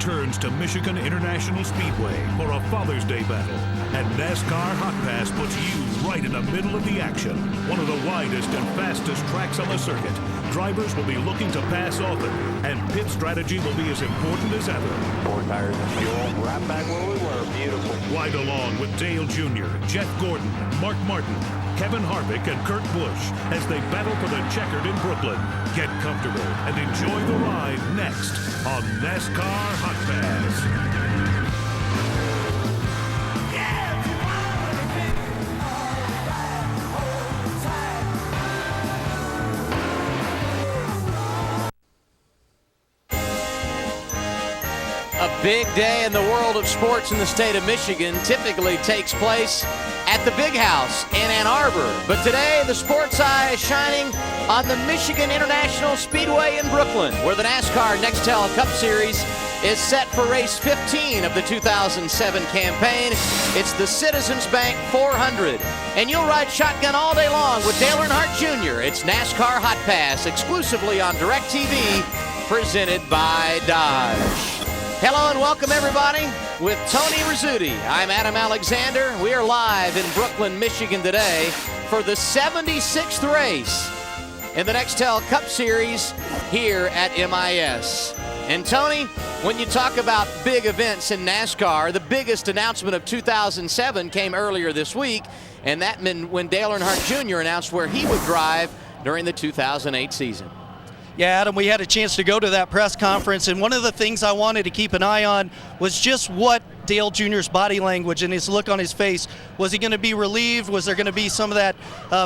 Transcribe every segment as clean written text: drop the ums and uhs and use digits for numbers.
returns to Michigan International Speedway for a Father's Day battle. And NASCAR Hotpass puts you right in the middle of the action. One of the widest and fastest tracks on the circuit. Drivers will be looking to pass often, and pit strategy will be as important as ever. 4 tires and fuel, right back where we were. Beautiful. Ride along with Dale Jr., Jeff Gordon, Mark Martin, Kevin Harvick, and Kurt Busch as they battle for the checkered in Brooklyn. Get comfortable and enjoy the ride next on NASCAR Hotpass. A big day in the world of sports in the state of Michigan typically takes place at the Big House in Ann Arbor. But today, the sports eye is shining on the Michigan International Speedway in Brooklyn, where the NASCAR Nextel Cup Series is set for race 15 of the 2007 campaign. It's the Citizens Bank 400. And you'll ride shotgun all day long with Dale Earnhardt Jr. It's NASCAR Hot Pass, exclusively on DirecTV, presented by Dodge. Hello and welcome everybody with Tony Rizzuti. I'm Adam Alexander. We are live in Brooklyn, Michigan today for the 76th race in the Nextel Cup Series here at MIS. And Tony, when you talk about big events in NASCAR, the biggest announcement of 2007 came earlier this week, and that meant when Dale Earnhardt Jr. announced where he would drive during the 2008 season. Yeah, Adam, we had a chance to go to that press conference, and one of the things I wanted to keep an eye on was just what Dale Jr.'s body language and his look on his face. Was he going to be relieved? Was there going to be some of that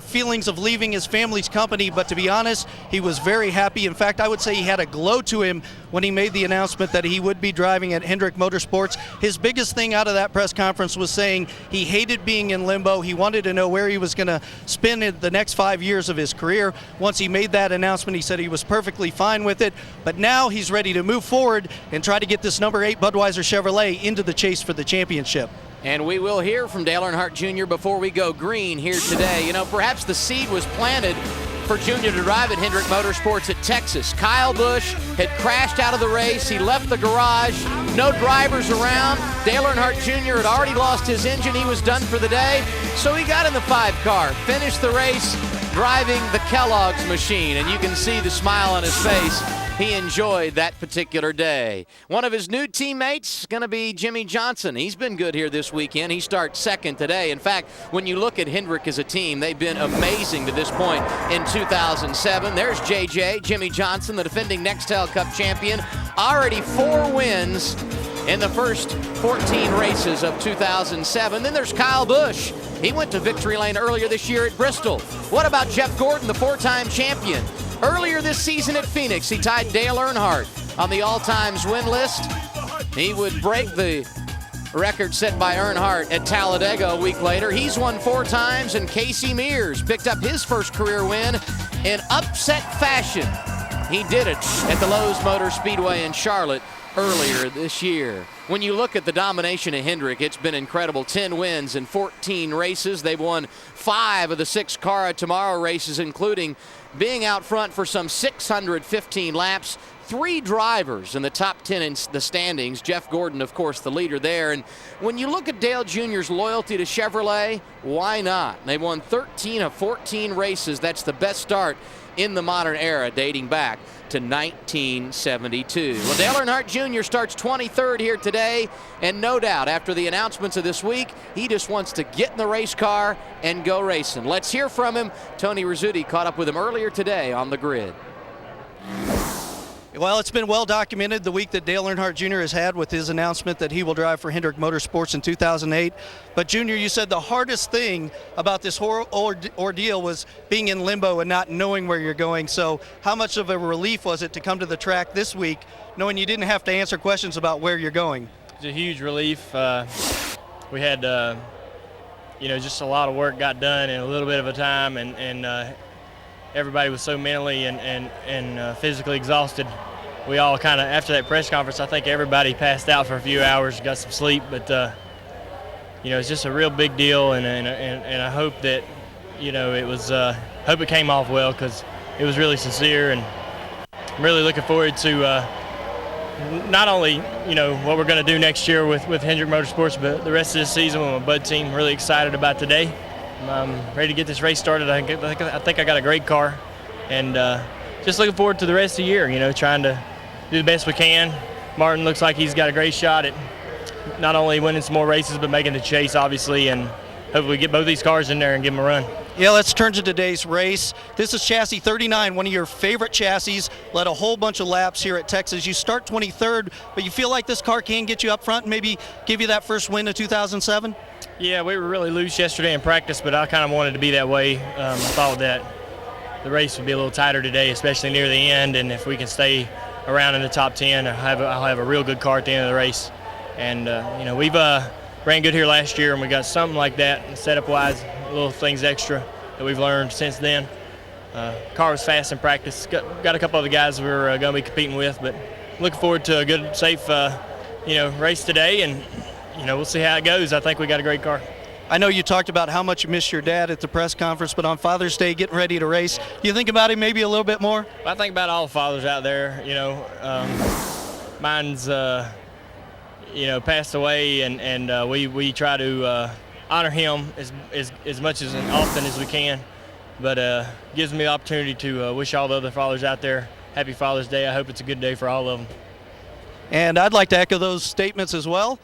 feelings of leaving his family's company? But to be honest, he was very happy. In fact, I would say he had a glow to him when he made the announcement that he would be driving at Hendrick Motorsports. His biggest thing out of that press conference was saying he hated being in limbo. He wanted to know where he was going to spend the next 5 years of his career. Once he made that announcement, he said he was perfectly fine with it. But now he's ready to move forward and try to get this number 8 Budweiser Chevrolet into the chase for the championship. And we will hear from Dale Earnhardt Jr. before we go green here today. You know, perhaps the seed was planted for Jr. to drive at Hendrick Motorsports at Texas. Kyle Busch had crashed out of the race. He left the garage. No drivers around. Dale Earnhardt Jr. had already lost his engine. He was done for the day. So he got in the 5 car, finished the race driving the Kellogg's machine. And you can see the smile on his face. He enjoyed that particular day. One of his new teammates is going to be Jimmy Johnson. He's been good here this weekend. He starts second today. In fact, when you look at Hendrick as a team, they've been amazing to this point in 2007. There's JJ, Jimmy Johnson, the defending Nextel Cup champion. Already 4 wins in the first 14 races of 2007. Then there's Kyle Busch. He went to victory lane earlier this year at Bristol. What about Jeff Gordon, the 4-time champion? Earlier this season at Phoenix, he tied Dale Earnhardt on the all-times win list. He would break the record set by Earnhardt at Talladega a week later. He's won 4 times, and Casey Mears picked up his first career win in upset fashion. He did it at the Lowe's Motor Speedway in Charlotte earlier this year. When you look at the domination of Hendrick, it's been incredible. 10 wins in 14 races. They've won 5 of the 6 Car of Tomorrow races, including being out front for some 615 laps. 3 drivers in the top 10 in the standings. Jeff Gordon, of course, the leader there. And when you look at Dale Jr.'s loyalty to Chevrolet, why not? They've won 13 of 14 races. That's the best start in the modern era, dating back to 1972. Well, Dale Earnhardt Jr. starts 23rd here today, and no doubt after the announcements of this week, he just wants to get in the race car and go racing. Let's hear from him. Tony Rizzuti caught up with him earlier today on the grid. Well, it's been well documented the week that Dale Earnhardt Jr. has had with his announcement that he will drive for Hendrick Motorsports in 2008. But Junior, you said the hardest thing about this whole ordeal was being in limbo and not knowing where you're going. So how much of a relief was it to come to the track this week knowing you didn't have to answer questions about where you're going? It's a huge relief. We had, just a lot of work got done in a little bit of a time, and everybody was so mentally and physically exhausted. We all kind of, after that press conference, I think everybody passed out for a few hours, got some sleep, but it's just a real big deal, and I hope that, it was, hope it came off well, because it was really sincere, and I'm really looking forward to not only, what we're going to do next year with Hendrick Motorsports, but the rest of this season with my bud team. Really excited about today. I'm ready to get this race started. I think I got a great car, and just looking forward to the rest of the year, trying to do the best we can. Martin looks like he's got a great shot at not only winning some more races, but making the chase, obviously, and hopefully get both these cars in there and give them a run. Yeah, let's turn to today's race. This is chassis 39, one of your favorite chassis. Led a whole bunch of laps here at Texas. You start 23rd, but you feel like this car can get you up front and maybe give you that first win of 2007? Yeah, we were really loose yesterday in practice, but I kind of wanted to be that way. I thought that the race would be a little tighter today, especially near the end, and if we can stay around in the top 10, I'll have a real good car at the end of the race. And, we've ran good here last year, and we got something like that setup-wise, little things extra that we've learned since then. Car was fast in practice. Got a couple other guys we're going to be competing with, but looking forward to a good, safe, race today, and, we'll see how it goes. I think we got a great car. I know you talked about how much you missed your dad at the press conference, but on Father's Day, getting ready to race, do you think about him maybe a little bit more? I think about all the fathers out there. Mine's passed away, and we try to honor him as much as and often as we can. But gives me the opportunity to wish all the other fathers out there happy Father's Day. I hope it's a good day for all of them. And I'd like to echo those statements as well.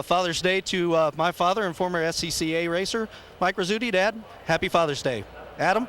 Father's Day to my father and former SCCA racer, Mike Rizzuti. Dad, happy Father's Day. Adam?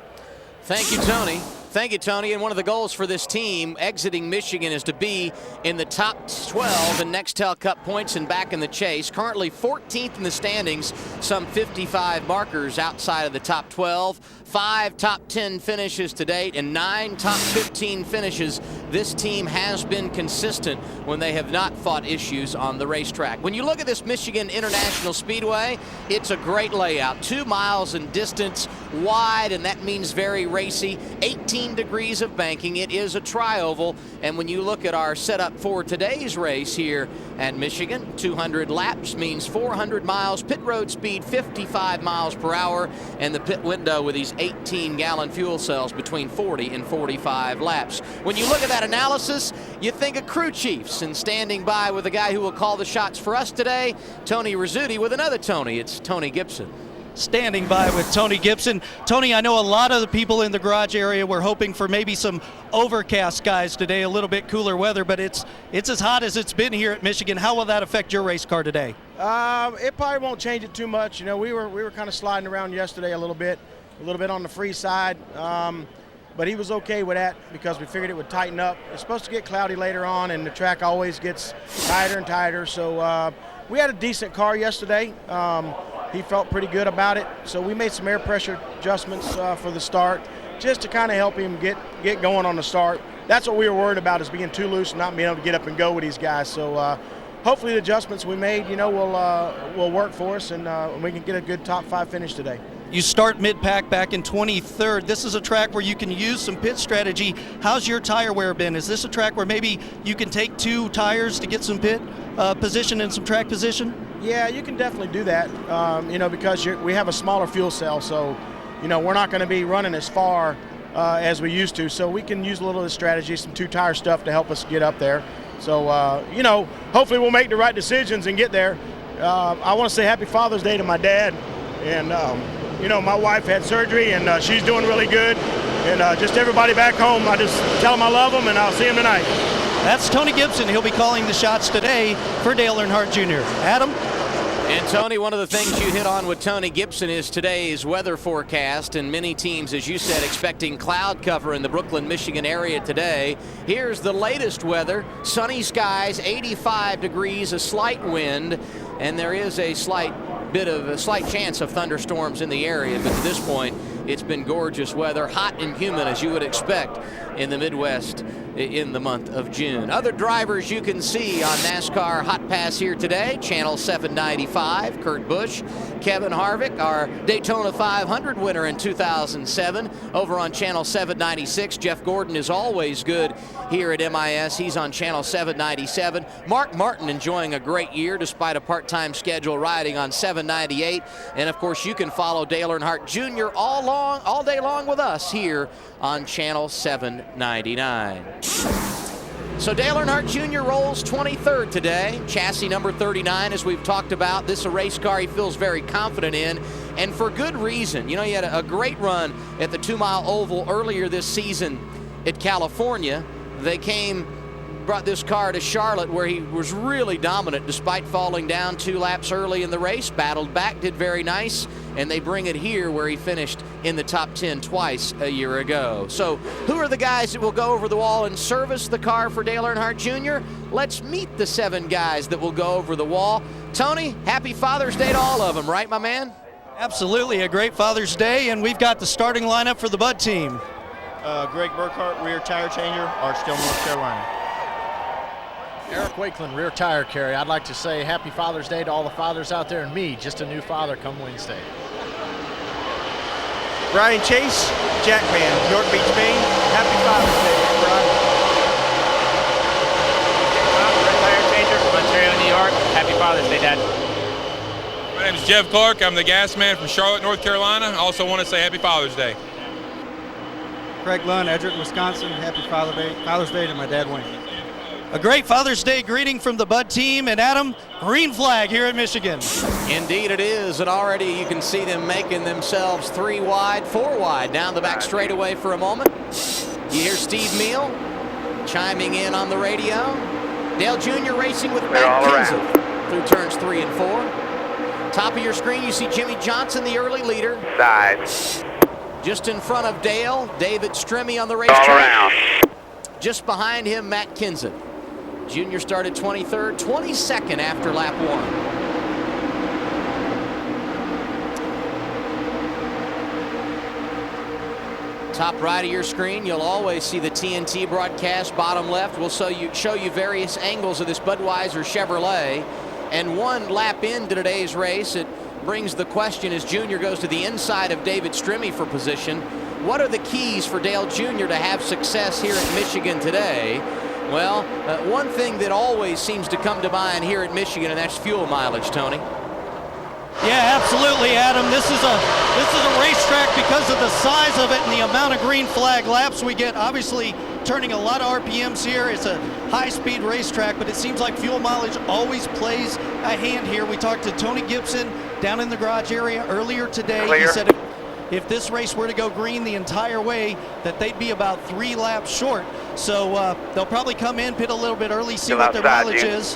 Thank you, Tony. Thank you, Tony. And one of the goals for this team exiting Michigan is to be in the top 12 in Nextel Cup points and back in the chase. Currently 14th in the standings, some 55 markers outside of the top 12. 5 top 10 finishes to date and 9 top 15 finishes. This team has been consistent when they have not fought issues on the racetrack. When you look at this Michigan International Speedway, it's a great layout. 2 miles in distance, wide, and that means very racy. 18 degrees of banking. It is a tri-oval. And when you look at our setup for today's race here at Michigan, 200 laps means 400 miles, pit road speed 55 miles per hour, and the pit window with these 18-gallon fuel cells between 40 and 45 laps. When you look at that analysis, you think of crew chiefs, and standing by with the guy who will call the shots for us today, Tony Rizzuti, with another Tony. It's Tony Gibson. Standing by with Tony Gibson. Tony, I know a lot of the people in the garage area were hoping for maybe some overcast skies today, a little bit cooler weather, but it's as hot as it's been here at Michigan. How will that affect your race car today? It probably won't change it too much. We were kind of sliding around yesterday a little bit on the free side, but he was okay with that because we figured it would tighten up. It's supposed to get cloudy later on, and the track always gets tighter and tighter. So we had a decent car yesterday. He felt pretty good about it, so we made some air pressure adjustments for the start just to kind of help him get going on the start. That's what we were worried about, is being too loose and not being able to get up and go with these guys. So hopefully the adjustments we made, will work for us, and we can get a good top 5 finish today. You start mid-pack back in 23rd. This is a track where you can use some pit strategy. How's your tire wear been? Is this a track where maybe you can take 2 tires to get some pit position and some track position? Yeah, you can definitely do that, because we have a smaller fuel cell, so, we're not going to be running as far as we used to, so we can use a little of the strategy, some 2-tire stuff to help us get up there. So, hopefully we'll make the right decisions and get there. I want to say happy Father's Day to my dad, and, my wife had surgery, and she's doing really good, and just everybody back home, I just tell them I love them, and I'll see them tonight. That's Tony Gibson. He'll be calling the shots today for Dale Earnhardt Jr. Adam? And Tony, one of the things you hit on with Tony Gibson is today's weather forecast, and many teams, as you said, expecting cloud cover in the Brooklyn, Michigan area today. Here's the latest weather: sunny skies, 85 degrees, a slight wind, and there is a slight chance of thunderstorms in the area, but to this point, it's been gorgeous weather, hot and humid as you would expect in the Midwest in the month of June. Other drivers you can see on NASCAR Hotpass here today: Channel 795, Kurt Busch, Kevin Harvick, our Daytona 500 winner in 2007. Over on Channel 796, Jeff Gordon is always good here at MIS. He's on Channel 797. Mark Martin enjoying a great year despite a part-time schedule, riding on 798. And of course, you can follow Dale Earnhardt Jr. all day long with us here on Channel 799. So Dale Earnhardt Jr. rolls 23rd today. Chassis number 39, as we've talked about. This is a race car he feels very confident in, and for good reason. You know, he had a great run at the 2-mile oval earlier this season at California. They brought this car to Charlotte, where he was really dominant despite falling down 2 laps early in the race, battled back, did very nice, and they bring it here where he finished in the top 10 twice a year ago. So who are the guys that will go over the wall and service the car for Dale Earnhardt Jr.? Let's meet the 7 guys that will go over the wall. Tony, happy Father's Day to all of them, right, my man? Absolutely, a great Father's Day, and we've got the starting lineup for the Bud team. Greg Burkhart, rear tire changer, Archdale, North Carolina. Eric Wakeland, rear tire carry. I'd like to say happy Father's Day to all the fathers out there, and me, just a new father come Wednesday. Brian Chase, Jackman, York Beach, Maine. Happy Father's Day, Brian. Rear tire changer from Ontario, New York. Happy Father's Day, Dad. My name is Jeff Clark. I'm the gas man from Charlotte, North Carolina. I also want to say happy Father's Day. Craig Lund, Edgerton, Wisconsin. Happy Father's Day to my dad, Wayne. A great Father's Day greeting from the Bud team, and Adam, green flag here at Michigan. Indeed it is, and already you can see them making themselves 3 wide, 4 wide down the back straightaway for a moment. You hear Steve Meal chiming in on the radio. Dale Jr. racing with Matt Kenseth through turns 3 and 4. Top of your screen, you see Jimmy Johnson, the early leader. Sides. Just in front of Dale, David Stremme on the racetrack. Just behind him, Matt Kenseth. Junior started 23rd, 22nd after lap 1. Top right of your screen, you'll always see the TNT broadcast. Bottom left, we'll show you various angles of this Budweiser Chevrolet. And 1 lap into today's race, it brings the question as Junior goes to the inside of David Stremme for position. What are the keys for Dale Jr. to have success here at Michigan today? Well, one thing that always seems to come to mind here at Michigan, and that's fuel mileage, Tony. Yeah, absolutely, Adam. This is a racetrack because of the size of it and the amount of green flag laps we get. Obviously, turning a lot of RPMs here. It's a high-speed racetrack, but it seems like fuel mileage always plays a hand here. We talked to Tony Gibson down in the garage area earlier today. He said if this race were to go green the entire way, that they'd be about 3 laps short. So they'll probably come in, pit a little bit early, see what their mileage is.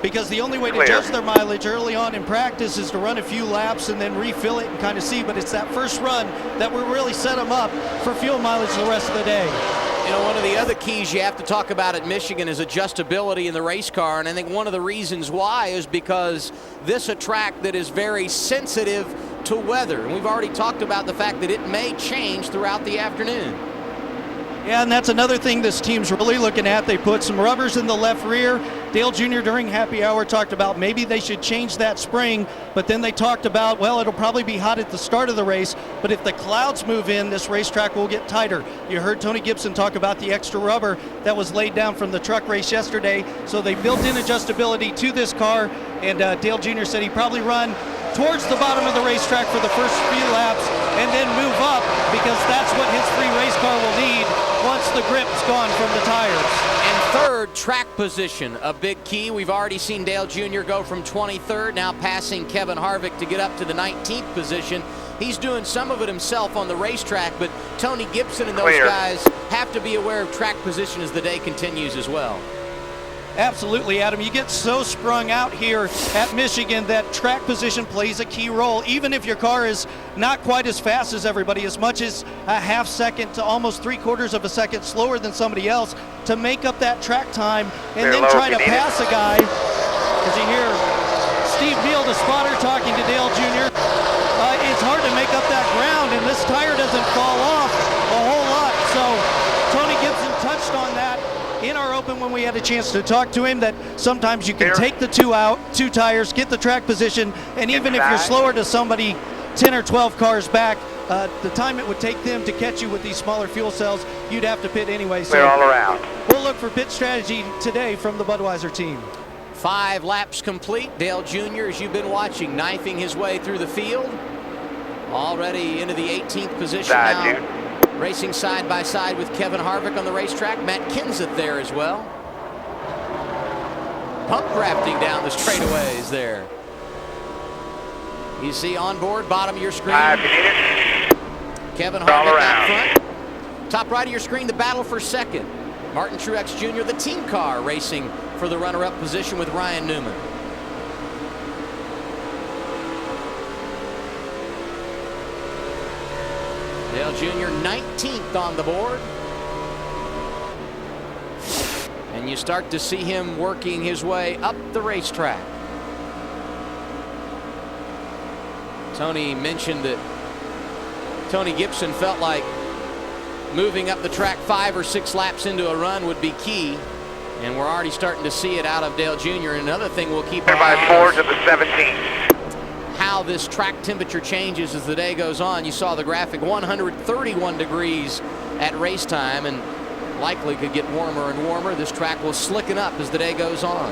Because the only way to judge their mileage early on in practice is to run a few laps and then refill it and kind of see. But it's that first run that will really set them up for fuel mileage the rest of the day. You know, one of the other keys you have to talk about at Michigan is adjustability in the race car. And I think one of the reasons why is because this is a track that is very sensitive to weather. And we've already talked about the fact that it may change throughout the afternoon. Yeah, and that's another thing this team's really looking at. They put some rubbers in the left rear. Dale Jr. during happy hour talked about maybe they should change that spring, but then they talked about, well, it'll probably be hot at the start of the race, but if the clouds move in, this racetrack will get tighter. You heard Tony Gibson talk about the extra rubber that was laid down from the truck race yesterday, so they built in adjustability to this car, and Dale Jr. said he'd probably run towards the bottom of the racetrack for the first few laps and then move up, because that's what his free race car will need once the grip's gone from the tires. And third, track position, a big key. We've already seen Dale Jr. go from 23rd, now passing Kevin Harvick to get up to the 19th position. He's doing some of it himself on the racetrack, but Tony Gibson and those guys have to be aware of track position as the day continues as well. Absolutely, Adam. You get so sprung out here at Michigan that track position plays a key role, even if your car is not quite as fast as everybody, as much as a half second to almost 3/4 of a second slower than somebody else to make up that track time and then try to pass a guy. As you hear Steve Neal, the spotter, talking to Dale Jr., it's hard to make up that ground, and this tire doesn't fall off a whole lot. So Tony Gibson touched on that in our open when we had a chance to talk to him, that sometimes you can take the two tires, get the track position, and even if you're slower to somebody 10 or 12 cars back, the time it would take them to catch you with these smaller fuel cells, you'd have to pit anyway. So all around. We'll look for pit strategy today from the Budweiser team. 5 laps complete. Dale Jr., as you've been watching, knifing his way through the field. Already into the 18th position now. Racing side by side with Kevin Harvick on the racetrack. Matt Kenseth there as well. Pump drafting down the straightaways there. You see on board, bottom of your screen. Kevin Harvick out front. Top right of your screen, the battle for second. Martin Truex Jr., the team car, racing for the runner-up position with Ryan Newman. Dale Jr. 19th on the board. And you start to see him working his way up the racetrack. Tony mentioned that Tony Gibson felt like moving up the track 5 or 6 laps into a run would be key. And we're already starting to see it out of Dale Jr. And another thing we'll keep our eye on to the 17th. How this track temperature changes as the day goes on. You saw the graphic, 131 degrees at race time, and likely could get warmer and warmer. This track will slicken up as the day goes on.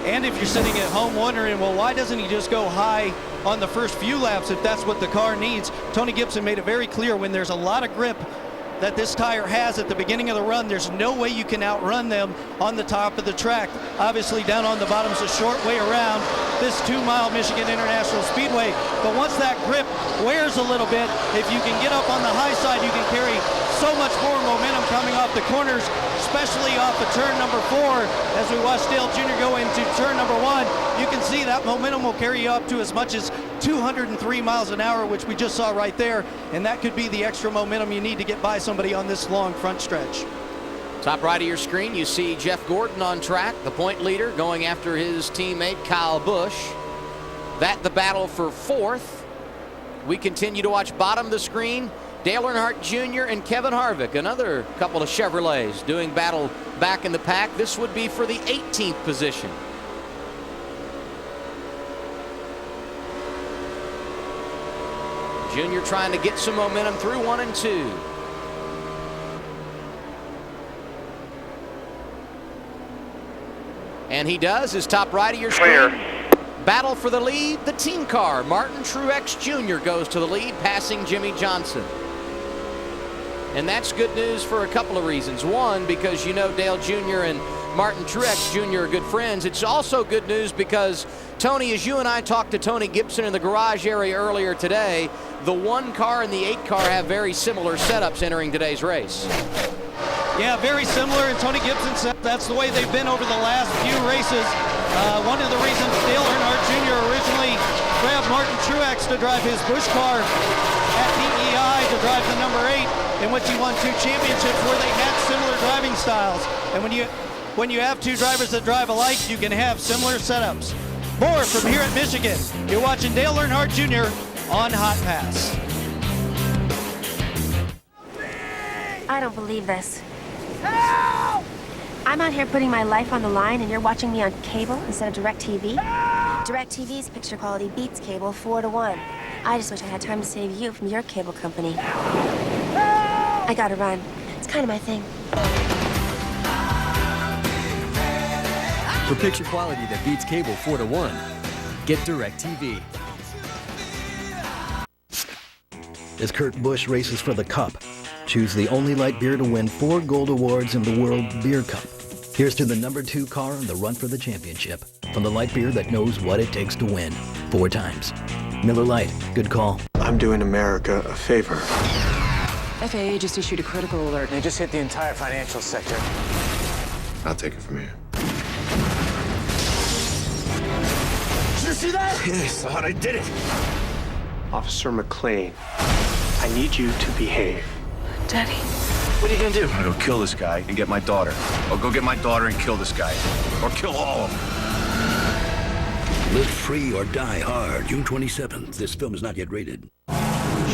And if you're sitting at home wondering, well, why doesn't he just go high on the first few laps if that's what the car needs? Tony Gibson made it very clear when there's a lot of grip that this tire has at the beginning of the run, there's no way you can outrun them on the top of the track. Obviously down on the bottom's a short way around this 2-mile Michigan International Speedway, but once that grip wears a little bit, if you can get up on the high side, you can carry so much more momentum coming off the corners, especially off of turn number 4. As we watch Dale Jr. go into turn number 1, you can see that momentum will carry you up to as much as 203 miles an hour, which we just saw right there, and that could be the extra momentum you need to get by somebody on this long front stretch. Top right of your screen, you see Jeff Gordon on track, the point leader, going after his teammate Kyle Busch. That the battle for 4th. We continue to watch bottom of the screen, Dale Earnhardt Jr. and Kevin Harvick, another couple of Chevrolets doing battle back in the pack. This would be for the 18th position. Junior trying to get some momentum through 1 and 2. And he does. His top right of your screen. Battle for the lead, the team car. Martin Truex Jr. goes to the lead, passing Jimmy Johnson. And that's good news for a couple of reasons. One, because you know Dale Jr. and Martin Truex Jr. are good friends. It's also good news because, Tony, as you and I talked to Tony Gibson in the garage area earlier today, the 1 car and the 8 car have very similar setups entering today's race. Yeah, very similar, and Tony Gibson said that's the way they've been over the last few races. One of the reasons Dale Earnhardt Jr. originally grabbed Martin Truex to drive his Busch car at PEI to drive the number 8, in which he won 2 championships where they had similar driving styles. And when you have 2 drivers that drive alike, you can have similar setups. More from here at Michigan. You're watching Dale Earnhardt Jr. on Hotpass. I don't believe this. Help! I'm out here putting my life on the line, and you're watching me on cable instead of DirecTV? DirecTV's picture quality beats cable 4 to 1. I just wish I had time to save you from your cable company. Help! I gotta run. It's kind of my thing. For picture quality that beats cable 4 to 1, get DirecTV. As Kurt Busch races for the Cup, choose the only light beer to win 4 gold awards in the World Beer Cup. Here's to the number 2 car in the run for the championship. From the light beer that knows what it takes to win 4 times. Miller Lite, good call. I'm doing America a favor. FAA just issued a critical alert. They just hit the entire financial sector. I'll take it from here. Did you see that? Yes, I thought I did it. Officer McLean, I need you to behave. Daddy. What are you gonna do? I'm gonna go kill this guy and get my daughter. Or go get my daughter and kill this guy. Or kill all of them. Live free or die hard. June 27th. This film is not yet rated.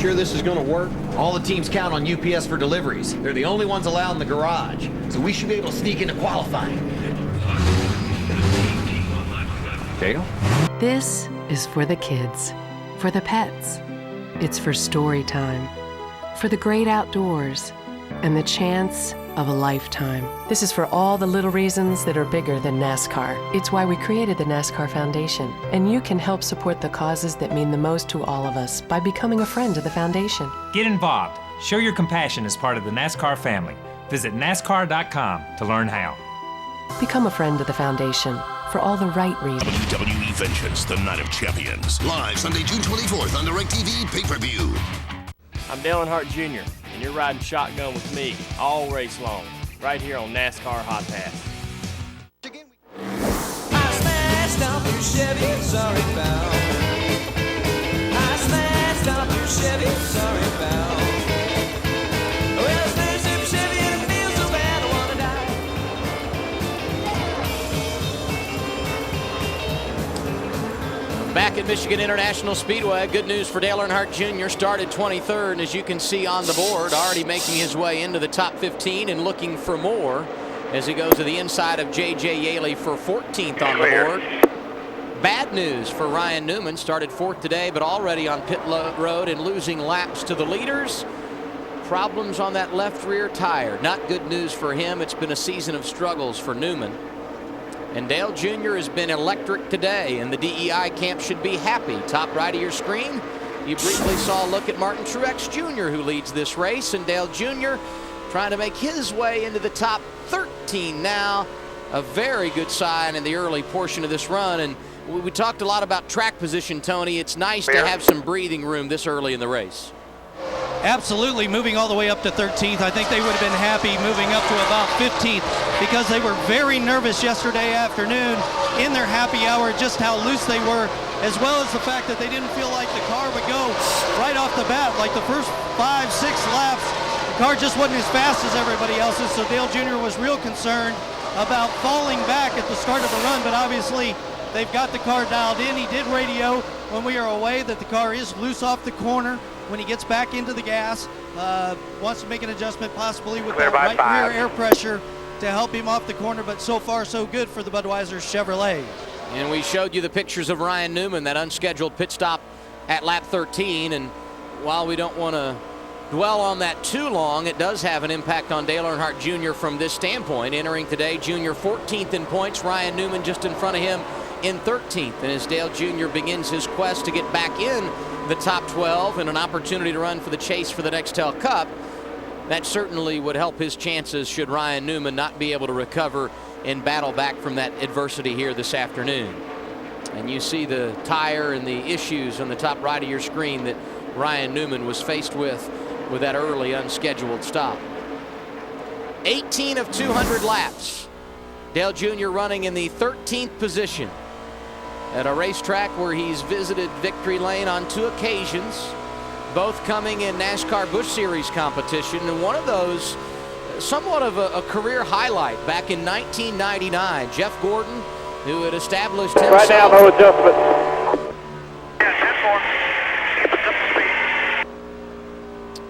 Sure this is going to work? All the teams count on UPS for deliveries. They're the only ones allowed in the garage. So we should be able to sneak into qualifying. Dale? This is for the kids. For the pets. It's for story time. For the great outdoors. And the chance of a lifetime. This is for all the little reasons that are bigger than NASCAR. It's why we created the NASCAR Foundation. And you can help support the causes that mean the most to all of us by becoming a friend of the foundation. Get involved. Show your compassion as part of the NASCAR family. Visit NASCAR.com to learn how. Become a friend of the foundation for all the right reasons. WWE Vengeance, the Night of Champions. Live Sunday, June 24th on DirecTV pay-per-view. I'm Dale Earnhardt Jr., and you're riding shotgun with me all race long, right here on NASCAR Hotpass. I smashed up your Chevy, sorry pal. I smashed up your Chevy, sorry pal. Well, I smashed up Chevy and it feels so bad I wanna die. Back at Michigan International Speedway, good news for Dale Earnhardt Jr. Started 23rd, and as you can see on the board, already making his way into the top 15 and looking for more as he goes to the inside of J.J. Yaley for 14th on the board. Bad news for Ryan Newman. Started 4th today, but already on pit road and losing laps to the leaders. Problems on that left rear tire. Not good news for him. It's been a season of struggles for Newman. And Dale Jr. has been electric today, and the DEI camp should be happy. Top right of your screen, you briefly saw a look at Martin Truex Jr., who leads this race, and Dale Jr. trying to make his way into the top 13 now. A very good sign in the early portion of this run. And we talked a lot about track position, Tony. It's nice to have some breathing room this early in the race. Absolutely, moving all the way up to 13th. I think they would have been happy moving up to about 15th because they were very nervous yesterday afternoon in their happy hour, just how loose they were, as well as the fact that they didn't feel like the car would go right off the bat. Like the first 5-6 laps, the car just wasn't as fast as everybody else's, so Dale Jr. was real concerned about falling back at the start of the run, but obviously they've got the car dialed in. He did radio when we were away that the car is loose off the corner when he gets back into the gas. Wants to make an adjustment possibly with that right rear air pressure to help him off the corner, but so far so good for the Budweiser Chevrolet. And we showed you the pictures of Ryan Newman, that unscheduled pit stop at lap 13, and while we don't want to dwell on that too long, it does have an impact on Dale Earnhardt Jr. from this standpoint. Entering today, Jr. 14th in points, Ryan Newman just in front of him in 13th. And as Dale Jr. begins his quest to get back in the top 12 and an opportunity to run for the chase for the Nextel Cup, that certainly would help his chances should Ryan Newman not be able to recover and battle back from that adversity here this afternoon. And you see the tire and the issues on the top right of your screen that Ryan Newman was faced with that early unscheduled stop. 18 of 200 laps. Dale Jr. running in the 13th position at a racetrack where he's visited victory lane on 2 occasions, both coming in NASCAR Busch Series competition, and one of those somewhat of a career highlight back in 1999. Jeff Gordon, who had established himself. Right now, no adjustment.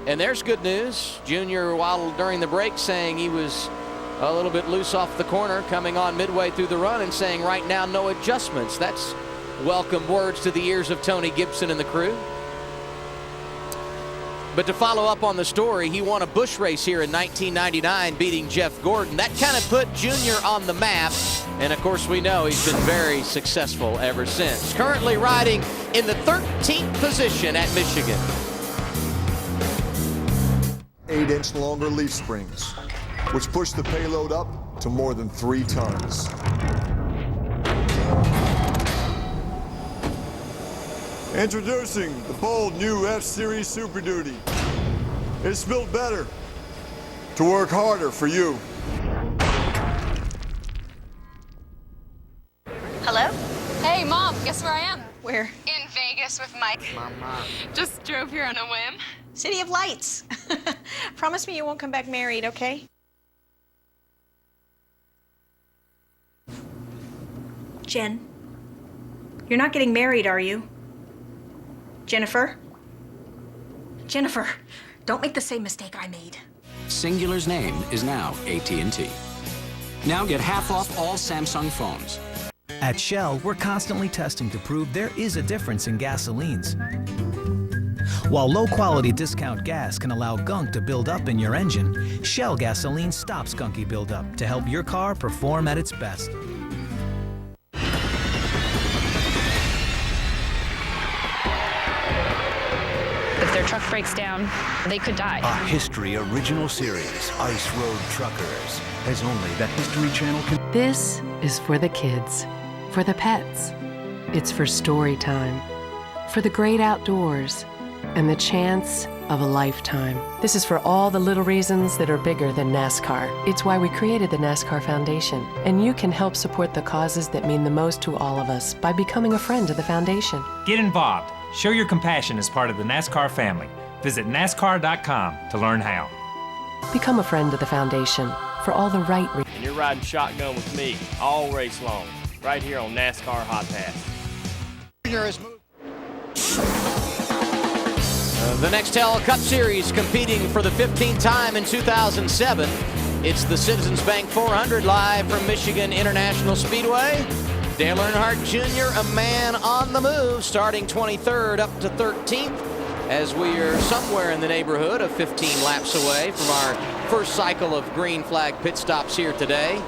And there's good news. Junior, while during the break saying he was a little bit loose off the corner, coming on midway through the run and saying right now no adjustments. That's welcome words to the ears of Tony Gibson and the crew. But to follow up on the story, he won a Busch race here in 1999, beating Jeff Gordon. That kind of put Junior on the map, and of course we know he's been very successful ever since. Currently riding in the 13th position at Michigan. 8-inch longer leaf springs, which push the payload up to more than 3 tons. Introducing the bold new F-Series Super Duty. It's built better to work harder for you. Hello? Hey, Mom, guess where I am? Where? In Vegas with Mike. Mama. Just drove here on a whim. City of Lights. Promise me you won't come back married, okay? Jen, you're not getting married, are you? Jennifer? Jennifer, don't make the same mistake I made. Singular's name is now AT&T. Now get half off all Samsung phones. At Shell, we're constantly testing to prove there is a difference in gasolines. While low-quality discount gas can allow gunk to build up in your engine, Shell gasoline stops gunky buildup to help your car perform at its best. If their truck breaks down, they could die. A History Original Series, Ice Road Truckers, as only the History Channel can. This is for the kids, for the pets. It's for story time, for the great outdoors, and the chance of a lifetime. This is for all the little reasons that are bigger than NASCAR. It's why we created the NASCAR Foundation, and you can help support the causes that mean the most to all of us by becoming a friend of the foundation. Get involved. Show your compassion as part of the NASCAR family. Visit NASCAR.com to learn how. Become a friend of the foundation for all the right reasons. And you're riding shotgun with me all race long, right here on NASCAR Hotpass. The Nextel Cup Series competing for the 15th time in 2007. It's the Citizens Bank 400 live from Michigan International Speedway. Dale Earnhardt Jr., a man on the move, starting 23rd up to 13th as we are somewhere in the neighborhood of 15 laps away from our first cycle of green flag pit stops here today.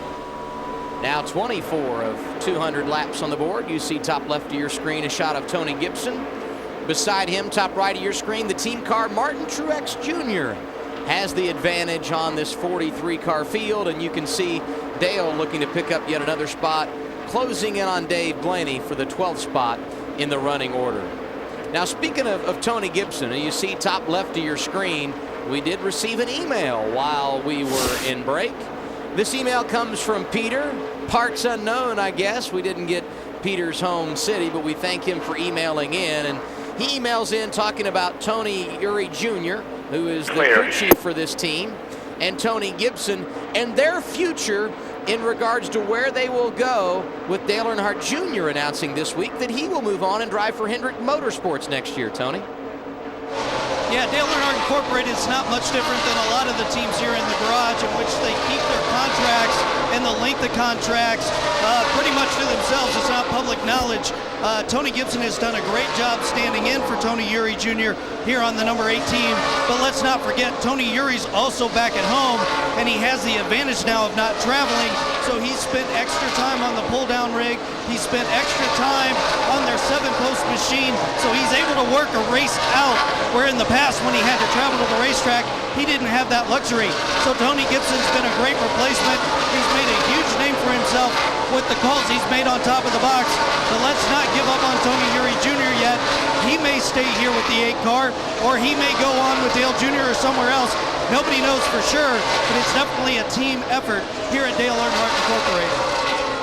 Now 24 of 200 laps on the board. You see top left of your screen a shot of Tony Gibson. Beside him, top right of your screen, the team car, Martin Truex Jr. has the advantage on this 43-car field, and you can see Dale looking to pick up yet another spot, closing in on Dave Blaney for the 12th spot in the running order. Now, speaking of Tony Gibson, you see top left of your screen, we did receive an email while we were in break. This email comes from Peter, parts unknown, I guess. We didn't get Peter's home city, but we thank him for emailing in. And he emails in talking about Tony Uri Jr., who is the crew chief for this team, and Tony Gibson, and their future in regards to where they will go, with Dale Earnhardt Jr. announcing this week that he will move on and drive for Hendrick Motorsports next year. Tony? Yeah, Dale Earnhardt Incorporated is not much different than a lot of the teams here in the garage, in which they keep their contracts and the length of contracts pretty much to themselves. It's not public knowledge. Tony Gibson has done a great job standing in for Tony Uri Jr. here on the number 8 team. But let's not forget, Tony Uri's also back at home, and he has the advantage now of not traveling. So he spent extra time on the pull-down rig. He spent extra time on their 7-post machine, so he's able to work a race out, where in the past when he had to travel to the racetrack, he didn't have that luxury. So Tony Gibson's been a great replacement. He's made a huge name for himself with the calls he's made on top of the box. But let's not give up on Tony Uri Jr. yet. He may stay here with the 8 car, or he may go on with Dale Jr. or somewhere else. Nobody knows for sure, but it's definitely a team effort here at Dale Earnhardt Incorporated.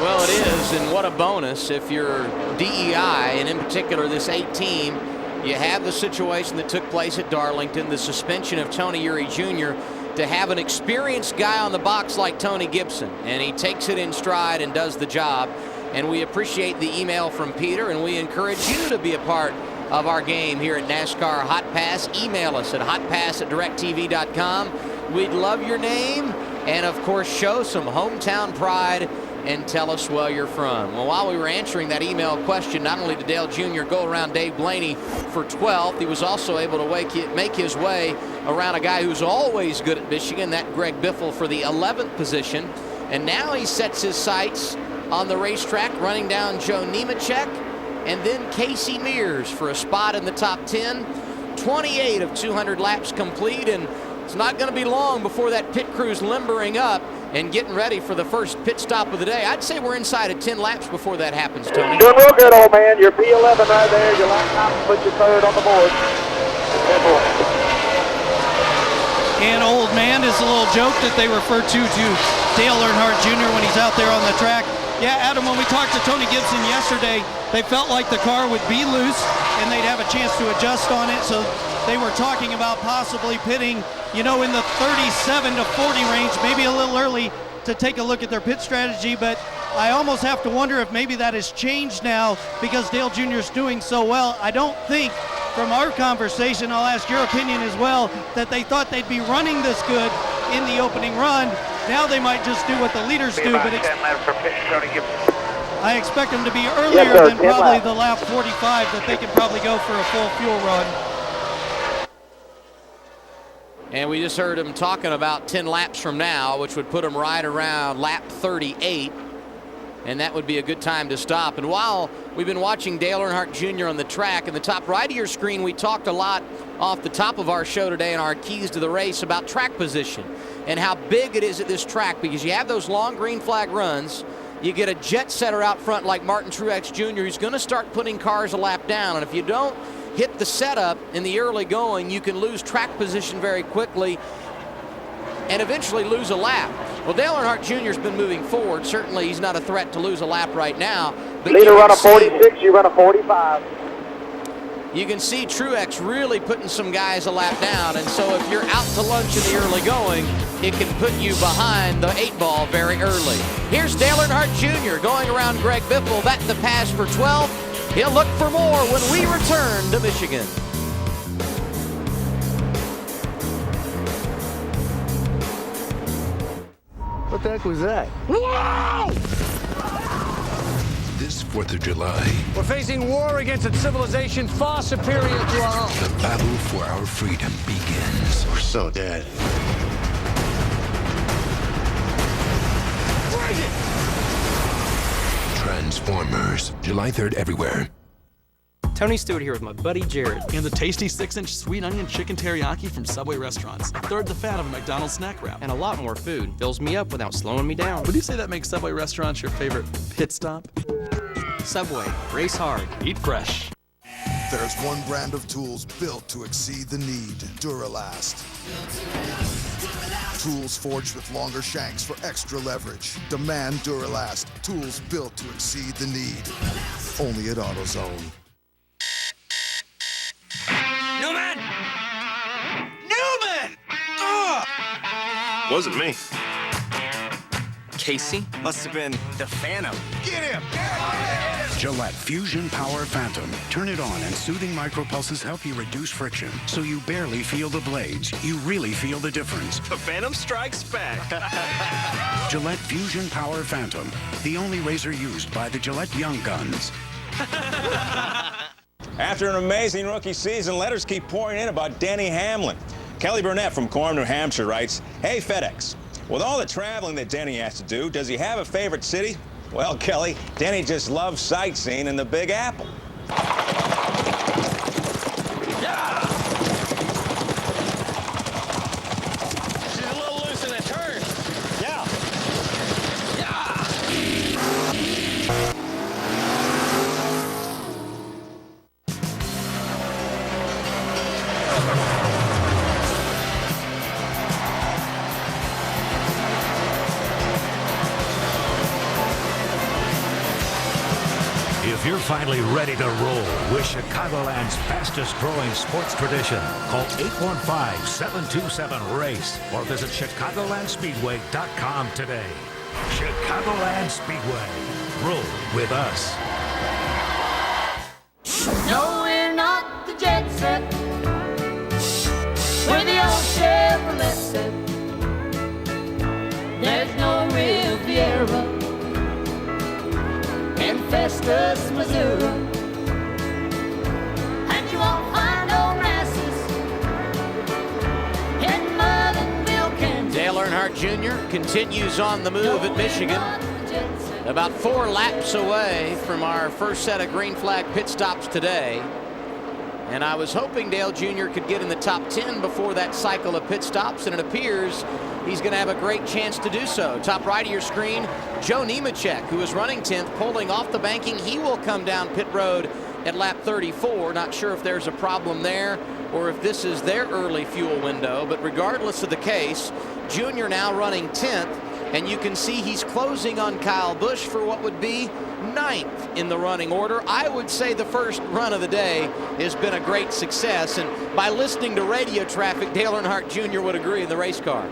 Well, it is, and what a bonus if you're DEI, and in particular this 8 team. You have the situation that took place at Darlington, the suspension of Tony Uri Jr., to have an experienced guy on the box like Tony Gibson, and he takes it in stride and does the job. And we appreciate the email from Peter, and we encourage you to be a part of our game here at NASCAR Hotpass. Email us at hotpass@directtv.com. We'd love your name, and of course show some hometown pride and tell us where you're from. Well, while we were answering that email question, not only did Dale Jr. go around Dave Blaney for 12th, he was also able to make his way around a guy who's always good at Michigan, that Greg Biffle, for the 11th position. And now he sets his sights on the racetrack, running down Joe Nemechek and then Casey Mears for a spot in the top 10. 28 of 200 laps complete, and it's not going to be long before that pit crew's limbering up and getting ready for the first pit stop of the day. I'd say we're inside of 10 laps before that happens, Tony. Doing real good, old man. You're P11 right there. You're lining up and put your 3rd on the board. And old man is a little joke that they refer to Dale Earnhardt Jr. when he's out there on the track. Yeah, Adam, when we talked to Tony Gibson yesterday, they felt like the car would be loose and they'd have a chance to adjust on it. So they were talking about possibly pitting, you know, in the 37 to 40 range, maybe a little early to take a look at their pit strategy. But I almost have to wonder if maybe that has changed now because Dale Jr. is doing so well. I don't think, from our conversation, I'll ask your opinion as well, that they thought they'd be running this good in the opening run. Now they might just do what the leaders do, but I expect them to be earlier than probably the lap 45, that they can probably go for a full fuel run. And we just heard him talking about 10 laps from now, which would put him right around lap 38. And that would be a good time to stop. And while We've been watching Dale Earnhardt Jr. on the track. In the top right of your screen, we talked a lot off the top of our show today in our keys to the race about track position and how big it is at this track, because you have those long green flag runs. You get a jet setter out front like Martin Truex Jr. who's going to start putting cars a lap down. And if you don't hit the setup in the early going, you can lose track position very quickly and eventually lose a lap. Well, Dale Earnhardt Jr. has been moving forward. Certainly he's not a threat to lose a lap right now. But leader run a 46, you run a 45. You can see Truex really putting some guys a lap down, and so if you're out to lunch in the early going, it can put you behind the 8 ball very early. Here's Dale Earnhardt Jr. going around Greg Biffle. That's the pass for 12. He'll look for more when we return to Michigan. What the heck was that? Whoa! This 4th of July, we're facing war against a civilization far superior to our own. the battle for our freedom begins. We're so dead. Transformers, July 3rd everywhere. Tony Stewart here with my buddy Jared. And the tasty 6-inch sweet onion chicken teriyaki from Subway restaurants. Third the fat of a McDonald's snack wrap. And a lot more food. Fills me up without slowing me down. Would you say that makes Subway restaurants your favorite pit stop? Subway. Race hard. Eat fresh. There's one brand of tools built to exceed the need. Duralast. Tools forged with longer shanks for extra leverage. Demand Duralast. Tools built to exceed the need. Only at AutoZone. Newman! Newman! Wasn't me. Casey? Must have been the Phantom. Get him! Gillette Fusion Power Phantom. Turn it on and soothing micropulses help you reduce friction. So you barely feel the blades. You really feel the difference. The Phantom strikes back. Gillette Fusion Power Phantom. The only razor used by the Gillette Young Guns. After an amazing rookie season, letters keep pouring in about Denny Hamlin. Kelly Burnett from Coram, New Hampshire writes, "Hey FedEx, with all the traveling that Denny has to do, does he have a favorite city? Well, Kelly, Denny just loves sightseeing in the Big Apple." She's a little loose in the turn. Yeah. If you're finally ready to roll with Chicagoland's fastest growing sports tradition, call 815-727-RACE or visit ChicagolandSpeedway.com today. Chicagoland Speedway. Roll with us. No, we're not the jet set. We're the old Chevrolet set. There's no Riviera in Festus, Missouri, and you won't find no masses in Motherville, Kansas. Dale Earnhardt Jr. continues on the move at Michigan. About 4 laps away from our first set of green flag pit stops today. And I was hoping Dale Jr. could get in the top 10 before that cycle of pit stops, and it appears he's going to have a great chance to do so. Top right of your screen, Joe Nemechek, who is running 10th, pulling off the banking. He will come down pit road at lap 34. Not sure if there's a problem there or if this is their early fuel window, but regardless of the case, Jr. now running 10th, and you can see he's closing on Kyle Busch for what would be 9th in the running order. I would say the first run of the day has been a great success, and by listening to radio traffic, Dale Earnhardt Jr. would agree in the race car.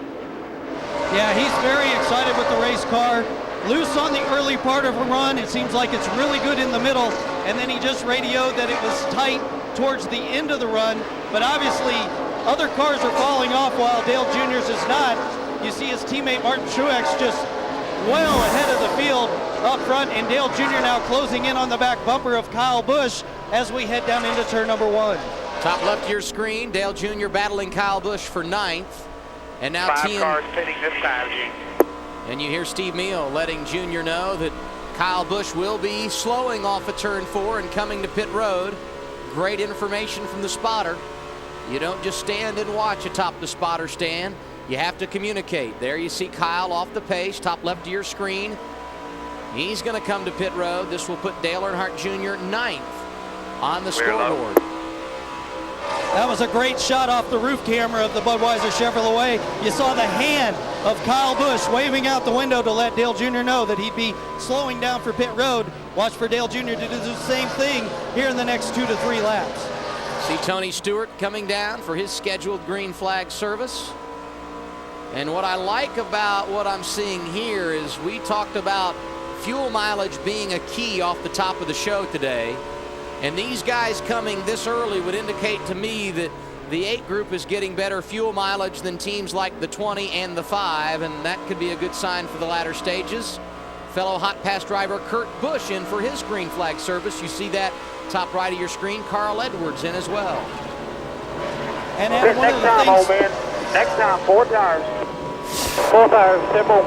Yeah, he's very excited with the race car. Loose on the early part of a run. It seems like it's really good in the middle, and then he just radioed that it was tight towards the end of the run, but obviously other cars are falling off while Dale Jr.'s is not. You see his teammate Martin Truex just well ahead of the field up front, and Dale Jr. now closing in on the back bumper of Kyle Busch as we head down into turn number 1. Top left of your screen, Dale Jr. battling Kyle Busch for 9th. And now 5 cars pitting this time, Gene. And you hear Steve Meal letting Jr. know that Kyle Busch will be slowing off of turn 4 and coming to pit road. Great information from the spotter. You don't just stand and watch atop the spotter stand. You have to communicate. There you see Kyle off the pace, top left of your screen. He's going to come to pit road. This will put Dale Earnhardt Jr. 9th on the scoreboard. That was a great shot off the roof camera of the Budweiser Chevrolet. You saw the hand of Kyle Busch waving out the window to let Dale Jr. know that he'd be slowing down for pit road. Watch for Dale Jr. to do the same thing here in the next 2 to 3 laps. See Tony Stewart coming down for his scheduled green flag service. And what I like about what I'm seeing here is we talked about fuel mileage being a key off the top of the show today. And these guys coming this early would indicate to me that the 8 group is getting better fuel mileage than teams like the 20 and the 5, and that could be a good sign for the latter stages. Fellow Hotpass driver Kurt Busch in for his green flag service. You see that top right of your screen. Carl Edwards in as well. And Adam, one of the things... old man. Next time, 4 tires. 4 tires, simple.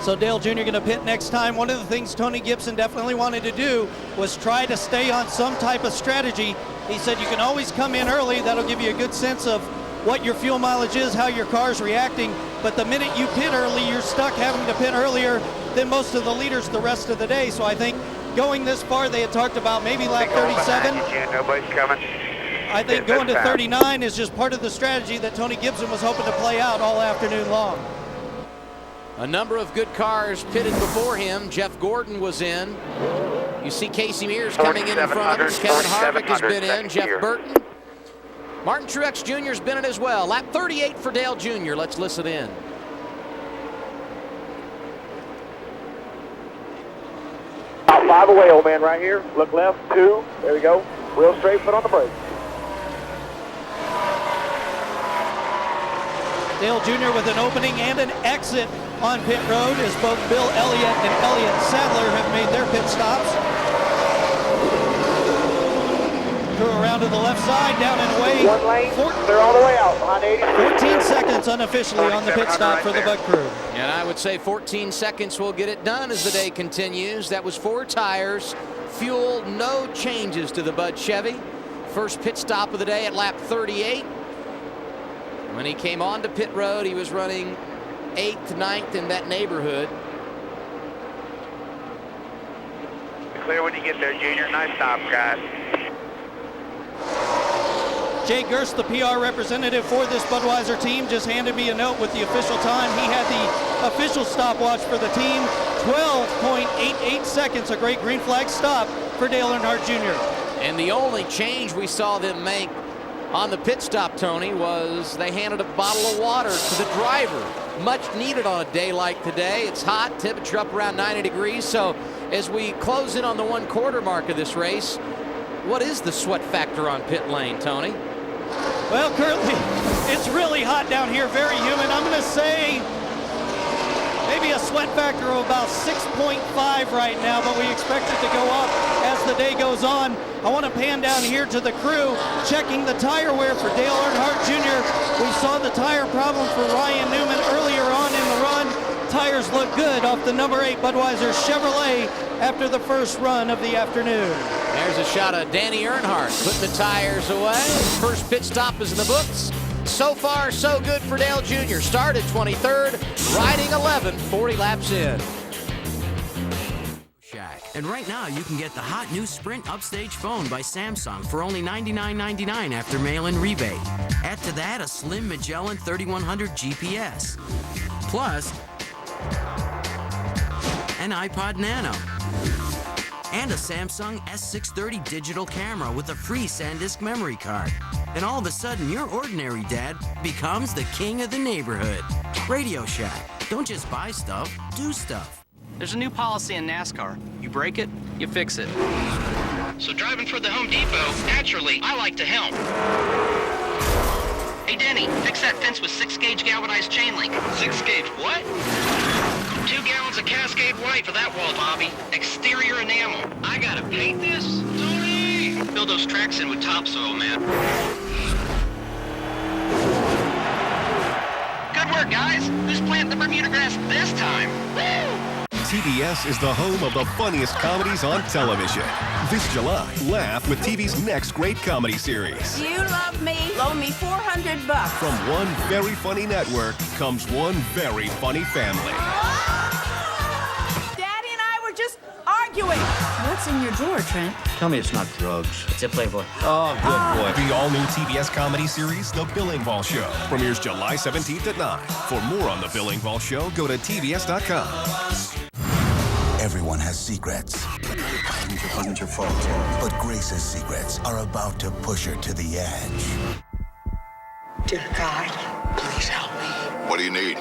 So Dale Jr. going to pit next time. One of the things Tony Gibson definitely wanted to do was try to stay on some type of strategy. He said you can always come in early. That'll give you a good sense of what your fuel mileage is, how your car's reacting. But the minute you pit early, you're stuck having to pit earlier than most of the leaders the rest of the day. So I think going this far, they had talked about maybe lap 37. Nobody's coming. I think going to 39 is just part of the strategy that Tony Gibson was hoping to play out all afternoon long. A number of good cars pitted before him. Jeff Gordon was in. You see Casey Mears coming in front of him. Kevin Harvick has been in. Jeff Burton. Martin Truex Jr. has been in as well. Lap 38 for Dale Jr. Let's listen in. About 5 away, old man, right here. Look left, 2. There we go. Real straight, foot on the brake. Dale Jr. with an opening and an exit on pit road as both Bill Elliott and Elliott Sadler have made their pit stops. Crew around to the left side, down and away. 1 lane, they're all the way out behind 80. 14 seconds unofficially on the pit stop for the Bud crew. And I would say 14 seconds will get it done as the day continues. That was 4 tires, fuel, no changes to the Bud Chevy. First pit stop of the day at lap 38. When he came on to pit road, he was running 8th, 9th in that neighborhood. Clear when you get there, Junior. Nice stop, guys. Jay Gerst, the PR representative for this Budweiser team, just handed me a note with the official time. He had the official stopwatch for the team, 12.88 seconds, a great green flag stop for Dale Earnhardt Jr. And the only change we saw them make on the pit stop, Tony, was they handed a bottle of water to the driver. Much needed on a day like today. It's hot, temperature up around 90 degrees. So as we close in on the 1/4 mark of this race, what is the sweat factor on pit lane, Tony? Well, currently, it's really hot down here, very humid. I'm going to say maybe a sweat factor of about 6.5 right now, but we expect it to go up as the day goes on. I want to pan down here to the crew, checking the tire wear for Dale Earnhardt Jr. We saw the tire problem for Ryan Newman earlier on in the run. Tires look good off the number 8 Budweiser Chevrolet after the first run of the afternoon. There's a shot of Danny Earnhardt putting the tires away. First pit stop is in the books. So far, so good for Dale Jr. Started 23rd, riding 11, 40 laps in. And right now, you can get the hot new Sprint Upstage phone by Samsung for only $99.99 after mail-in rebate. Add to that a slim Magellan 3100 GPS. Plus, an iPod Nano. And a Samsung S630 digital camera with a free SanDisk memory card. And all of a sudden, your ordinary dad becomes the king of the neighborhood. Radio Shack. Don't just buy stuff, do stuff. There's a new policy in NASCAR. You break it, you fix it. So driving for the Home Depot, naturally, I like to help. Hey, Denny, fix that fence with 6-gauge galvanized chain link. 6-gauge what? 2 gallons of Cascade White for that wall, Bobby. Exterior enamel. I gotta paint this? Tony! Fill those tracks in with topsoil, man. Good work, guys. Who's planting the Bermuda grass this time? Woo! TBS is the home of the funniest comedies on television. This July, laugh with TV's next great comedy series. You love me? Loan me $400. From one very funny network comes one very funny family. Daddy and I were just arguing. What's in your drawer, Trent? Tell me it's not drugs. It's a Playboy. Oh, good boy. The all-new TBS comedy series, The Bill Engvall Show, premieres July 17th at 9. For more on The Bill Engvall Show, go to TBS.com. Everyone has secrets. It wasn't your fault, Tim. But Grace's secrets are about to push her to the edge. Dear God, please help me. What do you need?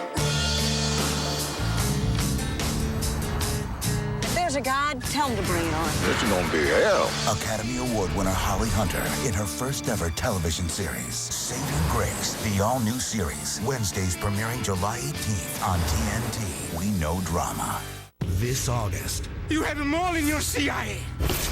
If there's a God, tell him to bring it on. This is gonna be hell. Academy Award winner Holly Hunter in her first ever television series, Saving Grace, the all-new series. Wednesdays premiering July 18th on TNT. We know drama. This August. You have them all in your CIA.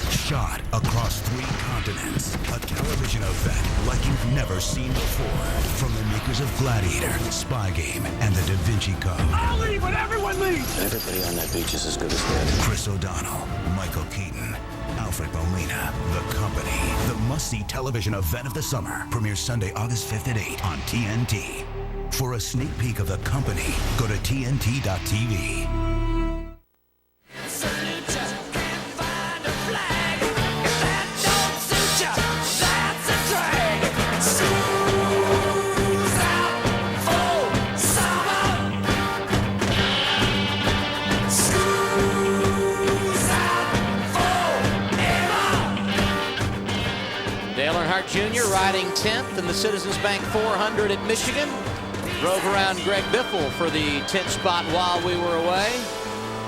Shot across 3 continents. A television event like you've never seen before. From the makers of Gladiator, Spy Game, and The Da Vinci Code. I'll leave when everyone leaves. Everybody on that beach is as good as dead. Chris O'Donnell, Michael Keaton, Alfred Molina, The Company. The must-see television event of the summer. Premieres Sunday, August 5th at 8 on TNT. For a sneak peek of The Company, go to TNT.tv. Dale Earnhardt Jr. riding 10th in the Citizens Bank 400 at Michigan. Drove around Greg Biffle for the 10th spot while we were away.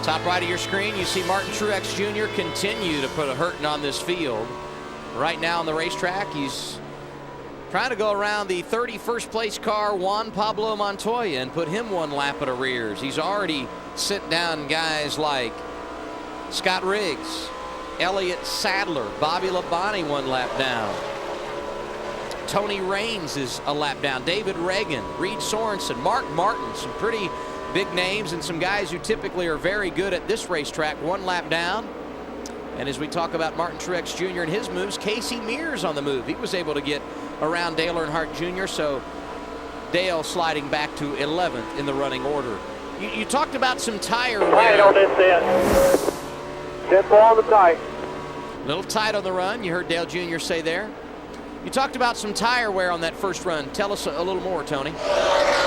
Top right of your screen, you see Martin Truex Jr. continue to put a hurting on this field. Right now on the racetrack, he's trying to go around the 31st place car, Juan Pablo Montoya, and put him one lap at arrears. He's already sent down guys like Scott Riggs, Elliott Sadler, Bobby Labonte one lap down. Tony Raines is a lap down. David Reagan, Reed Sorensen, Mark Martin, some pretty big names and some guys who typically are very good at this racetrack, one lap down. And as we talk about Martin Truex Jr. and his moves, Casey Mears on the move. He was able to get around Dale Earnhardt Jr., so Dale sliding back to 11th in the running order. You talked about some tire wear. Tight on this end. 10th on the tight. A little tight on the run, you heard Dale Jr. say there. You talked about some tire wear on that first run. Tell us a little more, Tony.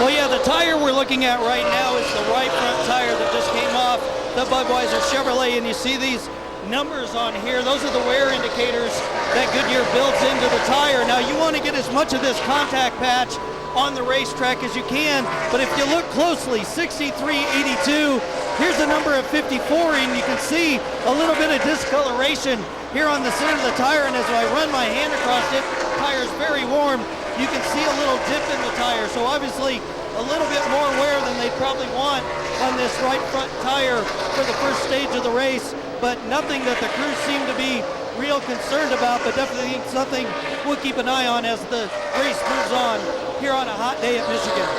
Well, yeah, the tire we're looking at right now is the right front tire that just came off the Budweiser Chevrolet, and you see these numbers on here. Those are the wear indicators that Goodyear builds into the tire. Now, you want to get as much of this contact patch on the racetrack as you can, but if you look closely, 6382, here's the number of 54, and you can see a little bit of discoloration here on the center of the tire, and as I run my hand across it, the tire is very warm. You can see a little dip in the tire, so obviously a little bit more wear than they'd probably want on this right front tire for the first stage of the race, but nothing that the crews seem to be real concerned about, but definitely something we'll keep an eye on as the race moves on here on a hot day at Michigan.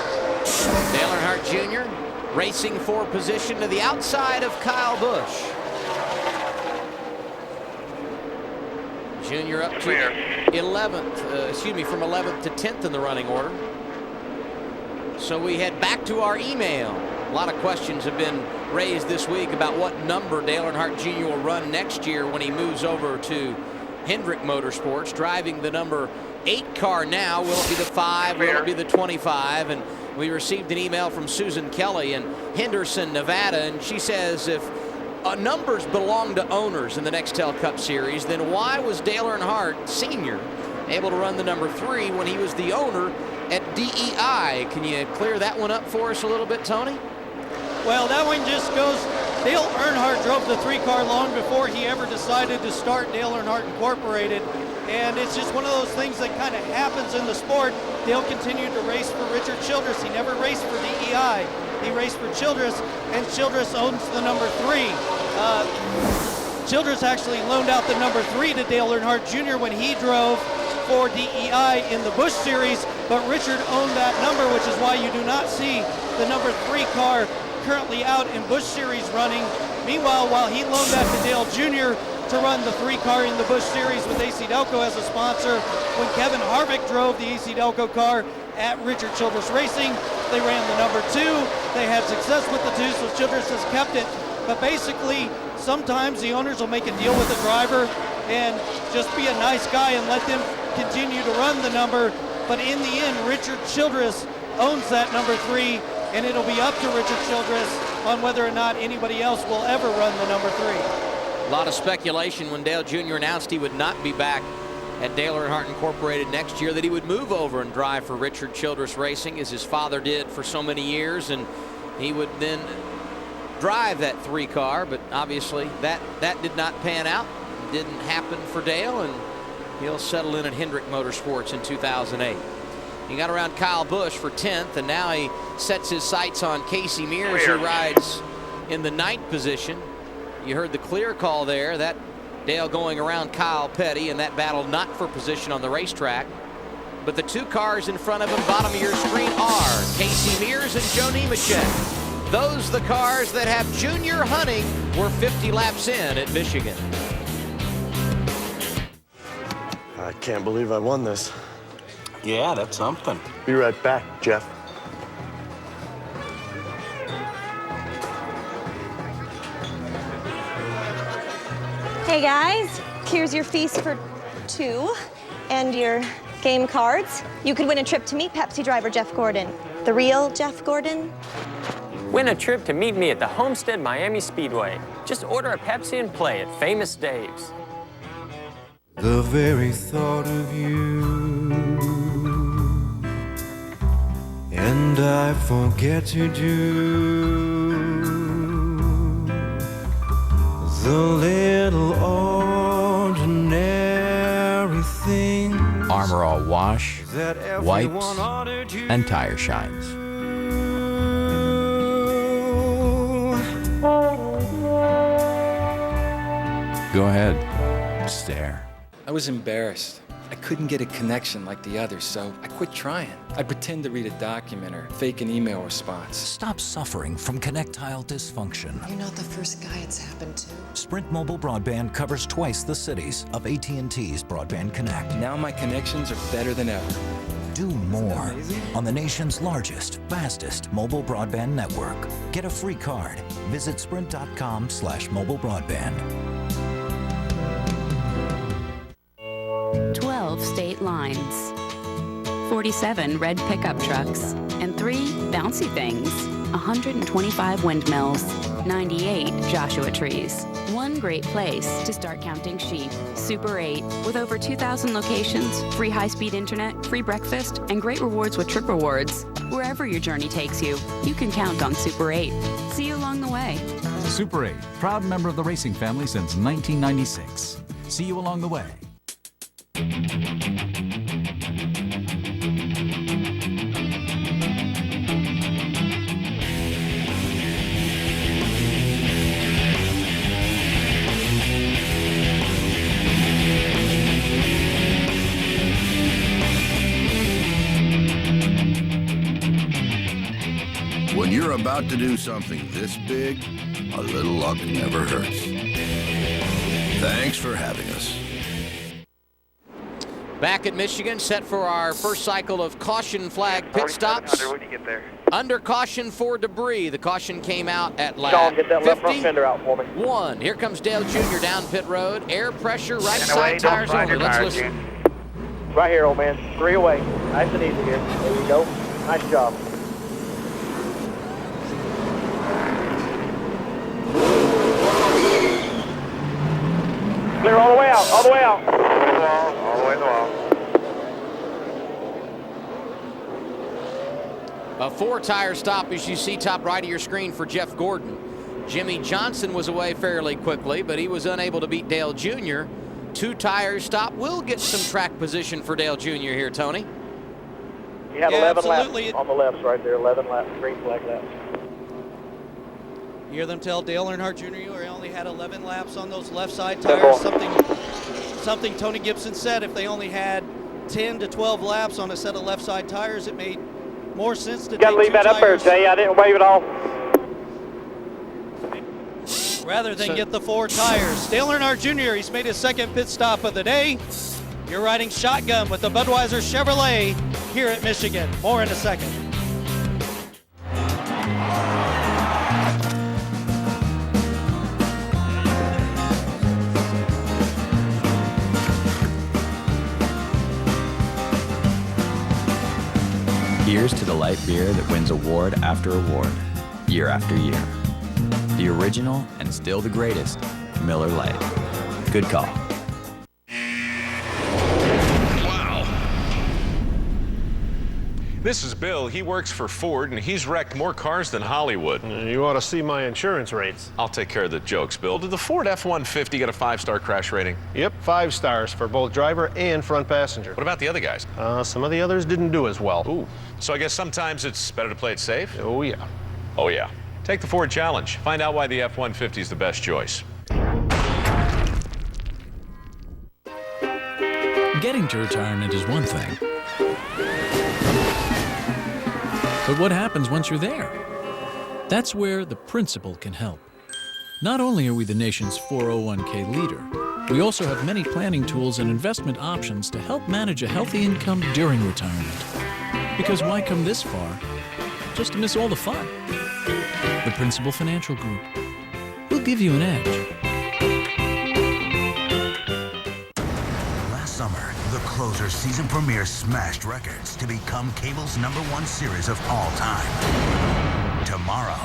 Dale Earnhardt Jr. racing for position to the outside of Kyle Busch. Junior up to 11th, from 11th to 10th in the running order. So we head back to our email. A lot of questions have been raised this week about what number Dale Earnhardt Jr. will run next year when he moves over to Hendrick Motorsports, driving the number 8 car now. Will it be the 5? Will it be the 25? And we received an email from Susan Kelly in Henderson, Nevada, and she says if numbers belong to owners in the Nextel Cup Series, then why was Dale Earnhardt Sr. able to run the number 3 when he was the owner at DEI? Can you clear that one up for us a little bit, Tony? Well, that one just goes, Dale Earnhardt drove the 3 car long before he ever decided to start Dale Earnhardt Incorporated. And it's just one of those things that kind of happens in the sport. Dale continued to race for Richard Childress. He never raced for DEI. He raced for Childress, and Childress owns the number 3. Childress actually loaned out the number 3 to Dale Earnhardt Jr. when he drove for DEI in the Busch Series, but Richard owned that number, which is why you do not see the number 3 car currently out in Busch Series running Meanwhile, while he loaned that to Dale Jr. to run the 3-car in the Busch Series with AC Delco as a sponsor, when Kevin Harvick drove the AC Delco car at Richard Childress Racing, they ran the number 2. They had success with the 2, so Childress has kept it. But basically, sometimes the owners will make a deal with the driver and just be a nice guy and let them continue to run the number. But in the end, Richard Childress owns that number 3, and it'll be up to Richard Childress on whether or not anybody else will ever run the number 3. A lot of speculation when Dale Jr. announced he would not be back at Dale Earnhardt Incorporated next year, that he would move over and drive for Richard Childress Racing, as his father did for so many years, and he would then drive that 3-car. But obviously that did not pan out, didn't happen for Dale, and he'll settle in at Hendrick Motorsports in 2008. He got around Kyle Busch for 10th, and now he sets his sights on Casey Mears, who rides in the 9th position. You heard the clear call there. That Dale going around Kyle Petty, and that battle not for position on the racetrack. But the 2 cars in front of him, bottom of your screen, are Casey Mears and Joe Nemechek. Those the cars that have Junior hunting. We're 50 laps in at Michigan. I can't believe I won this. Yeah, that's something. Be right back, Jeff. Hey guys, here's your feast for 2 and your game cards. You could win a trip to meet Pepsi driver Jeff Gordon. The real Jeff Gordon. Win a trip to meet me at the Homestead Miami Speedway. Just order a Pepsi and play at Famous Dave's. The very thought of you, and I forget to do the little ordinary thing. Armor All Wash, wipes, and tire shines. Go ahead, stare. I was embarrassed. I couldn't get a connection like the others, so I quit trying. I'd pretend to read a document or fake an email response. Stop suffering from connectile dysfunction. You're not the first guy it's happened to. Sprint Mobile Broadband covers twice the cities of AT&T's Broadband Connect. Now my connections are better than ever. Do more on the nation's largest, fastest mobile broadband network. Get a free card. Visit sprint.com/mobile broadband. 12 state lines, 47 red pickup trucks, and 3 bouncy things, 125 windmills, 98 Joshua trees. One great place to start counting sheep. Super 8, with over 2,000 locations, free high-speed internet, free breakfast, and great rewards with Trip Rewards. Wherever your journey takes you, you can count on Super 8. See you along the way. Super 8, proud member of the racing family since 1996. See you along the way. When you're about to do something this big, a little luck never hurts. Thanks for having us. Back at Michigan, set for our first cycle of caution flag pit stops. When you get there. Under caution for debris. The caution came out at lap Sean, get that 50. left front fender out for me. 1. Here comes Dale Jr. down pit road. Air pressure, right side tires only. Let's listen. Right here, old man. 3 away. Nice and easy here. There you go. Nice job. Clear all the way out. All the way out. All the way to the wall. A 4-tire stop, as you see top right of your screen, for Jeff Gordon. Jimmy Johnson was away fairly quickly, but he was unable to beat Dale Jr. 2-tire stop will get some track position for Dale Jr. here, Tony. You had 11 laps on the lefts right there. 11 laps, green flag laps. You hear them tell Dale Earnhardt Jr. he only had 11 laps on those left side tires. Something Tony Gibson said, if they only had 10 to 12 laps on a set of left side tires, it made more sense to You got to leave that up there, Jay. I didn't wave it off. rather than get the 4 tires. Dale Earnhardt Jr., he's made his second pit stop of the day. You're riding shotgun with the Budweiser Chevrolet here at Michigan. More in a second. Here's to the light beer that wins award after award, year after year. The original and still the greatest, Miller Lite. Good call. This is Bill. He works for Ford, and he's wrecked more cars than Hollywood. You ought to see my insurance rates. I'll take care of the jokes, Bill. Did the Ford F-150 get a 5-star crash rating? Yep, 5 stars for both driver and front passenger. What about the other guys? Some of the others didn't do as well. Ooh. So I guess sometimes it's better to play it safe? Oh, yeah. Oh, yeah. Take the Ford Challenge. Find out why the F-150 is the best choice. Getting to retirement is one thing. But what happens once you're there? That's where the principal can help. Not only are we the nation's 401k leader, we also have many planning tools and investment options to help manage a healthy income during retirement. Because why come this far just to miss all the fun? The Principal Financial Group. We'll give you an edge. Last summer, the Closer season premiere smashed records to become cable's #1 series of all time. Tomorrow,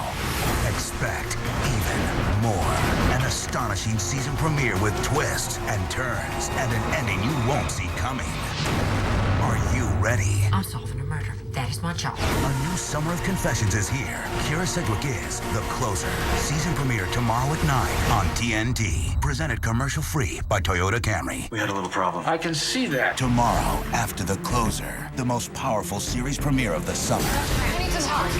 expect even more. An astonishing season premiere with twists and turns and an ending you won't see coming. Are you ready? I'm solving a murder. That is my job. A new summer of confessions is here. Kira Sedgwick is The Closer. Season premiere tomorrow at 9 on TNT. Presented commercial-free by Toyota Camry. We had a little problem. I can see that. Tomorrow, after The Closer, the most powerful series premiere of the summer. I need to talk.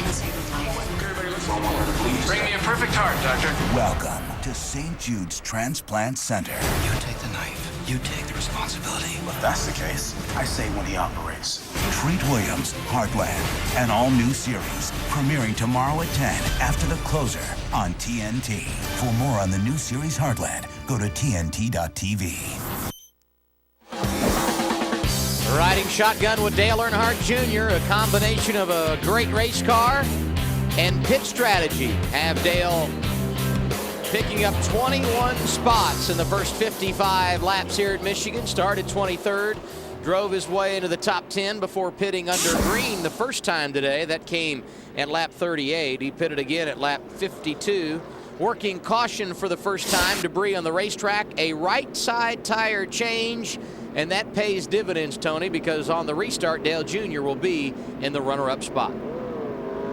Bring me a perfect heart, Doctor. Welcome to St. Jude's Transplant Center. You take the knife. You take the responsibility. If that's the case, I say when he operates. Treat Williams, Heartland, an all-new series, premiering tomorrow at 10 after The Closer on TNT. For more on the new series Heartland, go to TNT.tv. Riding shotgun with Dale Earnhardt Jr., a combination of a great race car and pit strategy. Have Dale picking up 21 spots in the first 55 laps here at Michigan. Started 23rd, drove his way into the top 10 before pitting under green the first time today. That came at lap 38. He pitted again at lap 52. Working caution for the first time, debris on the racetrack, a right side tire change, and that pays dividends, Tony, because on the restart, Dale Jr. will be in the runner-up spot.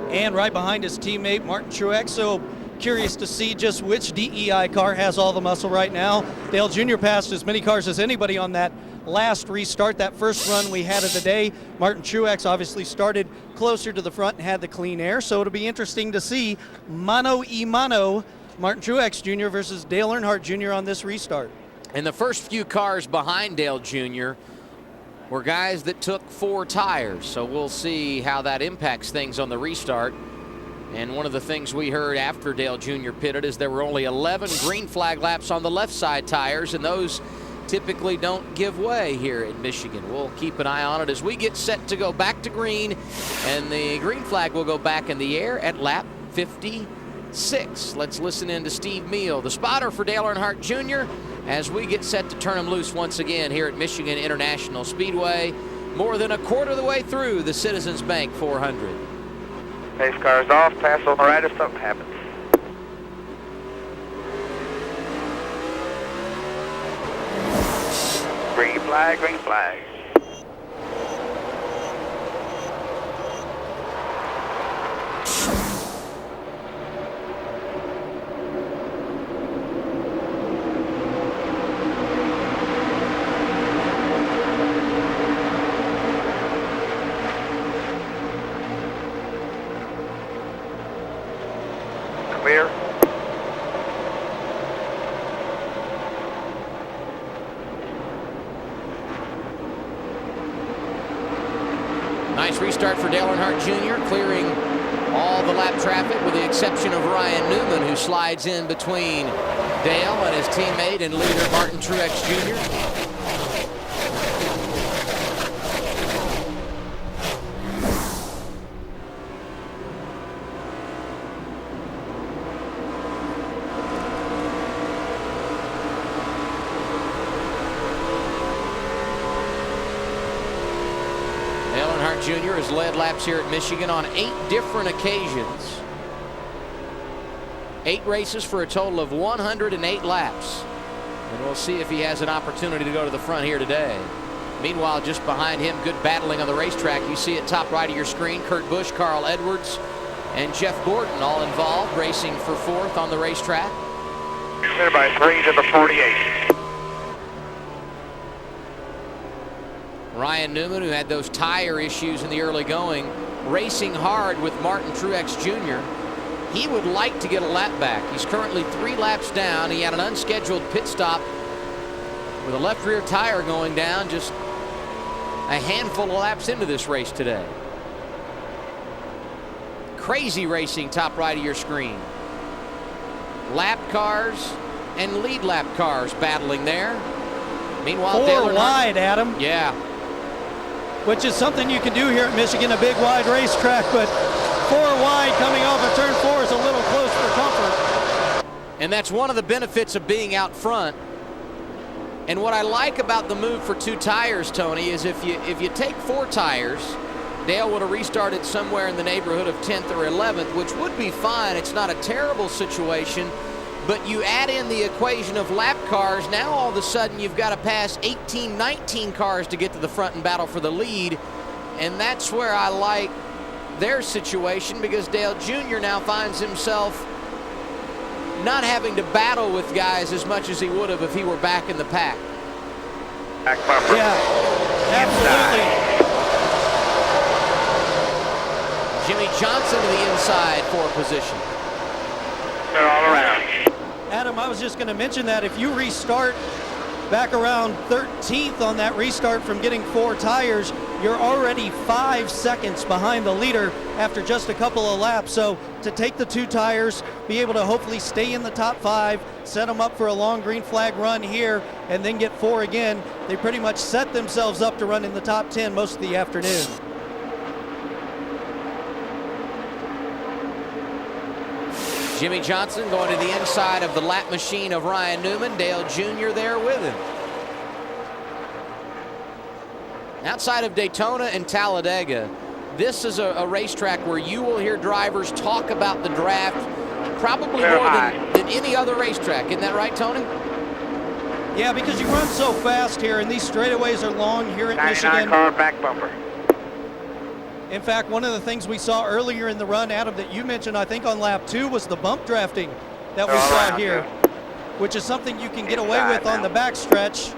And right behind his teammate, Martin Truex. So curious to see just which DEI car has all the muscle right now. Dale Jr. passed as many cars as anybody on that last restart, that first run we had of the day. Martin Truex obviously started closer to the front and had the clean air, so it'll be interesting to see mano y mano, Martin Truex Jr. versus Dale Earnhardt Jr. on this restart. And the first few cars behind Dale Jr. were guys that took 4 tires, so we'll see how that impacts things on the restart. And one of the things we heard after Dale Jr. pitted is there were only 11 green flag laps on the left side tires, and those typically don't give way here in Michigan. We'll keep an eye on it as we get set to go back to green, and the green flag will go back in the air at lap 56. Let's listen in to Steve Meal, the spotter for Dale Earnhardt Jr., as we get set to turn him loose once again here at Michigan International Speedway, more than a quarter of the way through the Citizens Bank 400. Pace car's off, pass on the right if something happens. Green flag, green flag. Clear. Nice restart for Dale Earnhardt Jr., clearing All the lap traffic with the exception of Ryan Newman, who slides in between Dale and his teammate and leader Martin Truex Jr. Earnhardt Jr. has led laps here at Michigan on 8 different occasions. 8 races for a total of 108 laps. And we'll see if he has an opportunity to go to the front here today. Meanwhile, just behind him, good battling on the racetrack. You see it top right of your screen. Kurt Busch, Carl Edwards, and Jeff Gordon all involved, racing for 4th on the racetrack. Clear by 3 to the 48. Ryan Newman, who had those tire issues in the early going, racing hard with Martin Truex Jr. He would like to get a lap back. He's currently 3 laps down. He had an unscheduled pit stop with a left rear tire going down just a handful of laps into this race today. Crazy racing top right of your screen. Lap cars and lead lap cars battling there. Meanwhile, 4 wide, Adam. Yeah. Which is something you can do here at Michigan, a big wide racetrack, but 4 wide coming off of turn 4 is a little close for comfort. And that's one of the benefits of being out front. And what I like about the move for 2 tires, Tony, is if you take 4 tires, Dale would have restarted somewhere in the neighborhood of 10th or 11th, which would be fine. It's not a terrible situation. But you add in the equation of lap cars, now all of a sudden you've got to pass 18, 19 cars to get to the front and battle for the lead. And that's where I like their situation, because Dale Jr. now finds himself not having to battle with guys as much as he would have if he were back in the pack. Back bumper. Yeah, absolutely. Jimmy Johnson to the inside for position. They're all around. Adam, I was just going to mention that if you restart back around 13th on that restart from getting 4 tires, you're already 5 seconds behind the leader after just a couple of laps. So to take the 2 tires, be able to hopefully stay in the top 5, set them up for a long green flag run here, and then get 4 again, they pretty much set themselves up to run in the top 10 most of the afternoon. Jimmy Johnson going to the inside of the lap machine of Ryan Newman. Dale Jr. there with him. Outside of Daytona and Talladega, this is a racetrack where you will hear drivers talk about the draft probably more than any other racetrack. Isn't that right, Tony? Yeah, because you run so fast here, and these straightaways are long here at 99 Michigan. car back bumper. In fact, one of the things we saw earlier in the run, Adam, that you mentioned, I think on lap 2, was the bump drafting that we saw here, which is something you can get away with on the back stretch.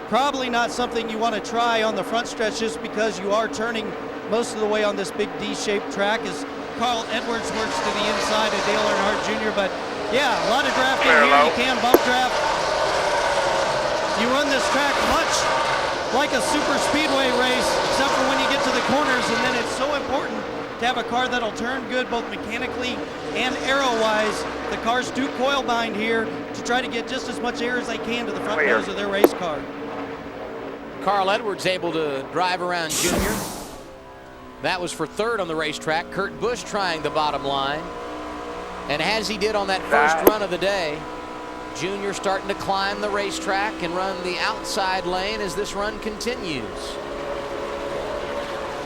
Probably not something you want to try on the front stretch, just because you are turning most of the way on this big D-shaped track as Carl Edwards works to the inside of Dale Earnhardt Jr. But yeah, a lot of drafting here. You can bump draft. You run this track much like a super speedway race, except for when you get to the corners, and then it's so important to have a car that'll turn good both mechanically and aero-wise. The cars do coil bind here to try to get just as much air as they can to the front nose of their race car. Carl Edwards able to drive around Junior. That was for 3rd on the racetrack. Kurt Busch trying the bottom line. And as he did on that first run of the day, Junior starting to climb the racetrack and run the outside lane as this run continues.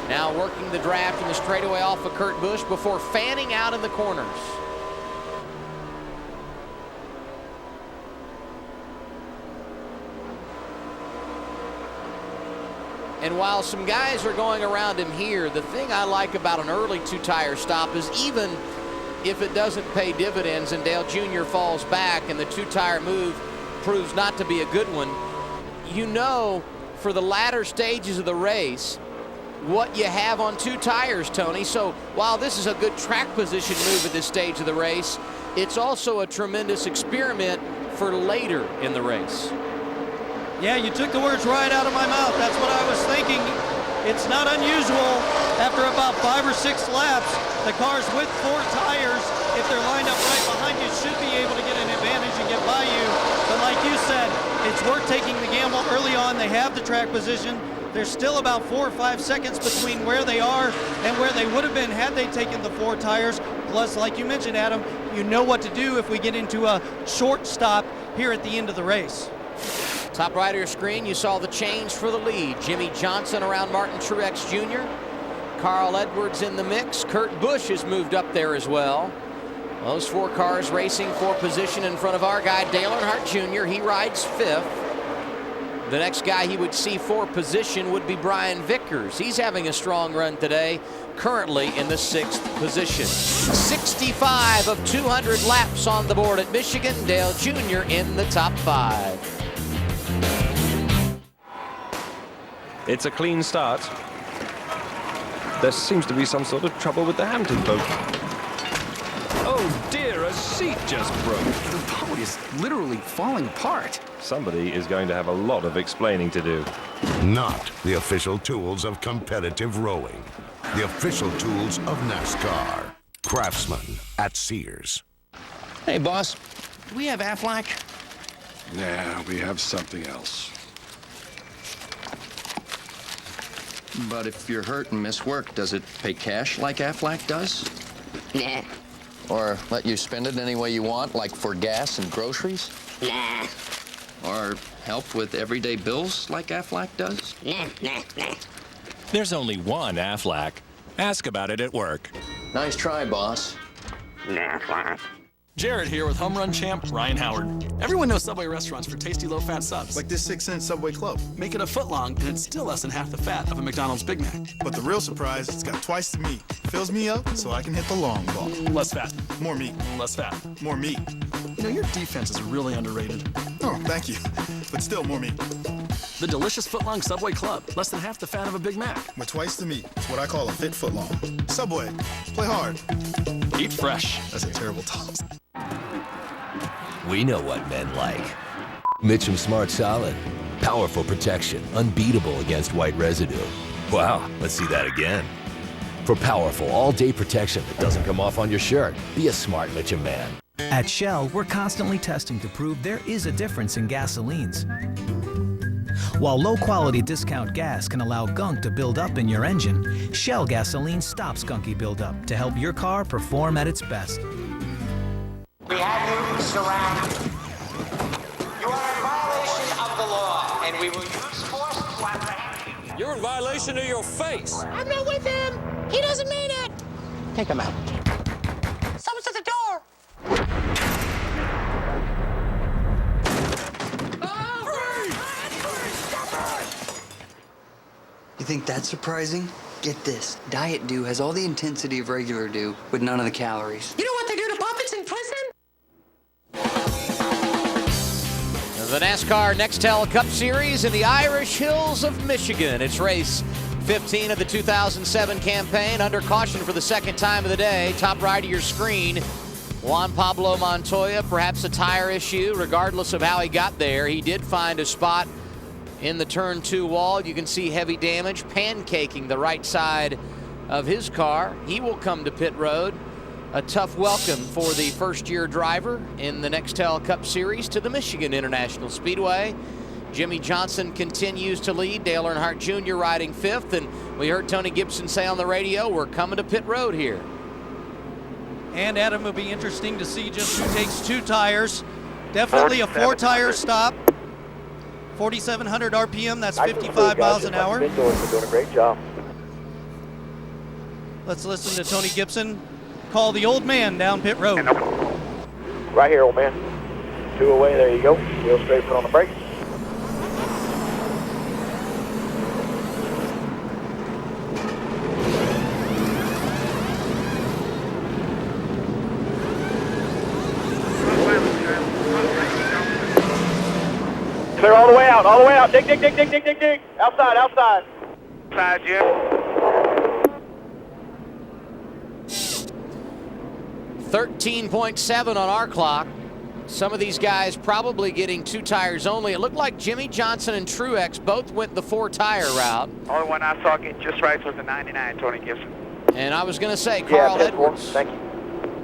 Now working the draft in the straightaway off of Kurt Busch before fanning out in the corners. And while some guys are going around him here, the thing I like about an early 2-tire stop is even if it doesn't pay dividends and Dale Jr. falls back and the 2-tire move proves not to be a good one, you know for the latter stages of the race what you have on 2 tires, Tony. So while this is a good track position move at this stage of the race, it's also a tremendous experiment for later in the race. Yeah, you took the words right out of my mouth. That's what I was thinking. It's not unusual after about 5 or 6 laps, the cars with 4 tires, if they're lined up right behind you, should be able to get an advantage and get by you. But like you said, it's worth taking the gamble early on. They have the track position. There's still about 4 or 5 seconds between where they are and where they would have been had they taken the 4 tires. Plus, like you mentioned, Adam, you know what to do if we get into a short stop here at the end of the race. Top right of your screen, you saw the change for the lead. Jimmy Johnson around Martin Truex Jr. Carl Edwards in the mix. Kurt Busch has moved up there as well. Those 4 cars racing for position in front of our guy, Dale Earnhardt Jr. He rides 5th. The next guy he would see for position would be Brian Vickers. He's having a strong run today, currently in the 6th position. 65 of 200 laps on the board at Michigan. Dale Jr. in the top 5. It's a clean start. There seems to be some sort of trouble with the Hampton boat. Oh dear, a seat just broke. The boat is literally falling apart. Somebody is going to have a lot of explaining to do. Not the official tools of competitive rowing. The official tools of NASCAR. Craftsman at Sears. Hey, boss. Do we have Aflac? Nah, we have something else. But if you're hurt and miss work, does it pay cash like Aflac does? Nah. Or let you spend it any way you want, like for gas and groceries? Nah. Or help with everyday bills like Aflac does? Nah. There's only one Aflac. Ask about it at work. Nice try, boss. Nah. Jared here with home run champ Ryan Howard. Everyone knows Subway restaurants for tasty low-fat subs. Like this 6-cent Subway Club. Make it a foot long, and it's still less than half the fat of a McDonald's Big Mac. But the real surprise, it's got twice the meat. Fills me up so I can hit the long ball. Less fat. More meat. Less fat. More meat. You know, your defense is really underrated. Oh, thank you. But still more meat. The delicious foot-long Subway Club. Less than half the fat of a Big Mac. With twice the meat. It's what I call a fit foot long. Subway. Play hard. Eat fresh. That's a terrible toss. We know what men like. Mitchum Smart Solid. Powerful protection, unbeatable against white residue. Wow, let's see that again. For powerful all-day protection that doesn't come off on your shirt, be a smart Mitchum man. At Shell, we're constantly testing to prove there is a difference in gasolines. While low-quality discount gas can allow gunk to build up in your engine, Shell gasoline stops gunky buildup to help your car perform at its best. We have you surrounded. You are in violation of the law, and we will use force to apprehend you. You're in violation of your face. I'm not with him. He doesn't mean it. Take him out. Someone's at the door. You think that's surprising? Get this. Diet Dew has all the intensity of regular Dew with none of the calories. You know what they do to puppets in prison? The NASCAR Nextel Cup Series in the Irish Hills of Michigan. It's race 15 of the 2007 campaign. Under caution for the second time of the day. Top right of your screen, Juan Pablo Montoya, perhaps a tire issue. Regardless of how he got there, he did find a spot in the turn 2 wall. You can see heavy damage pancaking the right side of his car. He will come to pit road. A tough welcome for the first-year driver in the Nextel Cup Series to the Michigan International Speedway. Jimmy Johnson continues to lead. Dale Earnhardt Jr. riding 5th, and we heard Tony Gibson say on the radio, we're coming to pit road here. And Adam, it'll be interesting to see just who takes 2 tires. Definitely a 4-tire stop. 4,700 RPM, that's 55 miles an hour. Doing a great job. Let's listen to Tony Gibson call the old man down pit road. Right here, old man. 2 away, there you go. Wheel straight, put on the brakes. Clear all the way out, all the way out. Dig. Outside. Outside, Jim. 13.7 on our clock. Some of these guys probably getting 2 tires only. It looked like Jimmy Johnson and Truex both went the 4-tire route. Only one I saw get just right was the 99, Tony Gibson. And I was going to say, Carl Edwards Thank you.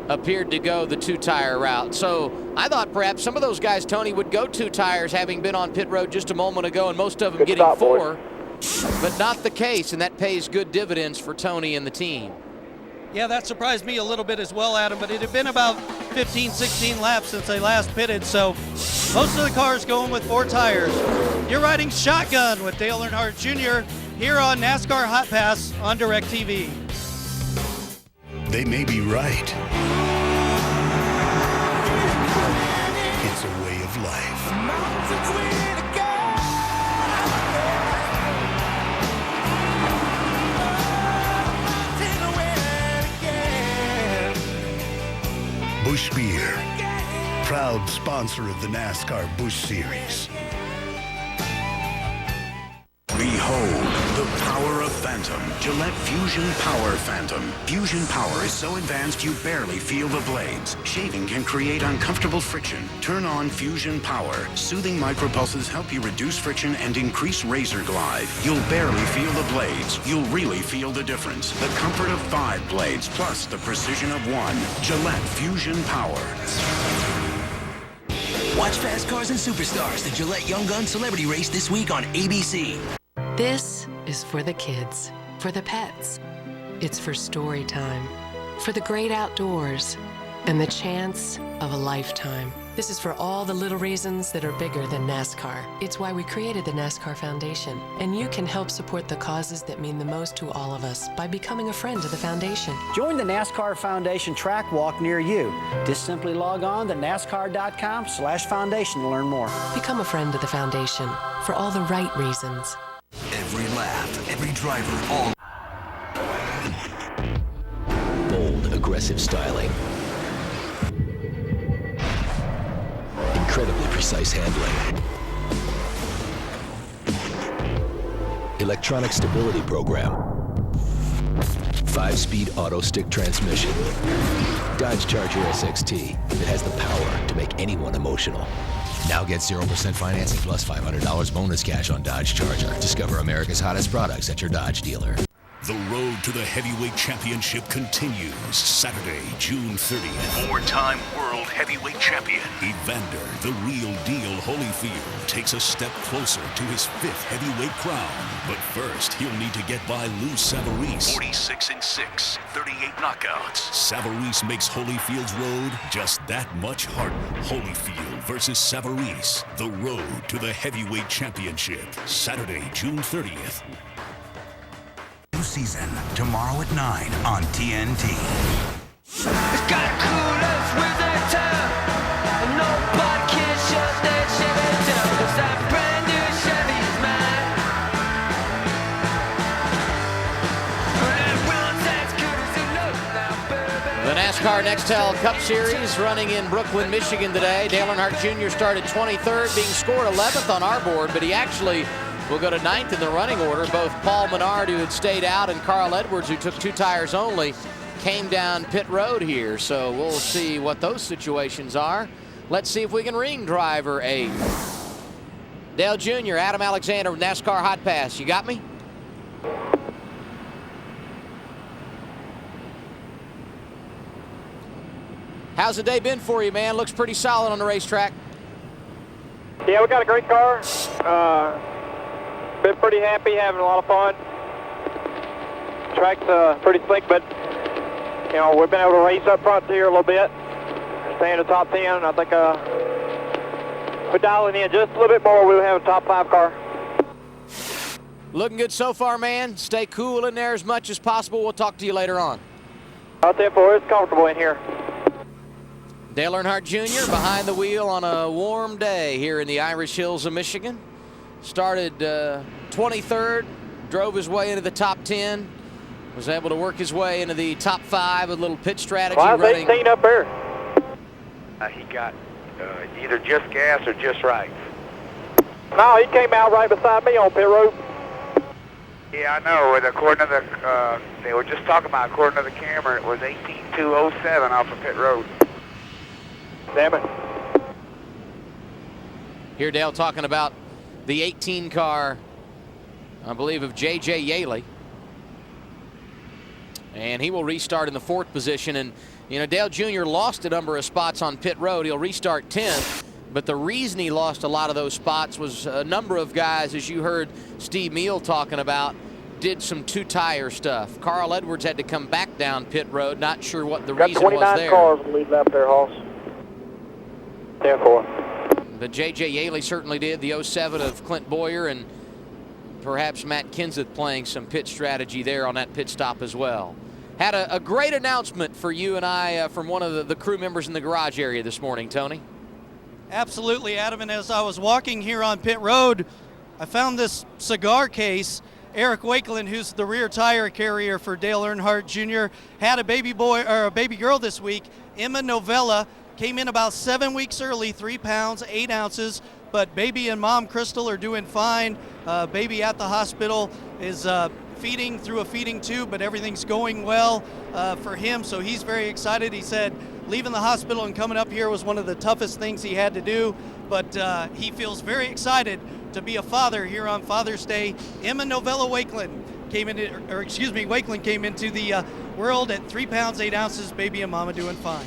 appeared to go the 2-tire route. So I thought perhaps some of those guys, Tony, would go 2 tires having been on pit road just a moment ago, and most of them getting 4. But not the case, and that pays good dividends for Tony and the team. Yeah, that surprised me a little bit as well, Adam, but it had been about 15, 16 laps since they last pitted, so most of the cars going with 4 tires. You're riding shotgun with Dale Earnhardt Jr. here on NASCAR Hotpass on DirecTV. They may be right. It's a way of life. Busch Beer, proud sponsor of the NASCAR Busch Series. Behold the power of Phantom. Gillette Fusion Power Phantom. Fusion Power is so advanced you barely feel the blades. Shaving can create uncomfortable friction. Turn on Fusion Power. Soothing micropulses help you reduce friction and increase razor glide. You'll barely feel the blades. You'll really feel the difference. The comfort of 5 blades plus the precision of 1. Gillette Fusion Power. Watch Fast Cars and Superstars, the Gillette Young Gun Celebrity Race this week on ABC. This is for the kids, for the pets. It's for story time, for the great outdoors, and the chance of a lifetime. This is for all the little reasons that are bigger than NASCAR. It's why we created the NASCAR Foundation, and you can help support the causes that mean the most to all of us by becoming a friend of the foundation. Join the NASCAR Foundation track walk near you. Just simply log on to NASCAR.com/foundation to learn more. Become a friend of the foundation for all the right reasons. Every lap, every driver, all. Bold, aggressive styling. Incredibly precise handling. Electronic stability program. 5-speed auto stick transmission. Dodge Charger SXT that has the power to make anyone emotional. Now get 0% financing plus $500 bonus cash on Dodge Charger. Discover America's hottest products at your Dodge dealer. The road to the heavyweight championship continues Saturday, June 30th. 4-time world heavyweight champion Evander, the real deal Holyfield, takes a step closer to his 5th heavyweight crown. But first, he'll need to get by Lou Savarese. 46-6, 38 knockouts. Savarese makes Holyfield's road just that much harder. Holyfield versus Savarese. The road to the heavyweight championship. Saturday, June 30th. Season tomorrow at 9 on TNT. It's got cool us with that time. Nobody can shut that Chevy down. 'Cause that brand new Chevy's mine. The NASCAR Nextel Cup Series running in Brooklyn, Michigan today. Dale Earnhardt Jr. started 23rd, being scored 11th on our board, but he actually will go to 9th in the running order. Both Paul Menard, who had stayed out, and Carl Edwards, who took 2 tires only, came down pit road here. So we'll see what those situations are. Let's see if we can ring driver 8. Dale Jr., Adam Alexander with NASCAR Hot Pass. You got me? How's the day been for you, man? Looks pretty solid on the racetrack. Yeah, we got a great car. Been pretty happy, having a lot of fun. Track's pretty slick, but you know, we've been able to race up front here a little bit. Stay in the top 10. I think we're dialing in just a little bit more. We'll have a top 5 car. Looking good so far, man. Stay cool in there as much as possible. We'll talk to you later on. Out there, boy, it's comfortable in here. Dale Earnhardt Jr. behind the wheel on a warm day here in the Irish Hills of Michigan. Started 23rd, drove his way into the top 10, was able to work his way into the top 5 with a little pit strategy. Why is running. 18 up there? He got either just gas or just right. No, he came out right beside me on pit road. Yeah, I know. According to the, they were just talking about, according to the camera, it was 18.207 off of pit road. Damn it. Here, Dale, talking about the 18 car, I believe, of J.J. Yaley. And he will restart in the 4th position. And, you know, Dale Jr. lost a number of spots on pit road. He'll restart 10th. But the reason he lost a lot of those spots was a number of guys, as you heard Steve Meal talking about, did some two-tire stuff. Carl Edwards had to come back down pit road. Not sure what the reason was there. 29 cars on the lead lap there, Hoss. 10-4. But J.J. Yaley certainly did. The 07 of Clint Boyer, and perhaps Matt Kenseth playing some pit strategy there on that pit stop as well. Had a great announcement for you and I from one of the crew members in the garage area this morning, Tony. Absolutely, Adam. And as I was walking here on pit road, I found this cigar case. Eric Wakeland, who's the rear tire carrier for Dale Earnhardt Jr., had a baby boy or a baby girl this week. Emma Novella came in about 7 weeks early, 3 pounds, 8 ounces. But baby and mom Crystal are doing fine. Baby at the hospital is feeding through a feeding tube, but everything's going well for him. So he's very excited. He said leaving the hospital and coming up here was one of the toughest things he had to do. But he feels very excited to be a father here on Father's Day. Emma Novella Wakeland came into, Wakeland came into the world at 3 pounds, 8 ounces. Baby and mama doing fine.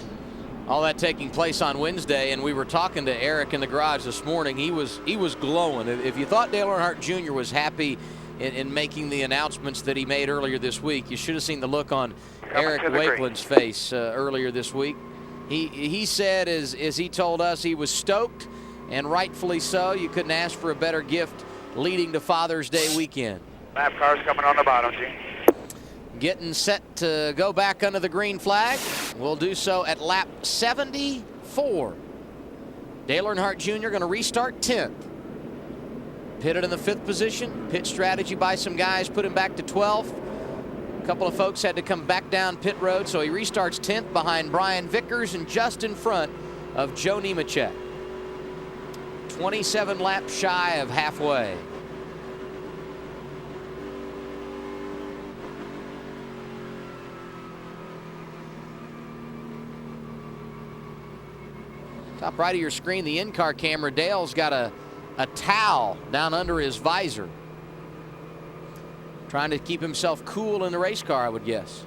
All that taking place on Wednesday, and we were talking to Eric in the garage this morning. He was glowing. If you thought Dale Earnhardt Jr. was happy in making the announcements that he made earlier this week, you should have seen the look on Eric Wakeland's face earlier this week. He said, as he told us, he was stoked, and rightfully so. You couldn't ask for a better gift leading to Father's Day weekend. Lap cars coming on the bottom, Gene. Getting set to go back under the green flag. We'll do so at lap 74. Dale Earnhardt Jr. going to restart 10th. Pitted in the 5th position. Pit strategy by some guys put him back to 12th. A couple of folks had to come back down pit road, so he restarts 10th behind Brian Vickers and just in front of Joe Nemechek. 27 laps shy of halfway. Top right of your screen, the in-car camera, Dale's got a towel down under his visor. Trying to keep himself cool in the race car, I would guess.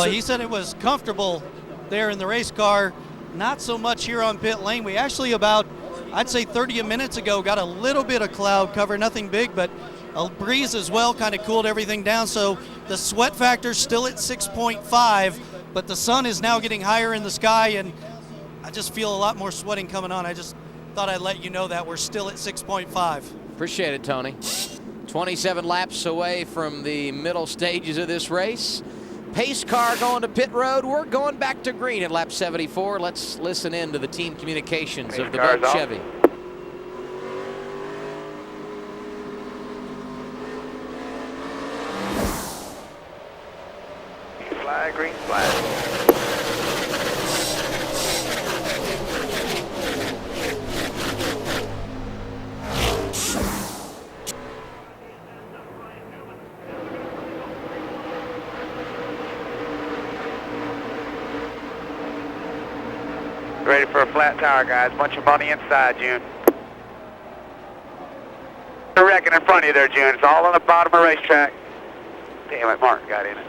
He said it was comfortable there in the race car. Not so much here on pit lane. We actually about, I'd say 30 minutes ago, got a little bit of cloud cover, nothing big, but a breeze as well kind of cooled everything down. So the sweat factor's still at 6.5. But the sun is now getting higher in the sky, and I just feel a lot more sweating coming on. I just thought I'd let you know that we're still at 6.5. Appreciate it, Tony. 27 laps away from the middle stages of this race. Pace car going to pit road. We're going back to green at lap 74. Let's listen in to the team communications of the Buck Chevy. Flag, green flag. Ready for a flat tire, guys. Bunch of money inside, June. They're wrecking in front of you there, June. It's all on the bottom of the racetrack. Damn it, Martin got in it.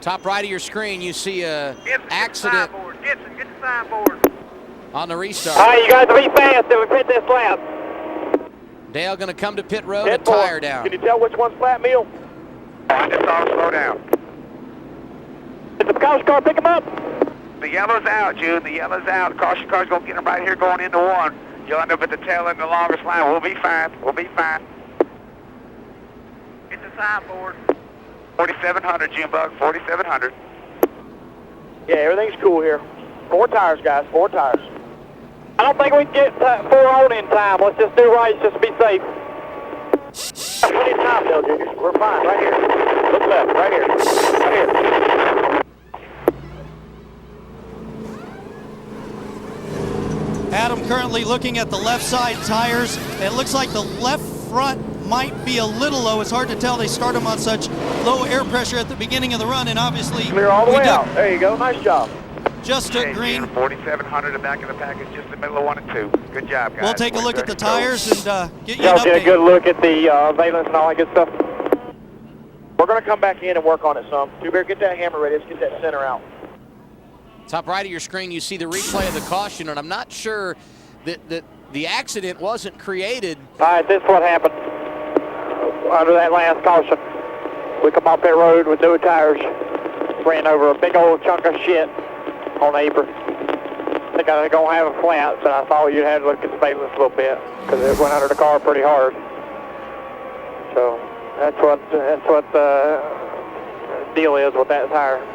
Top right of your screen, you see a accident Gibson, get the signboard. on the restart. All right, you guys will be fast if we pit this lap. Dale going to come to pit road and tire down. Can you tell which one's flat, Meal? I just saw him slow down. Did the caution car pick him up? The yellow's out, June. The yellow's out. Caution car's going to get him right here going into one. You'll end up at the tail end of the longest line. We'll be fine. We'll be fine. Get the signboard. 4,700, June Bug. 4,700. Yeah, everything's cool here. 4 tires, guys. 4 tires. I don't think we can get 4 on in time. Let's just do right just to be safe. Plenty of time, Dale Jr. We're fine. Right here. Look left. Right here. Right here. Adam currently looking at the left side tires. It looks like the left front might be a little low. It's hard to tell. They start them on such low air pressure at the beginning of the run, and obviously clear all the way out. There you go. Nice job. just at green. 4,700 the back of the package, just in the middle of 1 and 2. Good job, guys. We'll take a look at the tires and get you Y'all an get a update. good look at the valence and all that good stuff. We're going to come back in and work on it some. Two Bear, get that hammer ready. Let's get that center out. Top right of your screen, you see the replay of the caution, and I'm not sure that the accident wasn't created. All right, this is what happened under that last caution. We come off that road with no tires, ran over a big old chunk of shit on the apron. I think I was going to have a flat, but I thought you'd have to look at the valence a little bit because it went under the car pretty hard. So that's what the deal is with that tire.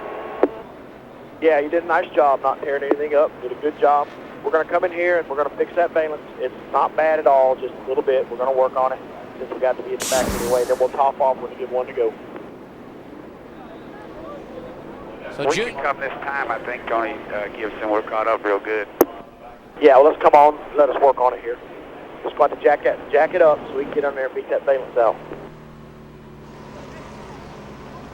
Yeah, you did a nice job not tearing anything up. Did a good job. We're going to come in here and we're going to fix that valence. It's not bad at all, just a little bit. We're going to work on it since we got to be at the back anyway. Then we'll top off when we get 1 to go. So we can come this time, I think, Tony Gibson. We're caught up real good. Yeah, well, let's come on. Let us work on it here. Just got to jack it up so we can get on there and beat that valence out.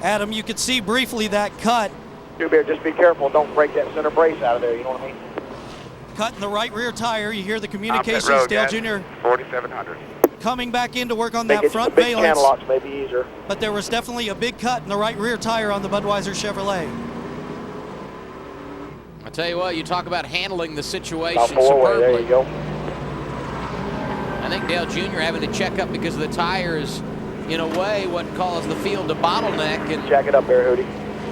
Adam, you could see briefly that cut. Two Bear, just be careful. Don't break that center brace out of there. You know what I mean? Cut in the right rear tire. You hear the communications, Dale Jr. 4,700. Coming back in to work on that front big valence. channel locks may be easier. But there was definitely a big cut in the right rear tire on the Budweiser Chevrolet. I tell you what, you talk about handling the situation About four-way, superbly. there you go. I think Dale Jr. having to check up because of the tires, in a way, what caused the field to bottleneck. And jack it up there, Hootie.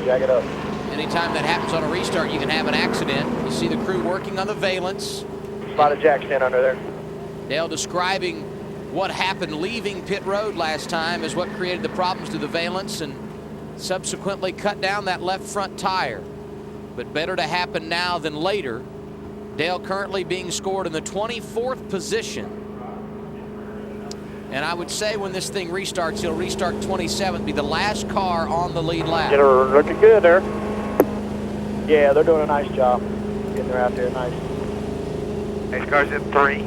Jack it up. Anytime that happens on a restart, you can have an accident. You see the crew working on the valence. A lot of jacks in under there. Dale describing what happened leaving pit road last time is what created the problems to the valence and subsequently cut down that left front tire. But better to happen now than later. Dale currently being scored in the 24th position. And I would say when this thing restarts, he'll restart 27th, be the last car on the lead lap. Get her looking good there. Yeah, they're doing a nice job getting her out there nice. Next car's at 3.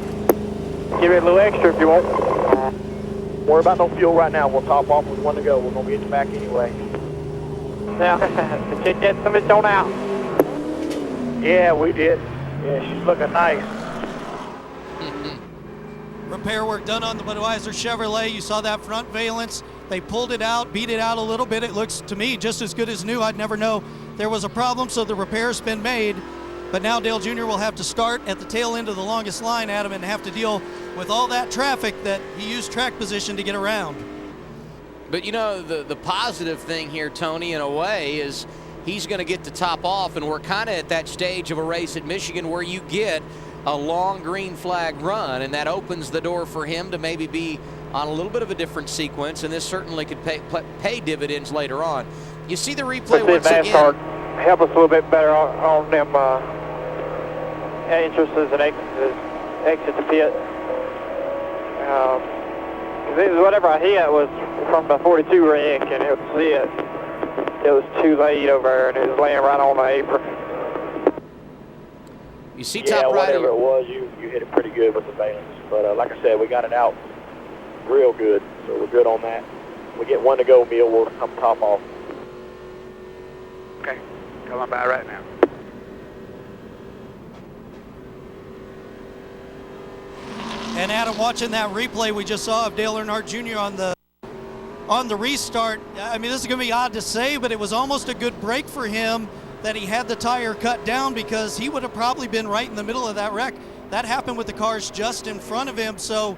Give it a little extra if you want. Don't worry about no fuel right now. We'll top off with 1 to go. We're going to be at the back anyway. Now, the chick get some of it on out. Yeah, we did. Yeah, she's looking nice. Repair work done on the Budweiser Chevrolet. You saw that front valence. They pulled it out, beat it out a little bit. It looks to me just as good as new. I'd never know there was a problem, so the repair's been made. But now Dale Jr. will have to start at the tail end of the longest line, Adam, and have to deal with all that traffic that he used track position to get around. But you know, the positive thing here, Tony, in a way, is he's going to get to top off, and we're kind of at that stage of a race at Michigan where you get a long green flag run, and that opens the door for him to maybe be on a little bit of a different sequence, and this certainly could pay dividends later on. You see the replay once again. Help us a little bit better on them entrances and exit the pit. Whatever I hit was from the 42 wreck, and it was too late over there, and it was laying right on the apron. You see top right. Whatever it was, you hit it pretty good with the valence. But like I said, we got it out real good, so we're good on that. We get 1 to go, Neil. We'll come top off. Okay, coming by right now. And Adam, watching that replay we just saw of Dale Earnhardt Jr. on the restart, I mean, this is going to be odd to say, but it was almost a good break for him that he had the tire cut down, because he would have probably been right in the middle of that wreck. That happened with the cars just in front of him, so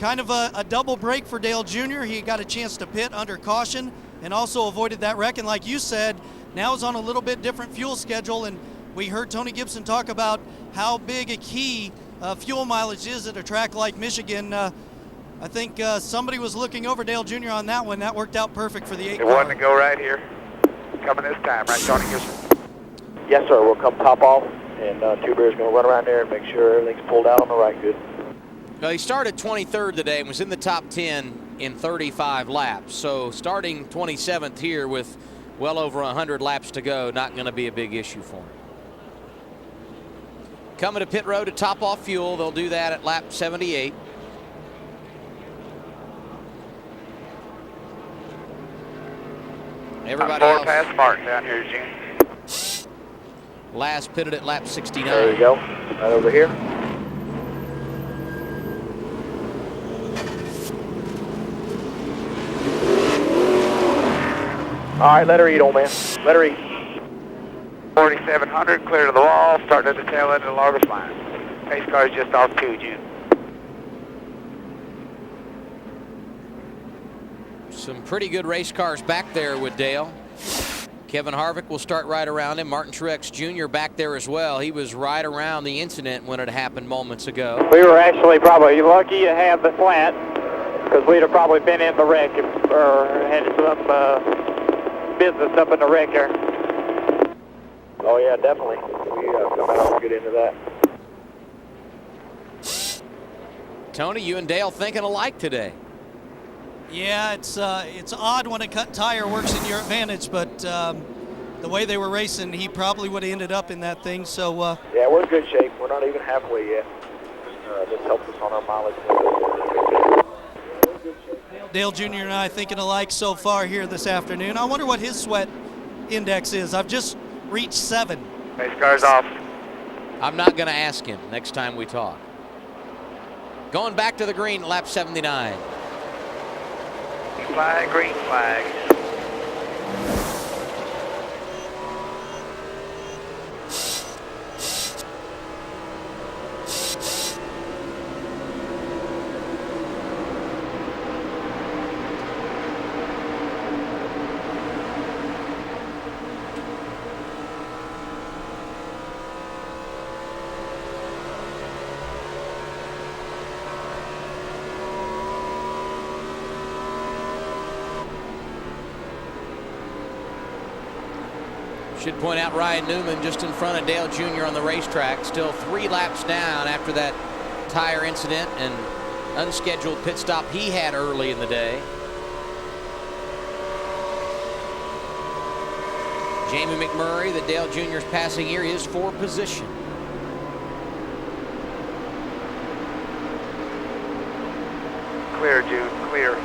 kind of a double break for Dale Jr. He got a chance to pit under caution and also avoided that wreck. And like you said, now is on a little bit different fuel schedule, and we heard Tony Gibson talk about how big a key fuel mileage is at a track like Michigan. I think somebody was looking over Dale Jr. on that one. That worked out perfect for the 8 car. 1 to go right here. Coming this time, right, Tony Gibson? Yes, sir. We'll come top off, and Two Bear's going to run around there and make sure everything's pulled out on the right good. Well, he started 23rd today and was in the top 10 in 35 laps. So starting 27th here with well over 100 laps to go, not going to be a big issue for him. Coming to pit road to top off fuel. They'll do that at lap 78. Everybody else. Pass Martin down here, Gene. last pitted at lap 69. There you go. Right over here. All right, let her eat, old man. Let her eat. 4,700, clear to the wall, starting at the tail end of the largest line. Pace car is just off 2, June. Some pretty good race cars back there with Dale. Kevin Harvick will start right around him. Martin Truex Jr. back there as well. He was right around the incident when it happened moments ago. We were actually probably lucky to have the flat, because we'd have probably been in the wreck or had some business up in the wreck there. Oh yeah, definitely. We'll get into that. Tony, you and Dale thinking alike today. Yeah, it's odd when a cut tire works in your advantage, but the way they were racing, he probably would have ended up in that thing. So yeah, we're in good shape. We're not even halfway yet. This helps us on our mileage. Dale Jr. and I thinking alike so far here this afternoon. I wonder what his sweat index is. I've just reached 7. Pace car's off. I'm not going to ask him next time we talk. Going back to the green, lap 79. Flag, green flag. Should point out Ryan Newman just in front of Dale Jr. on the racetrack, still 3 laps down after that tire incident and unscheduled pit stop he had early in the day. Jamie McMurray, the Dale Jr.'s passing here, is for position. Clear, Jude, clear.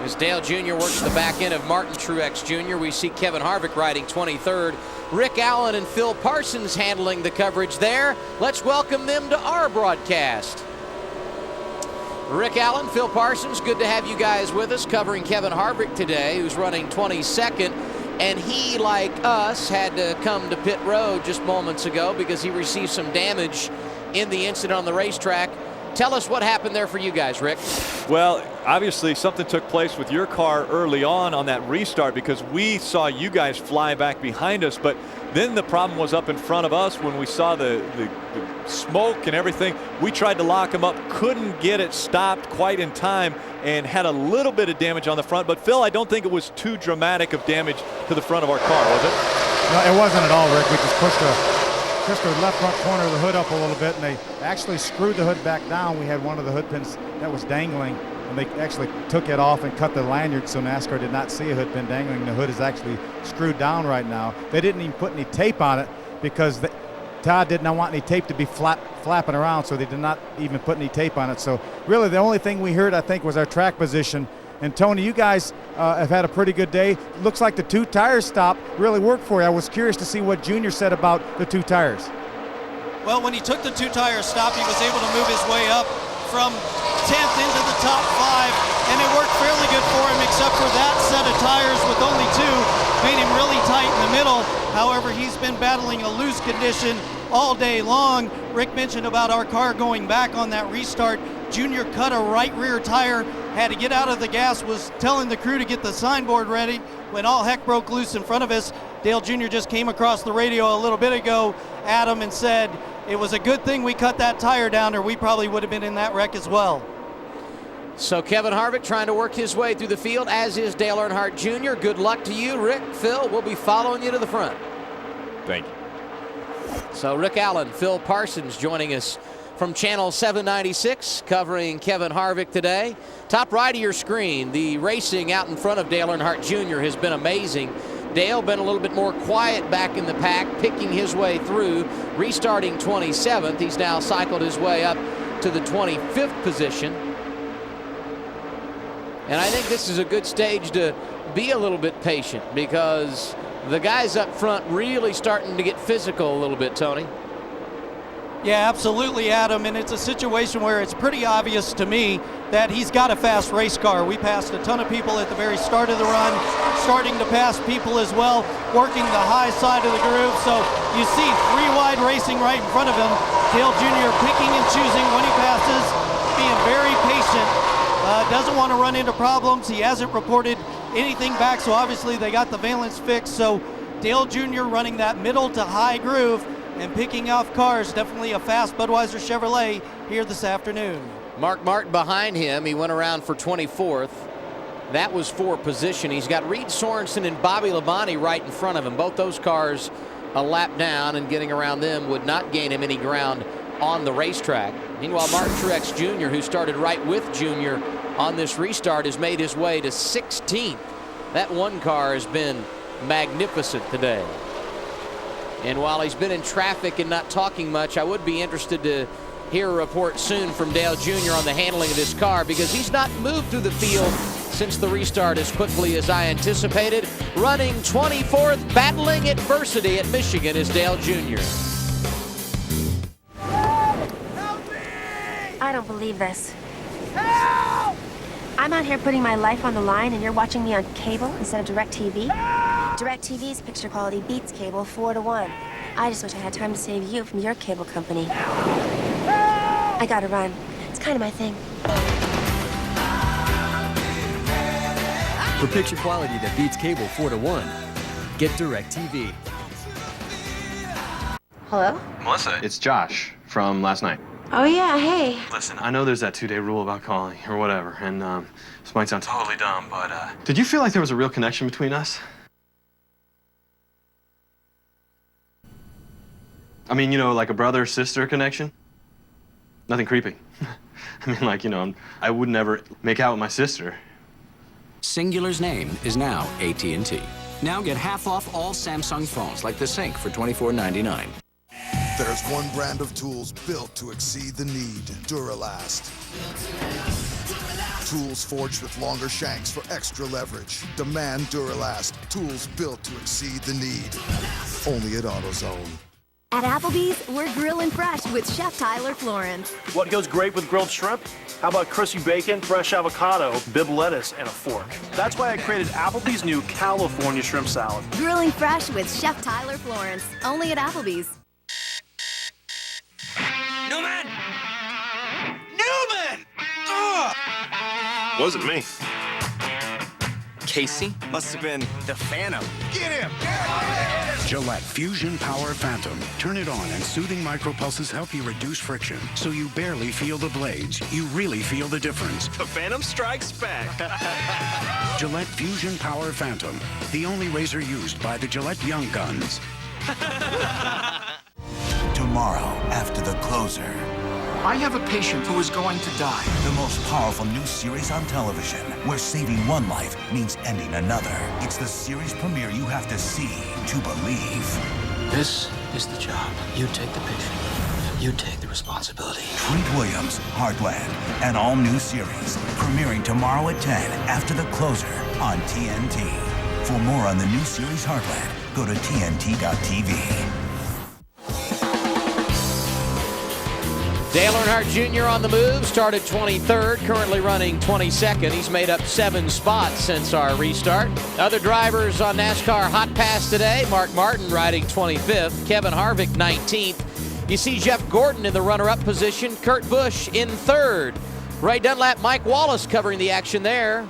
As Dale Jr. works the back end of Martin Truex Jr., we see Kevin Harvick riding 23rd. Rick Allen and Phil Parsons handling the coverage there. Let's welcome them to our broadcast. Rick Allen, Phil Parsons, good to have you guys with us covering Kevin Harvick today, who's running 22nd. And he, like us, had to come to pit road just moments ago because he received some damage in the incident on the racetrack. Tell us what happened there for you guys, Rick. Well, obviously something took place with your car early on that restart, because we saw you guys fly back behind us, but then the problem was up in front of us when we saw the smoke and everything. We tried to lock him up, couldn't get it stopped quite in time, and had a little bit of damage on the front. But Phil, I don't think it was too dramatic of damage to the front of our car, was it? No, it wasn't at all, Rick. We just pushed the left front corner of the hood up a little bit, and they actually screwed the hood back down. We had one of the hood pins that was dangling, and they actually took it off and cut the lanyard, so NASCAR did not see a hood pin dangling. The hood is actually screwed down right now. They didn't even put any tape on it because Todd did not want any tape to be flapping around, so they did not even put any tape on it. So really the only thing we heard, I think, was our track position. And Tony, you guys have had a pretty good day. Looks like the 2 tires stop really worked for you. I was curious to see what Junior said about the 2 tires. Well, when he took the 2 tire stop, he was able to move his way up from 10th into the top 5, and it worked fairly good for him, except for that set of tires with only 2, made him really tight in the middle. However, he's been battling a loose condition all day long. Rick mentioned about our car going back on that restart. Junior cut a right rear tire, had to get out of the gas, was telling the crew to get the signboard ready when all heck broke loose in front of us. Dale Jr. just came across the radio a little bit ago at him and said it was a good thing we cut that tire down, or we probably would have been in that wreck as well. So Kevin Harvick trying to work his way through the field, as is Dale Earnhardt Jr. Good luck to you, Rick. Phil, we'll be following you to the front. Thank you. So Rick Allen, Phil Parsons joining us from Channel 796, covering Kevin Harvick today. Top right of your screen, the racing out in front of Dale Earnhardt Jr. has been amazing. Dale been a little bit more quiet back in the pack, picking his way through, restarting 27th. He's now cycled his way up to the 25th position. And I think this is a good stage to be a little bit patient, because the guys up front really starting to get physical a little bit, Tony. Yeah, absolutely, Adam, and it's a situation where it's pretty obvious to me that he's got a fast race car. We passed a ton of people at the very start of the run, starting to pass people as well, working the high side of the groove. So you see 3 wide racing right in front of him. Dale Jr. picking and choosing when he passes, being very patient, doesn't want to run into problems. He hasn't reported anything back, so obviously they got the valence fixed. So Dale Jr. running that middle to high groove and picking off cars. Definitely a fast Budweiser Chevrolet here this afternoon. Mark Martin behind him. He went around for 24th. That was for position. He's got Reed Sorensen and Bobby Labonte right in front of him. Both those cars a lap down, and getting around them would not gain him any ground on the racetrack. Meanwhile, Martin Truex Jr., who started right with Jr. on this restart, has made his way to 16th. That one car has been magnificent today. And while he's been in traffic and not talking much, I would be interested to hear a report soon from Dale Jr. on the handling of this car, because he's not moved through the field since the restart as quickly as I anticipated. Running 24th, battling adversity at Michigan, is Dale Jr. I don't believe this. Help! I'm out here putting my life on the line, and you're watching me on cable instead of DirecTV? DirecTV's picture quality beats cable 4 to 1. I just wish I had time to save you from your cable company. I gotta run. It's kind of my thing. For picture quality that beats cable 4 to 1, get DirecTV. Hello? Melissa, it's Josh from last night. Oh, yeah, hey. Listen, I know there's that 2-day rule about calling or whatever, and this might sound totally dumb, but did you feel like there was a real connection between us? I mean, you know, like a brother-sister connection? Nothing creepy. I mean, like, you know, I would never make out with my sister. Singular's name is now AT&T. Now get half off all Samsung phones, like the Sync, for $24.99. There's one brand of tools built to exceed the need. Duralast. Tools forged with longer shanks for extra leverage. Demand Duralast. Tools built to exceed the need. Only at AutoZone. At Applebee's, we're grilling fresh with Chef Tyler Florence. What goes great with grilled shrimp? How about crispy bacon, fresh avocado, bib lettuce, and a fork? That's why I created Applebee's new California shrimp salad. Grilling fresh with Chef Tyler Florence. Only at Applebee's. Newman! Newman! Ugh! Wasn't me. Casey? Must have been the Phantom. Get him! Gillette Fusion Power Phantom. Turn it on and soothing micropulses help you reduce friction, so you barely feel the blades. You really feel the difference. The Phantom strikes back. Gillette Fusion Power Phantom. The only razor used by the Gillette Young Guns. Tomorrow, after the closer. I have a patient who is going to die. The most powerful new series on television, where saving one life means ending another. It's the series premiere you have to see to believe. This is the job. You take the patient. You take the responsibility. Treat Williams, Heartland, an all-new series, premiering tomorrow at 10 after the closer on TNT. For more on the new series Heartland, go to TNT.tv. Dale Earnhardt Jr. on the move, started 23rd, currently running 22nd. He's made up 7 spots since our restart. Other drivers on NASCAR Hotpass today, Mark Martin riding 25th, Kevin Harvick 19th. You see Jeff Gordon in the runner-up position, Kurt Busch in 3rd. Ray Dunlap, Mike Wallace covering the action there.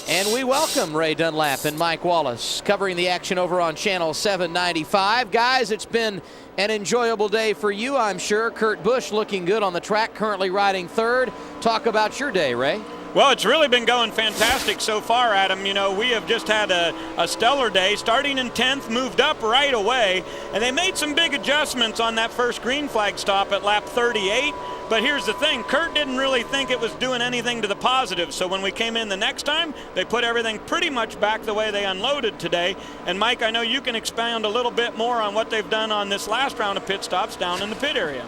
And we welcome Ray Dunlap and Mike Wallace covering the action over on Channel 795. Guys, it's been an enjoyable day for you, I'm sure. Kurt Busch looking good on the track, currently riding 3rd. Talk about your day, Ray. Well, it's really been going fantastic so far, Adam. You know, we have just had a stellar day. Starting in 10th, moved up right away, and they made some big adjustments on that first green flag stop at lap 38. But here's the thing, Kurt didn't really think it was doing anything to the positive. So when we came in the next time, they put everything pretty much back the way they unloaded today. And Mike, I know you can expound a little bit more on what they've done on this last round of pit stops down in the pit area.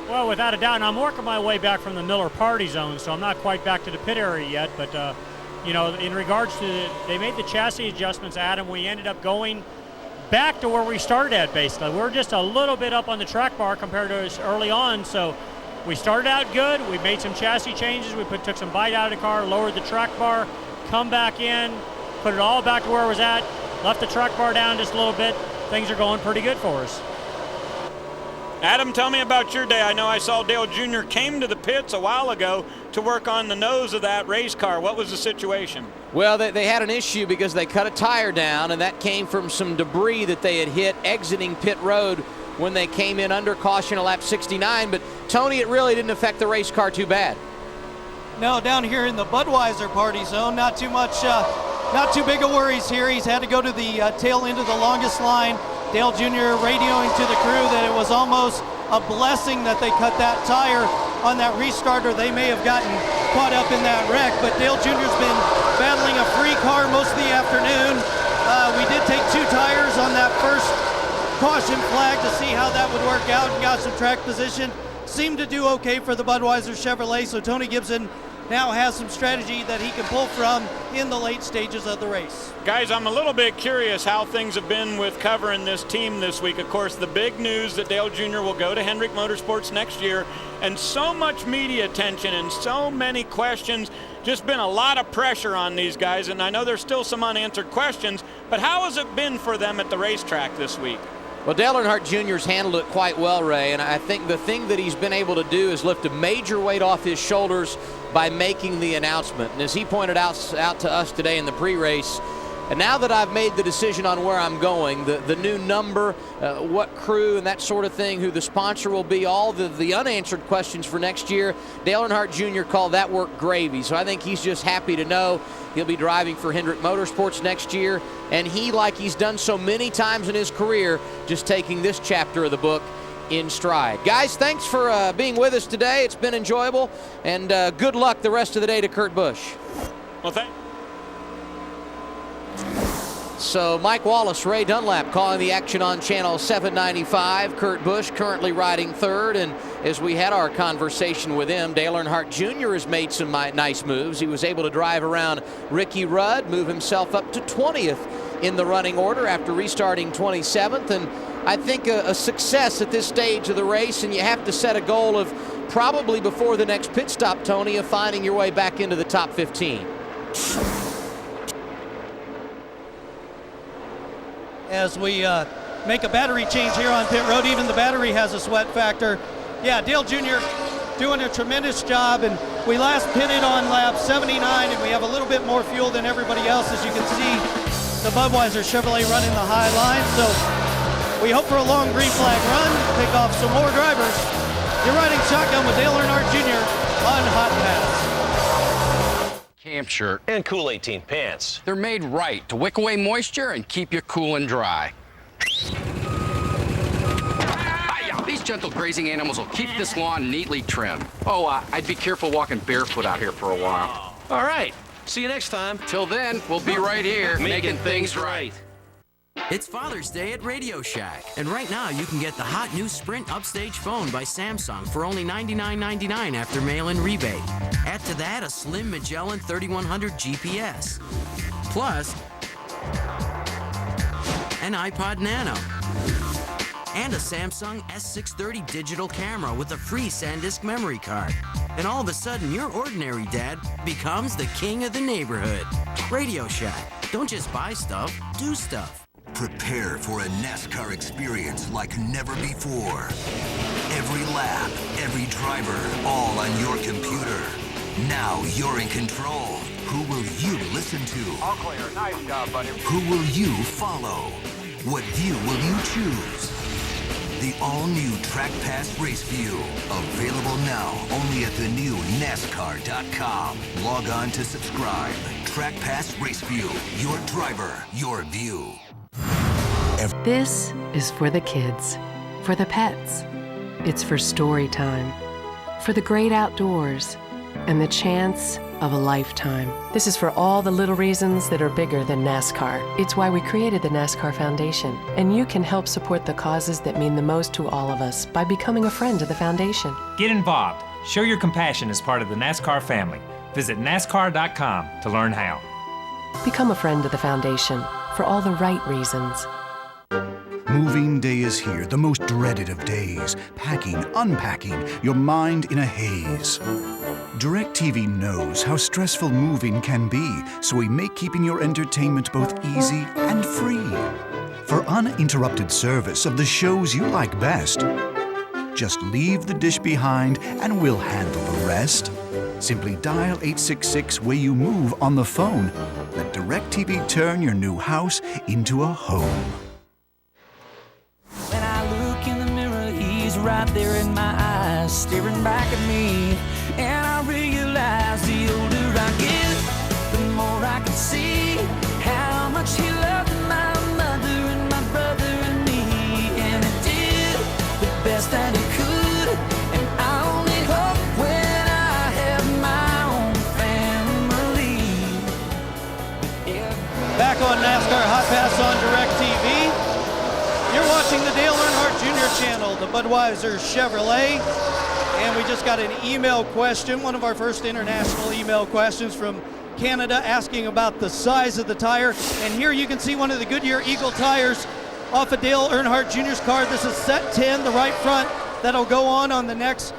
Well, without a doubt, and I'm working my way back from the Miller party zone, so I'm not quite back to the pit area yet. But, you know, in regards to, they made the chassis adjustments, Adam. We ended up going back to where we started at, basically. We're just a little bit up on the track bar compared to us early on, so we started out good. We made some chassis changes. We took some bite out of the car, lowered the track bar, come back in, put it all back to where it was at, left the track bar down just a little bit. Things are going pretty good for us. Adam, tell me about your day. I know I saw Dale Jr. came to the pits a while ago to work on the nose of that race car. What was the situation? Well, they had an issue because they cut a tire down, and that came from some debris that they had hit exiting pit road when they came in under caution at lap 69. But, Tony, it really didn't affect the race car too bad. No, down here in the Budweiser party zone, not too big of worries here. He's had to go to the tail end of the longest line. Dale Jr. radioing to the crew that it was almost a blessing that they cut that tire on that restarter. They may have gotten caught up in that wreck, but Dale Jr.'s been battling a free car most of the afternoon. We did take 2 tires on that first caution flag to see how that would work out and got some track position. Seemed to do okay for the Budweiser Chevrolet, so Tony Gibson now has some strategy that he can pull from in the late stages of the race. Guys, I'm a little bit curious how things have been with covering this team this week. Of course, the big news that Dale Jr. will go to Hendrick Motorsports next year, and so much media attention and so many questions. Just been a lot of pressure on these guys, and I know there's still some unanswered questions, but how has it been for them at the racetrack this week? Well, Dale Earnhardt Jr.'s handled it quite well, Ray, and I think the thing that he's been able to do is lift a major weight off his shoulders by making the announcement. And as he pointed out to us today in the pre-race, and now that I've made the decision on where I'm going, the new number, what crew and that sort of thing, who the sponsor will be, all the unanswered questions for next year, Dale Earnhardt Jr. called that work gravy. So I think he's just happy to know he'll be driving for Hendrick Motorsports next year. And he, like he's done so many times in his career, just taking this chapter of the book in stride. Guys, thanks for being with us today. It's been enjoyable. And good luck the rest of the day to Kurt Busch. Well, So Mike Wallace, Ray Dunlap calling the action on Channel 795. Kurt Busch currently riding third, and as we had our conversation with him, Dale Earnhardt Jr. has made some nice moves. He was able to drive around Ricky Rudd, move himself up to 20th in the running order after restarting 27th, and I think a success at this stage of the race, and you have to set a goal of probably before the next pit stop, Tony, of finding your way back into the top 15. As we make a battery change here on pit road, even the battery has a sweat factor. Yeah, Dale Jr. doing a tremendous job, and we last pitted on lap 79, and we have a little bit more fuel than everybody else. As you can see, the Budweiser Chevrolet running the high line, so we hope for a long green flag run, pick off some more drivers. You're riding shotgun with Dale Earnhardt Jr. on Hotpass. Camp shirt and cool 18 pants. They're made right to wick away moisture and keep you cool and dry. These gentle grazing animals will keep this lawn neatly trimmed. Oh, I'd be careful walking barefoot out here for a while. All right. See you next time. Till then, we'll be right here making things right. It's Father's Day at Radio Shack, and right now you can get the hot new Sprint Upstage phone by Samsung for only $99.99 after mail-in rebate. Add to that a slim Magellan 3100 GPS, plus an iPod Nano, and a Samsung S630 digital camera with a free SanDisk memory card. And all of a sudden, your ordinary dad becomes the king of the neighborhood. Radio Shack. Don't just buy stuff, do stuff. Prepare for a NASCAR experience like never before. Every lap, every driver, all on your computer. Now you're in control. Who will you listen to? All clear. Nice job, buddy. Who will you follow? What view will you choose? The all-new Track Pass Race View. Available now only at the new NASCAR.com. Log on to subscribe. Track Pass Race View. Your driver, your view. This is for the kids, for the pets. It's for story time, for the great outdoors, and the chance of a lifetime. This is for all the little reasons that are bigger than NASCAR. It's why we created the NASCAR Foundation, and you can help support the causes that mean the most to all of us by becoming a friend of the foundation. Get involved. Show your compassion as part of the NASCAR family. Visit NASCAR.com to learn how. Become a friend of the foundation for all the right reasons. Moving day is here, the most dreaded of days. Packing, unpacking, your mind in a haze. DirecTV knows how stressful moving can be, so we make keeping your entertainment both easy and free. For uninterrupted service of the shows you like best, just leave the dish behind and we'll handle the rest. Simply dial 866 where you move on the phone. Let DirecTV turn your new house into a home. When I look in the mirror, he's right there in my eyes, staring back at me. And I realize the older I get, the more I can see how much he loved my mother and my brother and me. And he did the best that he could, and I only hope when I have my own family. Back on NASCAR Hotpass on DirecTV. You're watching the Dale Earnhardt Jr. channel, the Budweiser Chevrolet. And we just got an email question, one of our first international email questions from Canada, asking about the size of the tire. And here you can see one of the Goodyear Eagle tires off of Dale Earnhardt Jr.'s car. This is set 10, the right front, that'll go on the next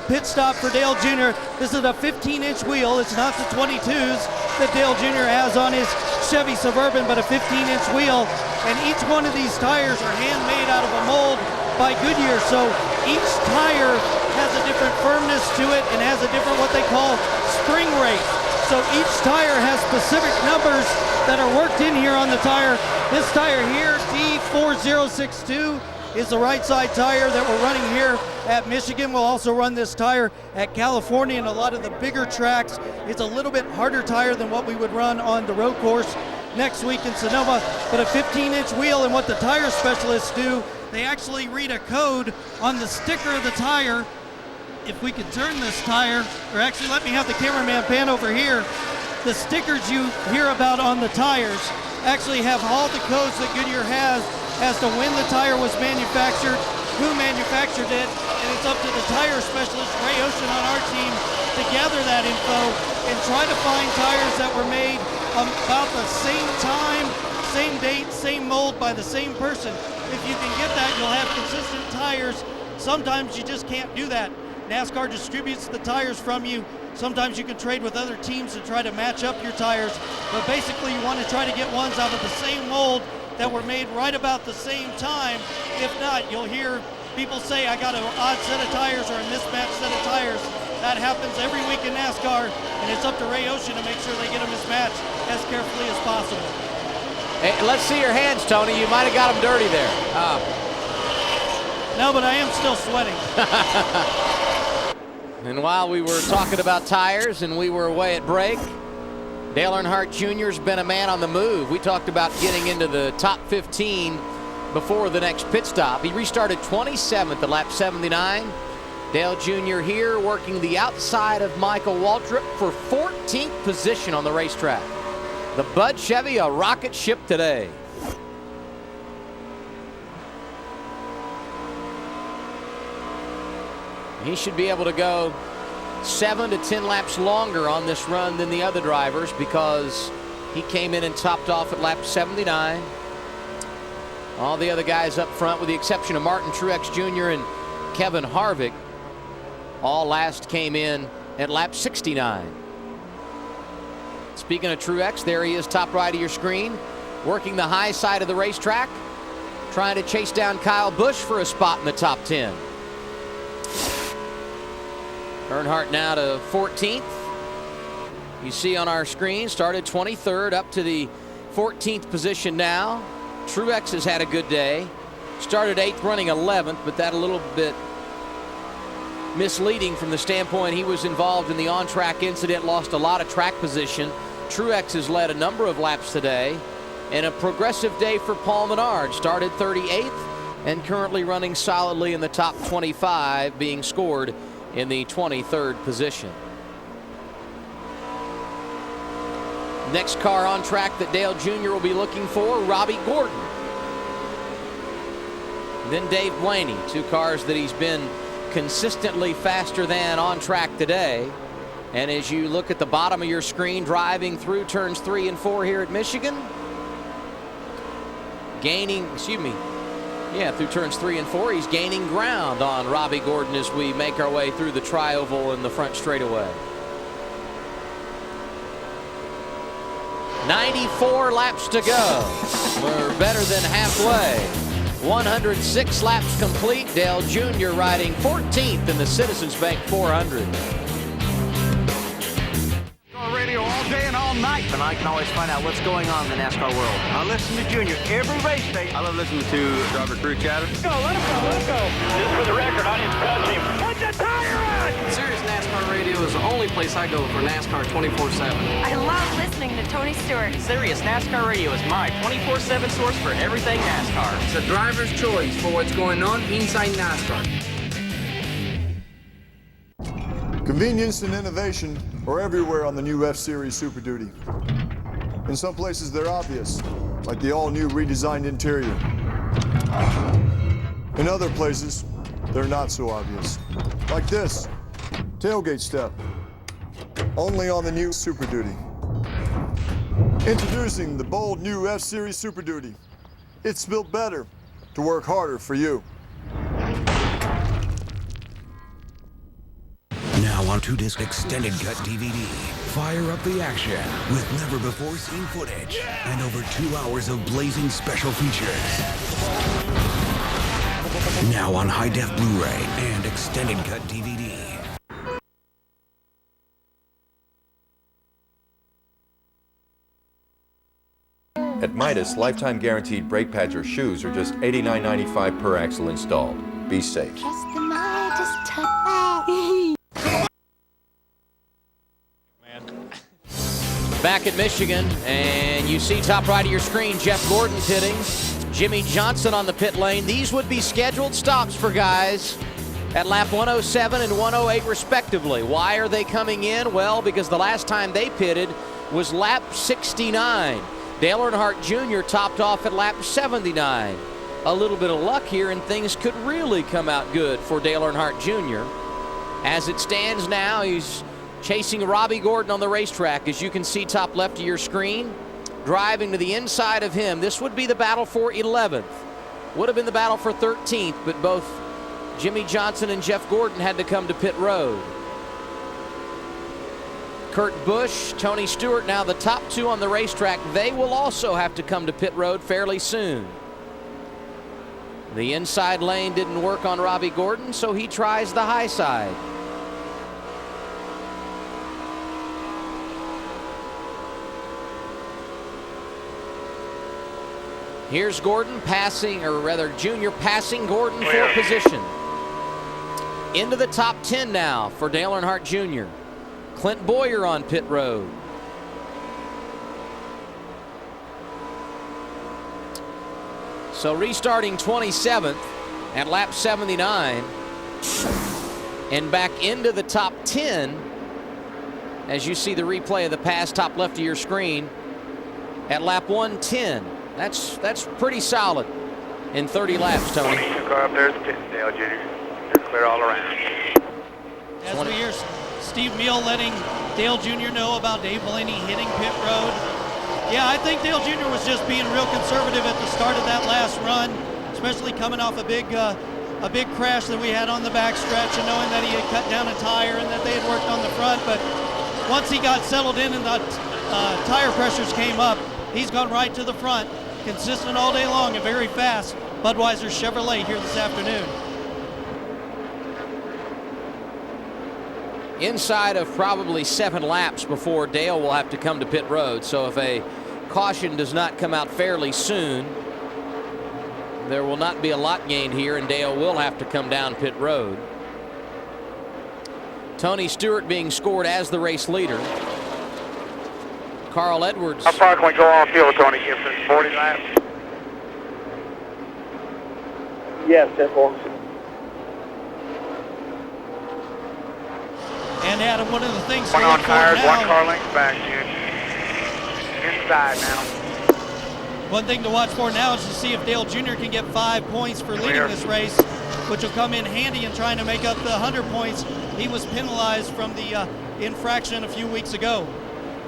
pit stop for Dale Jr. This is a 15-inch wheel. It's not the 22s that Dale Jr. has on his Chevy Suburban, but a 15-inch wheel. And each one of these tires are handmade out of a mold by Goodyear. So each tire has a different firmness to it and has a different what they call spring rate. So each tire has specific numbers that are worked in here on the tire. This tire here, D4062, is the right side tire that we're running here at Michigan. We'll also run this tire at California and a lot of the bigger tracks. It's a little bit harder tire than what we would run on the road course next week in Sonoma, but a 15-inch wheel. And what the tire specialists do, they actually read a code on the sticker of the tire. If we could turn this tire, or actually let me have the cameraman pan over here. The stickers you hear about on the tires actually have all the codes that Goodyear has as to when the tire was manufactured, who manufactured it, and it's up to the tire specialist, Ray Ocean, on our team to gather that info and try to find tires that were made about the same time, same date, same mold by the same person. If you can get that, you'll have consistent tires. Sometimes you just can't do that. NASCAR distributes the tires from you. Sometimes you can trade with other teams to try to match up your tires, but basically you want to try to get ones out of the same mold that were made right about the same time. If not, you'll hear people say, I got an odd set of tires or a mismatched set of tires. That happens every week in NASCAR, and it's up to Ray Ocean to make sure they get them mismatched as carefully as possible. Hey, let's see your hands, Tony. You might have got them dirty there. No, but I am still sweating. And while we were talking about tires and we were away at break, Dale Earnhardt Jr.'s been a man on the move. We talked about getting into the top 15 before the next pit stop. He restarted 27th at lap 79. Dale Jr. here working the outside of Michael Waltrip for 14th position on the racetrack. The Bud Chevy, a rocket ship today. He should be able to go 7 to 10 laps longer on this run than the other drivers because he came in and topped off at lap 79. All the other guys up front, with the exception of Martin Truex Jr. and Kevin Harvick, all last came in at lap 69. Speaking of Truex, there he is, top right of your screen, working the high side of the racetrack, trying to chase down Kyle Busch for a spot in the top 10. Earnhardt now to 14th. You see on our screen, started 23rd up to the 14th position now. Truex has had a good day. Started 8th, running 11th, but that a little bit misleading from the standpoint he was involved in the on-track incident, lost a lot of track position. Truex has led a number of laps today, and a progressive day for Paul Menard. Started 38th and currently running solidly in the top 25, being scored in the 23rd position. Next car on track that Dale Jr. will be looking for, Robbie Gordon. Then Dave Blaney, two cars that he's been consistently faster than on track today. And as you look at the bottom of your screen, driving through turns 3 and 4 here at Michigan, through turns 3 and 4, he's gaining ground on Robbie Gordon as we make our way through the tri-oval in the front straightaway. 94 laps to go. We're better than halfway. 106 laps complete. Dale Jr. riding 14th in the Citizens Bank 400. Radio all day and all night, and I can always find out what's going on in the NASCAR world. I listen to Junior every race day. I love listening to driver crew chatter. Go, let him go, let him go. Just for the record, I didn't touch him. Put the tire on! Sirius NASCAR Radio is the only place I go for NASCAR 24/7. I love listening to Tony Stewart. Sirius NASCAR Radio is my 24/7 source for everything NASCAR. It's a driver's choice for what's going on inside NASCAR. Convenience and innovation are everywhere on the new F-Series Super Duty. In some places they're obvious, like the all-new redesigned interior. In other places, they're not so obvious, like this, tailgate step, only on the new Super Duty. Introducing the bold new F-Series Super Duty. It's built better to work harder for you. Now on 2-disc extended cut DVD. Fire up the action with never-before-seen footage and over 2 hours of blazing special features. Now on high-def Blu-ray and extended cut DVD. At Midas, lifetime guaranteed brake pads or shoes are just $89.95 per axle installed. Be safe. Just the Midas touch. Back at Michigan, and you see top right of your screen, Jeff Gordon pitting, Jimmy Johnson on the pit lane. These would be scheduled stops for guys at lap 107 and 108 respectively. Why are they coming in? Well, because the last time they pitted was lap 69. Dale Earnhardt Jr. topped off at lap 79. A little bit of luck here and things could really come out good for Dale Earnhardt Jr. As it stands now, he's chasing Robbie Gordon on the racetrack. As you can see top left of your screen, driving to the inside of him. This would be the battle for 11th. Would have been the battle for 13th, but both Jimmy Johnson and Jeff Gordon had to come to pit road. Kurt Busch, Tony Stewart, now the top two on the racetrack. They will also have to come to pit road fairly soon. The inside lane didn't work on Robbie Gordon, so he tries the high side. Here's Gordon passing, or rather Junior passing Gordon for position. Into the top 10 now for Dale Earnhardt Jr. Clint Boyer on pit road. So restarting 27th at lap 79 and back into the top 10 as you see the replay of the pass top left of your screen at lap 110. That's pretty solid in 30 laps, Tony. Car up there's Dale Jr. They're clear all around. As we hear Steve Meal letting Dale Jr. know about Dave Blaney hitting pit road. Yeah, I think Dale Jr. was just being real conservative at the start of that last run, especially coming off a big crash that we had on the backstretch and knowing that he had cut down a tire and that they had worked on the front. But once he got settled in and the tire pressures came up, he's gone right to the front. Consistent all day long and very fast. Budweiser Chevrolet here this afternoon. Inside of probably 7 laps before Dale will have to come to pit road. So if a caution does not come out fairly soon, there will not be a lot gained here, and Dale will have to come down pit road. Tony Stewart being scored as the race leader. Carl Edwards. How far can we go off field, Tony Gibson? 40 laps? Yes, 10-4. And Adam, one of the things one on tires, one car length back, dude. Inside now. One thing to watch for now is to see if Dale Jr. can get 5 points for leading this race, which will come in handy in trying to make up the 100 points he was penalized from the infraction a few weeks ago.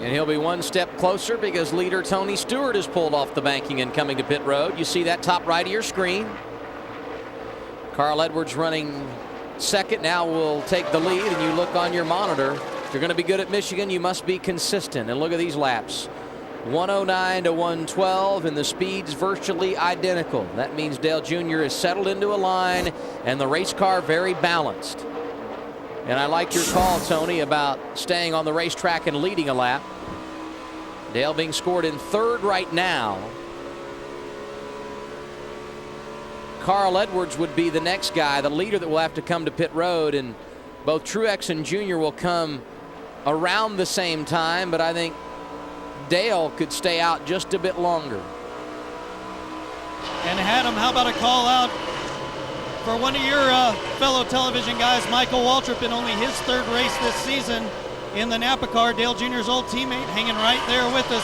And he'll be one step closer because leader Tony Stewart is pulled off the banking and coming to pit road. You see that top right of your screen. Carl Edwards running second now will take the lead, and you look on your monitor. If you're going to be good at Michigan, you must be consistent. And look at these laps. 109 to 112, and the speed's virtually identical. That means Dale Jr. is settled into a line, and the race car very balanced. And I like your call, Tony, about staying on the racetrack and leading a lap. Dale being scored in third right now. Carl Edwards would be the next guy, the leader that will have to come to pit road, and both Truex and Jr. will come around the same time, but I think Dale could stay out just a bit longer. And Adam, how about a call out for one of your fellow television guys, Michael Waltrip, in only his third race this season in the Napa car. Dale Jr.'s old teammate hanging right there with us.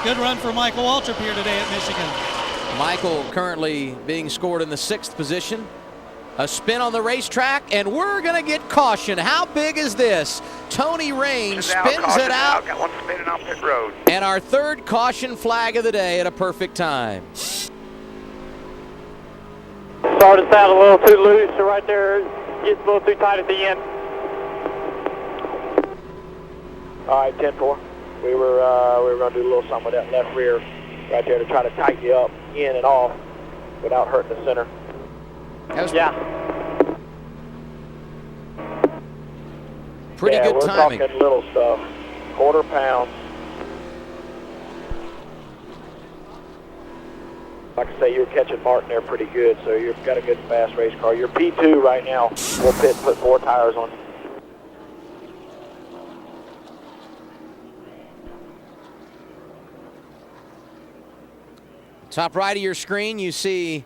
Good run for Michael Waltrip here today at Michigan. Michael currently being scored in the 6th position. A spin on the racetrack, and we're going to get caution. How big is this? Tony Raines spins it out. Got one spinning on pit road. And our third caution flag of the day at a perfect time. Started out a little too loose, so right there, gets a little too tight at the end. All right, 10-4. We were going to do a little something with that left rear right there to try to tighten you up in and off without hurting the center. Pretty good timing. We're talking little stuff, quarter pound. Like I say, you're catching Martin there pretty good, so you've got a good fast race car. You're P2 right now. We'll put 4 tires on. Top right of your screen, you see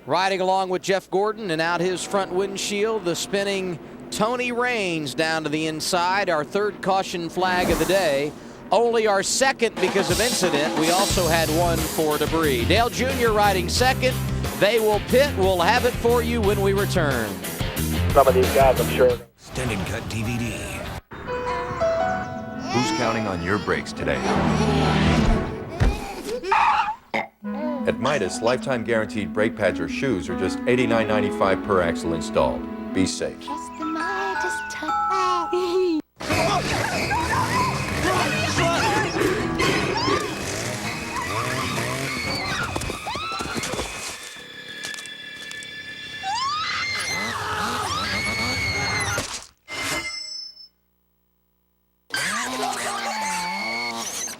riding along with Jeff Gordon, and out his front windshield, the spinning Tony Raines down to the inside. Our third caution flag of the day. Only our second because of incident. We also had one for debris. Dale Jr. riding second. They will pit. We'll have it for you when we return. Some of these guys, I'm sure. Extended cut DVD. Who's counting on your brakes today? At Midas, lifetime guaranteed brake pads or shoes are just $89.95 per axle installed. Be safe.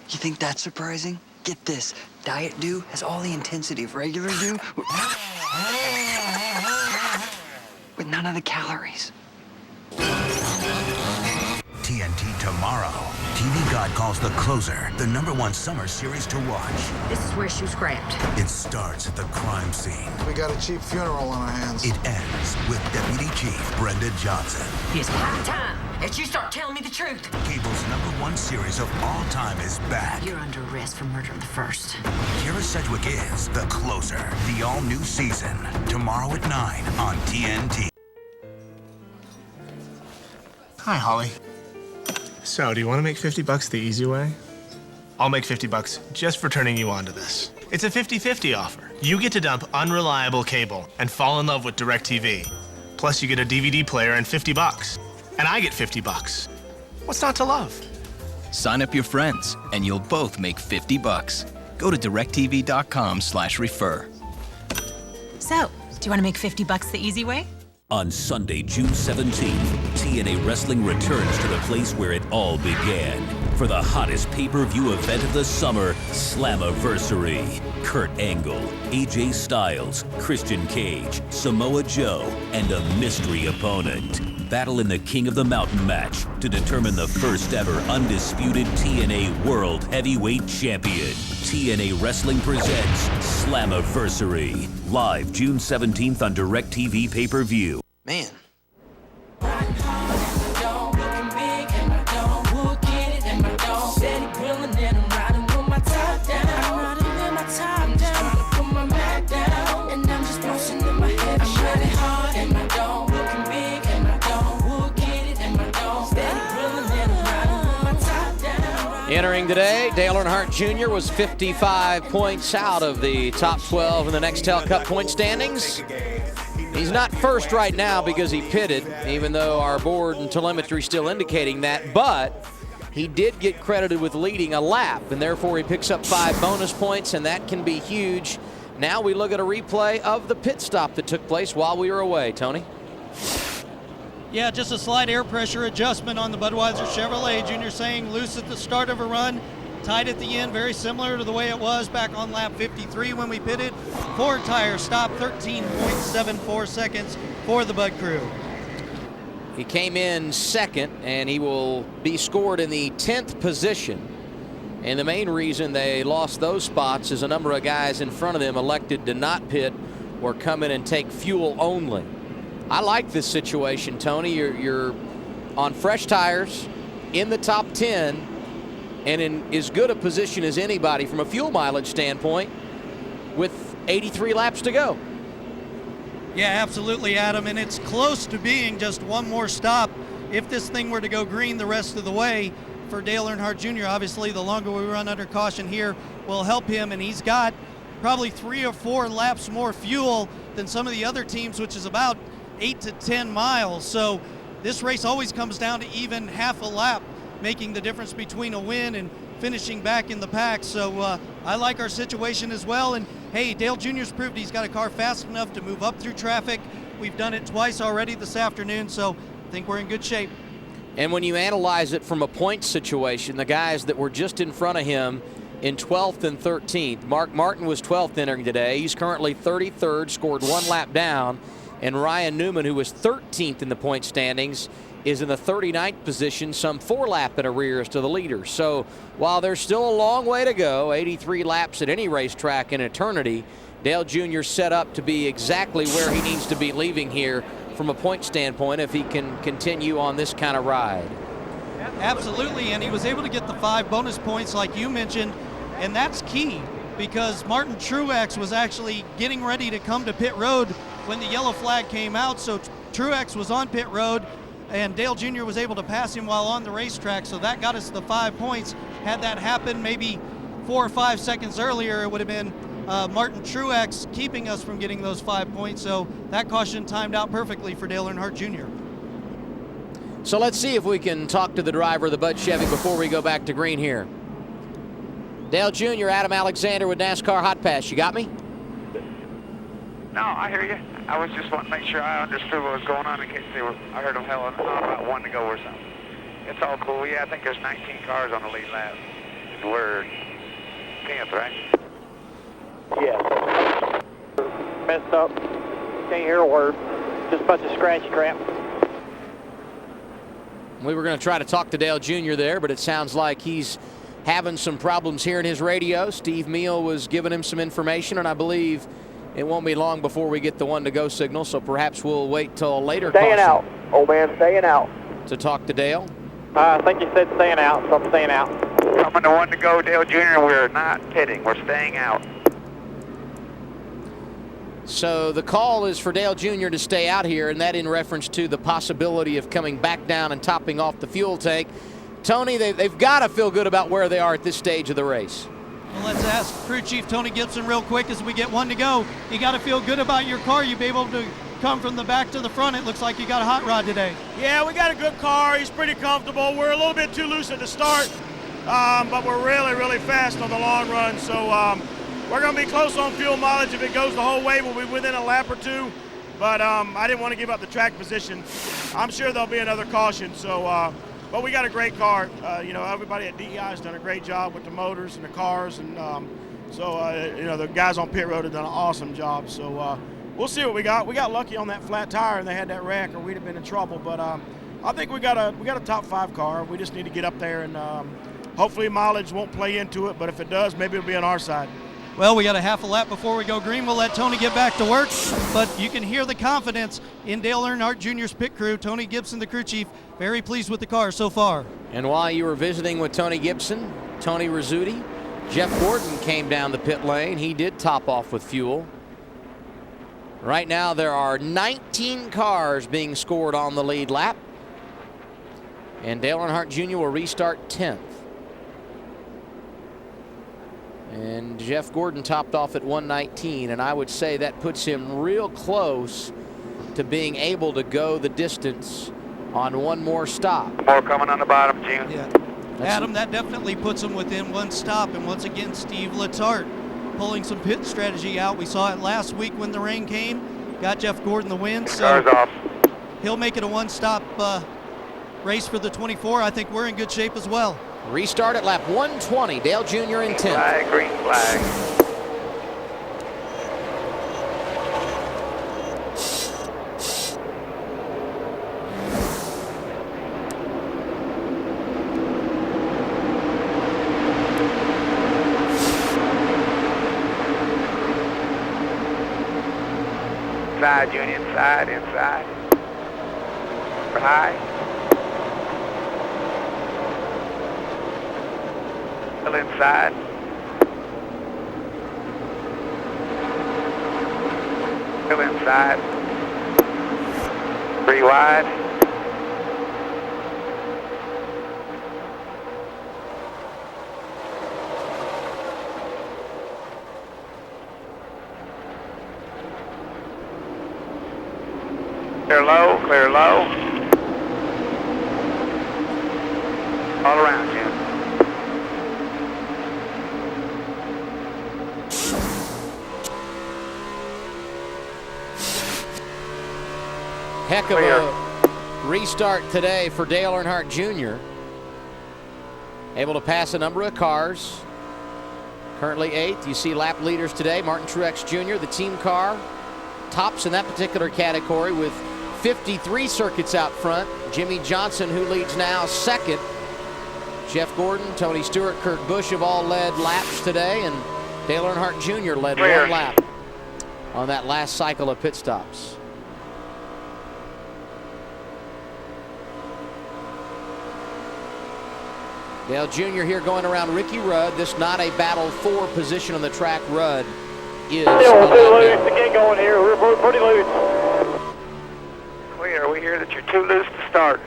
You think that's surprising? Get this, Diet Dew has all the intensity of regular Dew with none of the calories. TNT tomorrow. TV God calls The Closer the #1 summer series to watch. This is where she was grabbed. It starts at the crime scene. We got a cheap funeral on our hands. It ends with Deputy Chief Brenda Johnson. It's high time that you start telling me the truth. Cable's #1 series of all time is back. You're under arrest for murder of the first. Kira Sedgwick is The Closer, the all-new season. Tomorrow at 9 on TNT. Hi, Holly. So, do you want to make $50 the easy way? I'll make $50 just for turning you on to this. It's a 50-50 offer. You get to dump unreliable cable and fall in love with DirecTV. Plus, you get a DVD player and $50. And I get $50. What's not to love? Sign up your friends, and you'll both make $50. Go to directtv.com/refer. So, do you want to make $50 the easy way? On Sunday, June 17th, TNA Wrestling returns to the place where it all began for the hottest pay-per-view event of the summer, Slammiversary. Kurt Angle, AJ Styles, Christian Cage, Samoa Joe, and a mystery opponent. Battle in the King of the Mountain match to determine the first ever undisputed TNA World Heavyweight Champion. TNA Wrestling presents Slammiversary. Live June 17th on DirecTV pay-per-view. Man. Entering today, Dale Earnhardt Jr. was 55 points out of the top 12 in the Nextel Cup point standings. He's not first right now because he pitted, even though our board and telemetry still indicating that, but he did get credited with leading a lap, and therefore he picks up 5 bonus points, and that can be huge. Now we look at a replay of the pit stop that took place while we were away. Tony? Yeah, just a slight air pressure adjustment on the Budweiser Chevrolet. Junior saying loose at the start of a run, tight at the end, very similar to the way it was back on lap 53 when we pitted. Ford tire stop, 13.74 seconds for the Bud crew. He came in second, and he will be scored in the 10th position. And the main reason they lost those spots is a number of guys in front of them elected to not pit or come in and take fuel only. I like this situation, Tony. You're on fresh tires, in the top 10, and in as good a position as anybody from a fuel mileage standpoint with 83 laps to go. Yeah, absolutely, Adam, and it's close to being just one more stop. If this thing were to go green the rest of the way for Dale Earnhardt Jr., obviously the longer we run under caution here will help him, and he's got probably 3 or 4 laps more fuel than some of the other teams, which is about 8 to 10 miles. So this race always comes down to even half a lap, making the difference between a win and finishing back in the pack. So I like our situation as well. And hey, Dale Jr.'s proved he's got a car fast enough to move up through traffic. We've done it twice already this afternoon, so I think we're in good shape. And when you analyze it from a point situation, the guys that were just in front of him in 12th and 13th, Mark Martin was 12th entering today. He's currently 33rd, scored 1 lap down. And Ryan Newman, who was 13th in the point standings, is in the 39th position, some 4 lap in arrears to the leader. So while there's still a long way to go, 83 laps at any racetrack in eternity, Dale Jr. set up to be exactly where he needs to be leaving here from a point standpoint if he can continue on this kind of ride. Absolutely, and he was able to get the 5 bonus points like you mentioned, and that's key because Martin Truex was actually getting ready to come to pit road when the yellow flag came out, so Truex was on pit road, and Dale Jr. was able to pass him while on the racetrack, so that got us the 5 points. Had that happened maybe 4 or 5 seconds earlier, it would have been Martin Truex keeping us from getting those 5 points, so that caution timed out perfectly for Dale Earnhardt Jr. So let's see if we can talk to the driver of the Bud Chevy before we go back to green here. Dale Jr., Adam Alexander with NASCAR Hot Pass. You got me? No, I hear you. I was just wanting to make sure I understood what was going on in case I heard them hell about 1 to go or something. It's all cool. Yeah, I think there's 19 cars on the lead lap. And we're 10th, right? Yeah. Messed up. Can't hear a word. Just a bunch of scratchy crap. We were going to try to talk to Dale Jr. there, but it sounds like he's having some problems hearing his radio. Steve Meal was giving him some information, and I believe it won't be long before we get the 1 to go signal, so perhaps we'll wait till a later Staying out, old man, staying out. To talk to Dale. I think you said staying out, so I'm staying out. Coming to 1 to go, Dale Jr., we're not pitting, we're staying out. So the call is for Dale Jr. to stay out here, and that in reference to the possibility of coming back down and topping off the fuel tank. Tony, they've got to feel good about where they are at this stage of the race. Well, let's ask Crew Chief Tony Gibson real quick as we get 1 to go. You got to feel good about your car. You'll be able to come from the back to the front. It looks like you got a hot rod today. Yeah, we got a good car. He's pretty comfortable. We're a little bit too loose at the start, but we're really, really fast on the long run. So we're going to be close on fuel mileage. If it goes the whole way, we'll be within a lap or 2. But I didn't want to give up the track position. I'm sure there'll be another caution. So, but we got a great car. You know, everybody at DEI has done a great job with the motors and the cars, and So, the guys on pit road have done an awesome job. So we'll see what we got. We got lucky on that flat tire and they had that wreck, or we'd have been in trouble. But I think we got a top 5 car. We just need to get up there, and hopefully mileage won't play into it. But if it does, maybe it'll be on our side. Well, we got a half a lap before we go green. We'll let Tony get back to work, but you can hear the confidence in Dale Earnhardt Jr.'s pit crew. Tony Gibson, the crew chief, very pleased with the car so far. And while you were visiting with Tony Gibson, Tony Rizzuti, Jeff Gordon came down the pit lane. He did top off with fuel. Right now there are 19 cars being scored on the lead lap. And Dale Earnhardt Jr. will restart 10th. And Jeff Gordon topped off at 119, and I would say that puts him real close to being able to go the distance on one more stop. More coming on the bottom, June. Yeah. Adam, that definitely puts him within one stop. And once again, Steve Letarte pulling some pit strategy out. We saw it last week when the rain came. Got Jeff Gordon the win. So car's off. He'll make it a one-stop race for the 24. I think we're in good shape as well. Restart at lap 120. Dale Jr. in 10th. Flag, green flag. Inside, Junior, inside. High. Still inside. Still inside. 3 wide. Clear low. All around, Jim. Heck of a restart today for Dale Earnhardt Jr. Able to pass a number of cars. Currently 8th. You see lap leaders today. Martin Truex Jr., the team car, tops in that particular category with 53 circuits out front. Jimmy Johnson, who leads now, 2nd. Jeff Gordon, Tony Stewart, Kurt Busch have all led laps today, and Dale Earnhardt Jr. led one lap on that last cycle of pit stops. Dale Jr. here going around Ricky Rudd. This not a battle for position on the track. Rudd is we're too loose to get going here. We're pretty loose. Clear. We hear that you're too loose to start.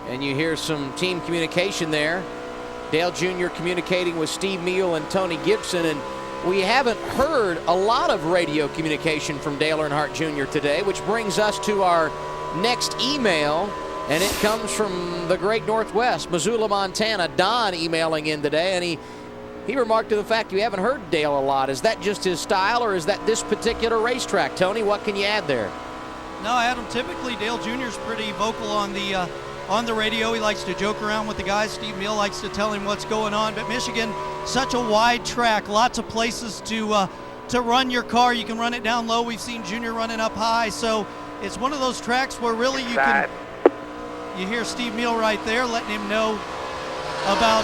And you hear some team communication there. Dale Jr. communicating with Steve Meal and Tony Gibson, and we haven't heard a lot of radio communication from Dale Earnhardt Jr. today, which brings us to our next email, and it comes from the great Northwest, Missoula, Montana. Don emailing in today, and he remarked to the fact you haven't heard Dale a lot. Is that just his style, or is that this particular racetrack? Tony, what can you add there? No, Adam, typically Dale Jr. is pretty vocal on the radio. He likes to joke around with the guys. Steve Meal likes to tell him what's going on. But Michigan, such a wide track, lots of places to run your car. You can run it down low. We've seen Junior running up high. So it's one of those tracks where really you hear Steve Meal right there letting him know about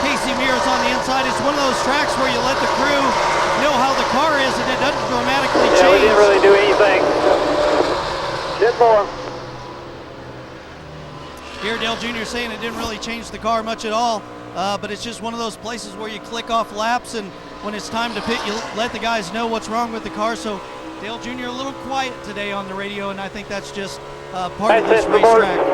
Casey Mears on the inside. It's one of those tracks where you let the crew know how the car is and it doesn't dramatically change. Yeah, we didn't really do anything. Good more. Here Dale Jr. saying it didn't really change the car much at all, but it's just one of those places where you click off laps, and when it's time to pit, you let the guys know what's wrong with the car. So Dale Jr. a little quiet today on the radio, and I think that's just part of this racetrack.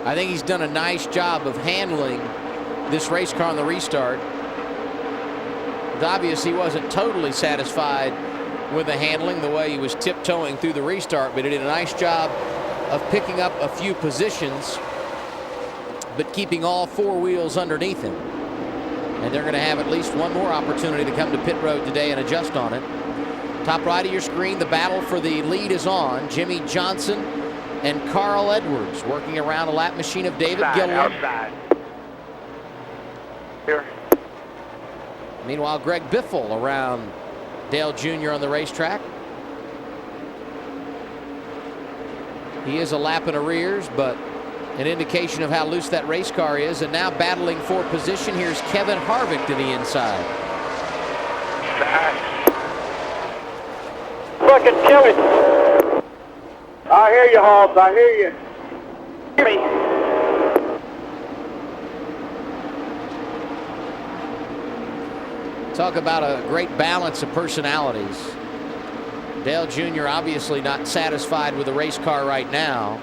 I think he's done a nice job of handling this race car on the restart. It's obvious he wasn't totally satisfied with the handling, the way he was tiptoeing through the restart, but he did a nice job of picking up a few positions, but keeping all 4 wheels underneath him. And they're going to have at least one more opportunity to come to pit road today and adjust on it. Top right of your screen, the battle for the lead is on. Jimmy Johnson and Carl Edwards working around a lap machine of David Outside, Gilliland. outside. Here. Meanwhile, Greg Biffle around Dale Jr. on the racetrack. He is a lap in arrears, but an indication of how loose that race car is. And now battling for position, here's Kevin Harvick to the inside. Fucking kill it. I hear you, Hobbs. I hear you. Hear me. Talk about a great balance of personalities. Dale Jr. obviously not satisfied with the race car right now.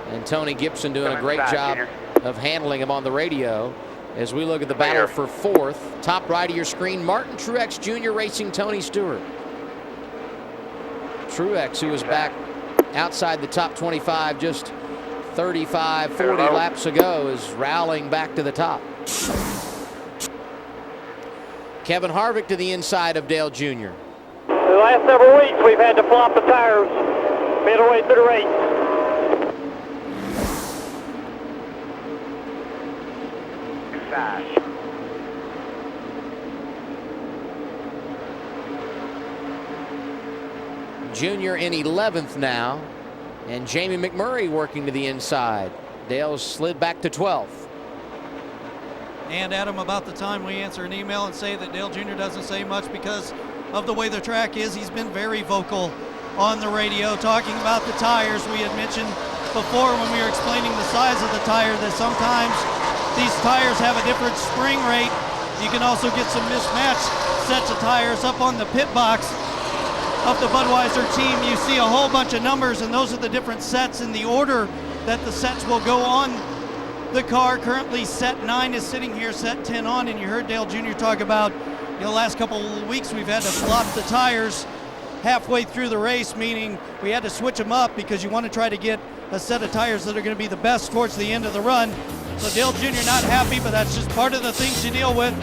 And Tony Gibson doing a great job of handling him on the radio as we look at the battle for fourth. Top right of your screen, Martin Truex Jr. racing Tony Stewart. Truex, who was back outside the top 25 just 35, 40 laps ago, is rallying back to the top. Kevin Harvick to the inside of Dale Jr. The last several weeks we've had to flop the tires midway through the race. Junior in 11th now, and Jamie McMurray working to the inside. Dale's slid back to 12th. And Adam, about the time we answer an email and say that Dale Jr. doesn't say much because of the way the track is, he's been very vocal on the radio talking about the tires. We had mentioned before when we were explaining the size of the tire that sometimes these tires have a different spring rate. You can also get some mismatched sets of tires. Up on the pit box of the Budweiser team, you see a whole bunch of numbers, and those are the different sets in the order that the sets will go on the car. Currently set 9 is sitting here, set 10 on, and you heard Dale Jr. talk about, the last couple of weeks we've had to flop the tires halfway through the race, meaning we had to switch them up because you want to try to get a set of tires that are going to be the best towards the end of the run. So Dale Jr. not happy, but that's just part of the things you deal with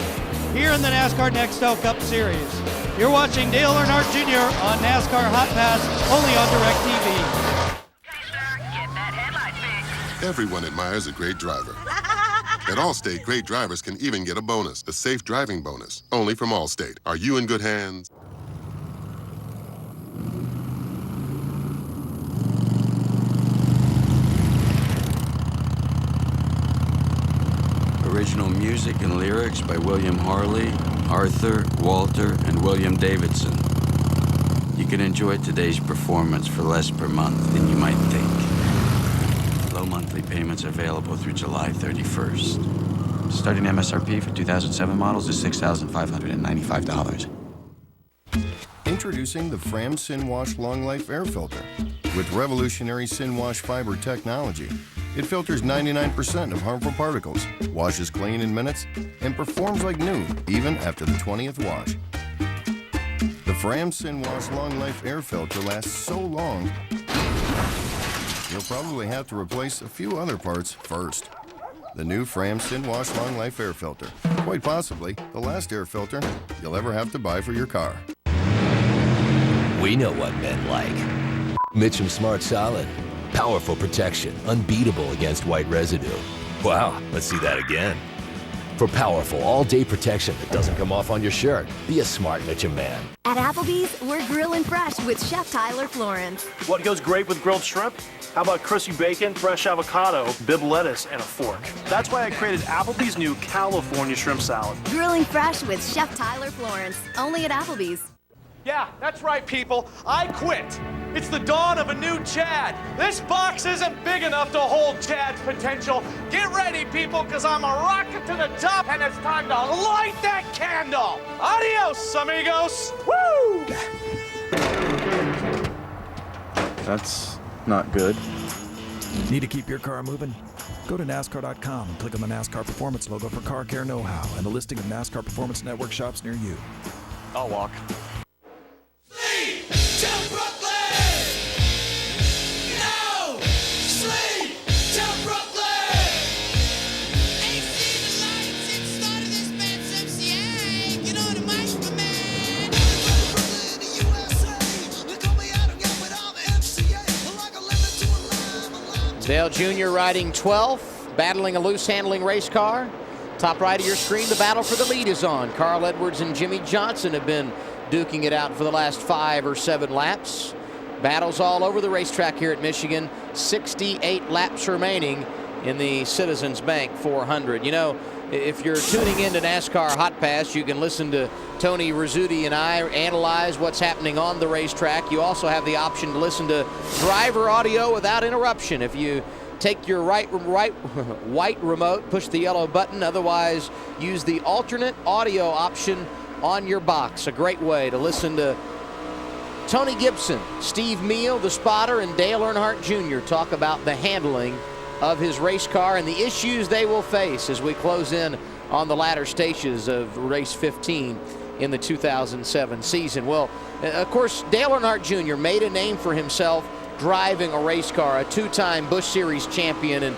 here in the NASCAR Nextel Cup Series. You're watching Dale Earnhardt Jr. on NASCAR Hotpass, only on DirecTV. Everyone admires a great driver. At Allstate, great drivers can even get a bonus, a safe driving bonus, only from Allstate. Are you in good hands? Original music and lyrics by William Harley, Arthur, Walter, and William Davidson. You can enjoy today's performance for less per month than you might think. Low monthly payments available through July 31st. Starting MSRP for 2007 models is $6,595. Introducing the Fram Sin-Wash Long Life Air Filter. With revolutionary Sin-Wash fiber technology, it filters 99% of harmful particles, washes clean in minutes, and performs like new even after the 20th wash. The Fram Sin-Wash Long Life Air Filter lasts so long, you'll probably have to replace a few other parts first. The new Fram Sin-Wash Long Life Air Filter. Quite possibly the last air filter you'll ever have to buy for your car. We know what men like. Mitchum Smart Solid. Powerful protection, unbeatable against white residue. Wow, let's see that again. For powerful all-day protection that doesn't come off on your shirt, be a smart Mitchum man. At Applebee's, we're grilling fresh with Chef Tyler Florence. What goes great with grilled shrimp? How about crispy bacon, fresh avocado, Bibb lettuce, and a fork? That's why I created Applebee's new California shrimp salad. Grilling fresh with Chef Tyler Florence, only at Applebee's. Yeah, that's right, people. I quit. It's the dawn of a new Chad. This box isn't big enough to hold Chad's potential. Get ready, people, because I'm a rocket to the top, and it's time to light that candle. Adios, amigos. Woo! That's not good. Need to keep your car moving? Go to NASCAR.com and click on the NASCAR Performance logo for car care know-how and a listing of NASCAR Performance Network shops near you. I'll walk. Dale Jr. riding 12th, battling a loose handling race car. Top right of your screen, the battle for the lead is on. Carl Edwards and Jimmy Johnson have been duking it out for the last 5 or 7 laps. Battles all over the racetrack here at Michigan. 68 laps remaining in the Citizens Bank 400. You know, if you're tuning into NASCAR Hotpass, you can listen to Tony Rizzuti and I analyze what's happening on the racetrack. You also have the option to listen to driver audio without interruption. If you take your white remote, push the yellow button. Otherwise, use the alternate audio option on your box. A great way to listen to Tony Gibson, Steve Meal, the spotter, and Dale Earnhardt Jr. talk about the handling of his race car and the issues they will face as we close in on the latter stages of race 15 in the 2007 season. Well, of course, Dale Earnhardt Jr. made a name for himself driving a race car, a 2-time Busch Series champion and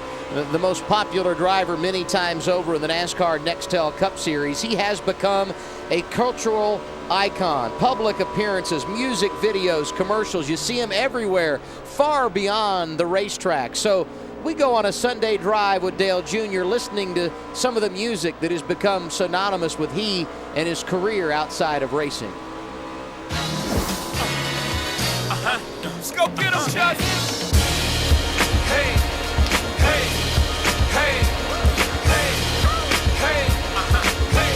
the most popular driver many times over in the NASCAR Nextel Cup Series. He has become a cultural icon. Public appearances, music videos, commercials, you see him everywhere, far beyond the racetrack. So we go on a Sunday drive with Dale Jr. listening to some of the music that has become synonymous with he and his career outside of racing. Let's go get him, Chuck. Hey, hey, hey, hey, hey, hey.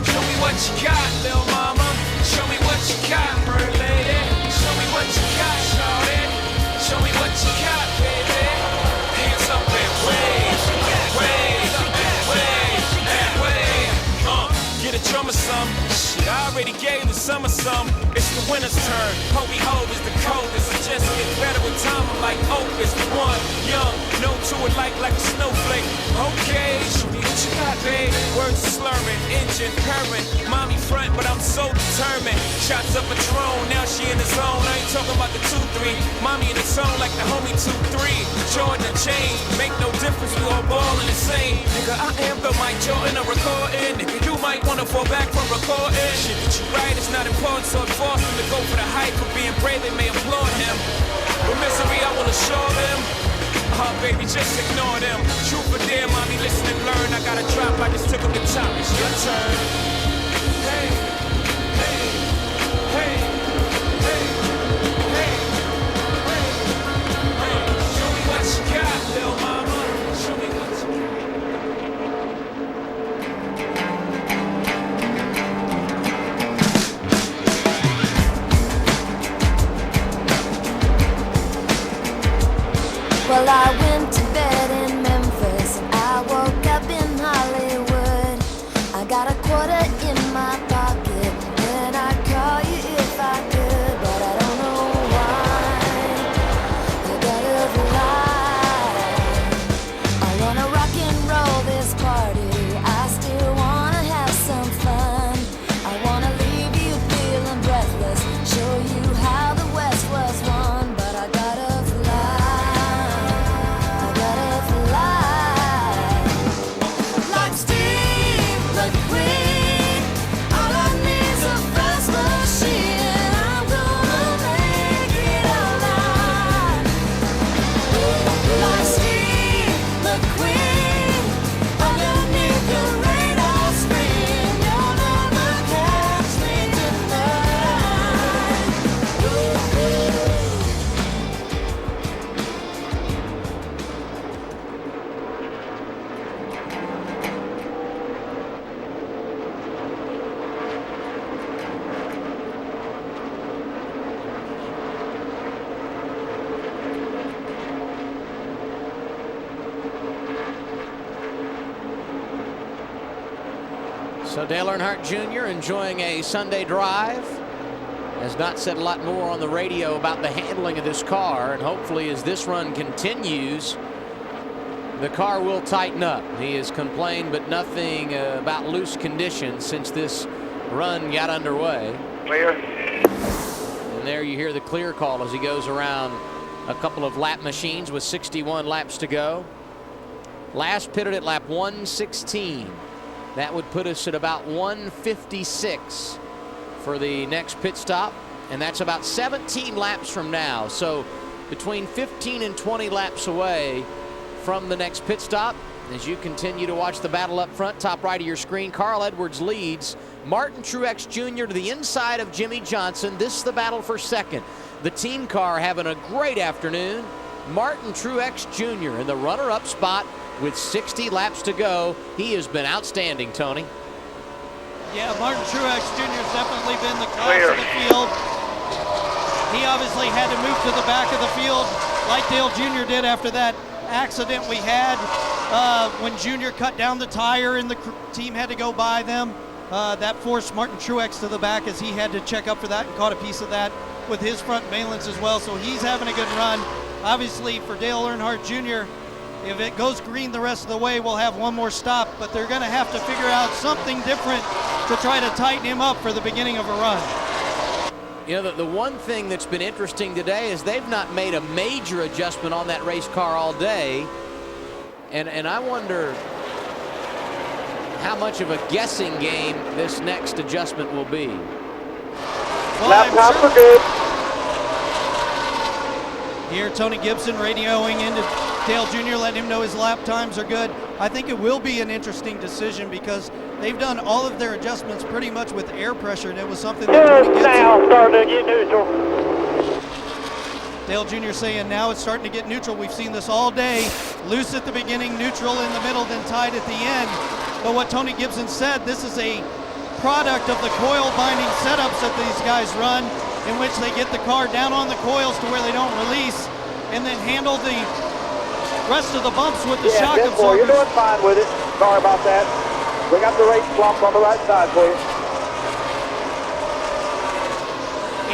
Show me what you got, little mama. Show me what you got, bird lady. Show me what you got, shawty. Show me what you got, baby. Hands up and wave, wave, wave, and wave. Get a drummer some. Shit, I already gave the summer some. It's the winter's turn. Hobie Ho is the coldest. I just get better with time. I'm like Opus, the one young, no to it like a snowflake. Okay, show me what you got, babe. Words slurring, engine purring. Mommy front, but I'm so determined. Shots up a drone, now she in the zone. I ain't talking about the 2-3. Mommy in the zone like the homie 2-3. Jordan and chain, make no difference. We all ballin' the same. Nigga, I am the Mike Jordan of recording. Nigga, you might wanna fall back from recording. Shit that you write is not important, so it forced him to go for the hype of being brave. They may applaud him. With misery, I will assure them. Oh, baby, just ignore them. Truth or dare, mommy, listen and learn. I gotta drop, I just took up the top. It's your turn. Hey, hey, hey, hey, hey, hey, hey. Show me what you got, little mama. Show me what you got. Well, I went to bed in Memphis and I woke up in Hollywood. I got a quarter in my pocket and I'd call you if I could, but I don't know why. I gotta fly. I wanna rock and roll this party. I still wanna have some fun. I wanna leave you feeling breathless, show you how the West was won, but I gotta So Dale Earnhardt Jr. enjoying a Sunday drive. Has not said a lot more on the radio about the handling of this car, and hopefully as this run continues, the car will tighten up. He has complained, but nothing about loose conditions since this run got underway. Clear. And there you hear the clear call as he goes around a couple of lap machines with 61 laps to go. Last pitted at lap 116. That would put us at about 156 for the next pit stop, and that's about 17 laps from now. So between 15 and 20 laps away from the next pit stop. As you continue to watch the battle up front, top right of your screen, Carl Edwards leads Martin Truex Jr. to the inside of Jimmy Johnson. This is the battle for second. The team car having a great afternoon. Martin Truex Jr. in the runner-up spot with 60 laps to go. He has been outstanding, Tony. Yeah, Martin Truex Jr. has definitely been the class of the field. He obviously had to move to the back of the field like Dale Jr. did after that accident we had when Jr. cut down the tire and the team had to go by them. That forced Martin Truex to the back as he had to check up for that and caught a piece of that with his front valence as well. So he's having a good run. Obviously for Dale Earnhardt Jr., if it goes green the rest of the way, we'll have one more stop, but they're going to have to figure out something different to try to tighten him up for the beginning of a run. You know, the one thing that's been interesting today is they've not made a major adjustment on that race car all day. And I wonder how much of a guessing game this next adjustment will be. Lap times are good. Here, Tony Gibson radioing into Dale Jr., letting him know his lap times are good. I think it will be an interesting decision because they've done all of their adjustments pretty much with air pressure, and it was something that Tony Gibson... now starting to get neutral. Dale Jr. saying now it's starting to get neutral. We've seen this all day. Loose at the beginning, neutral in the middle, then tight at the end. But what Tony Gibson said, this is a product of the coil binding setups that these guys run, in which they get the car down on the coils to where they don't release, and then handle the rest of the bumps with the shock absorbers. You're doing fine with it. Sorry about that. We got the race slump on the right side for you.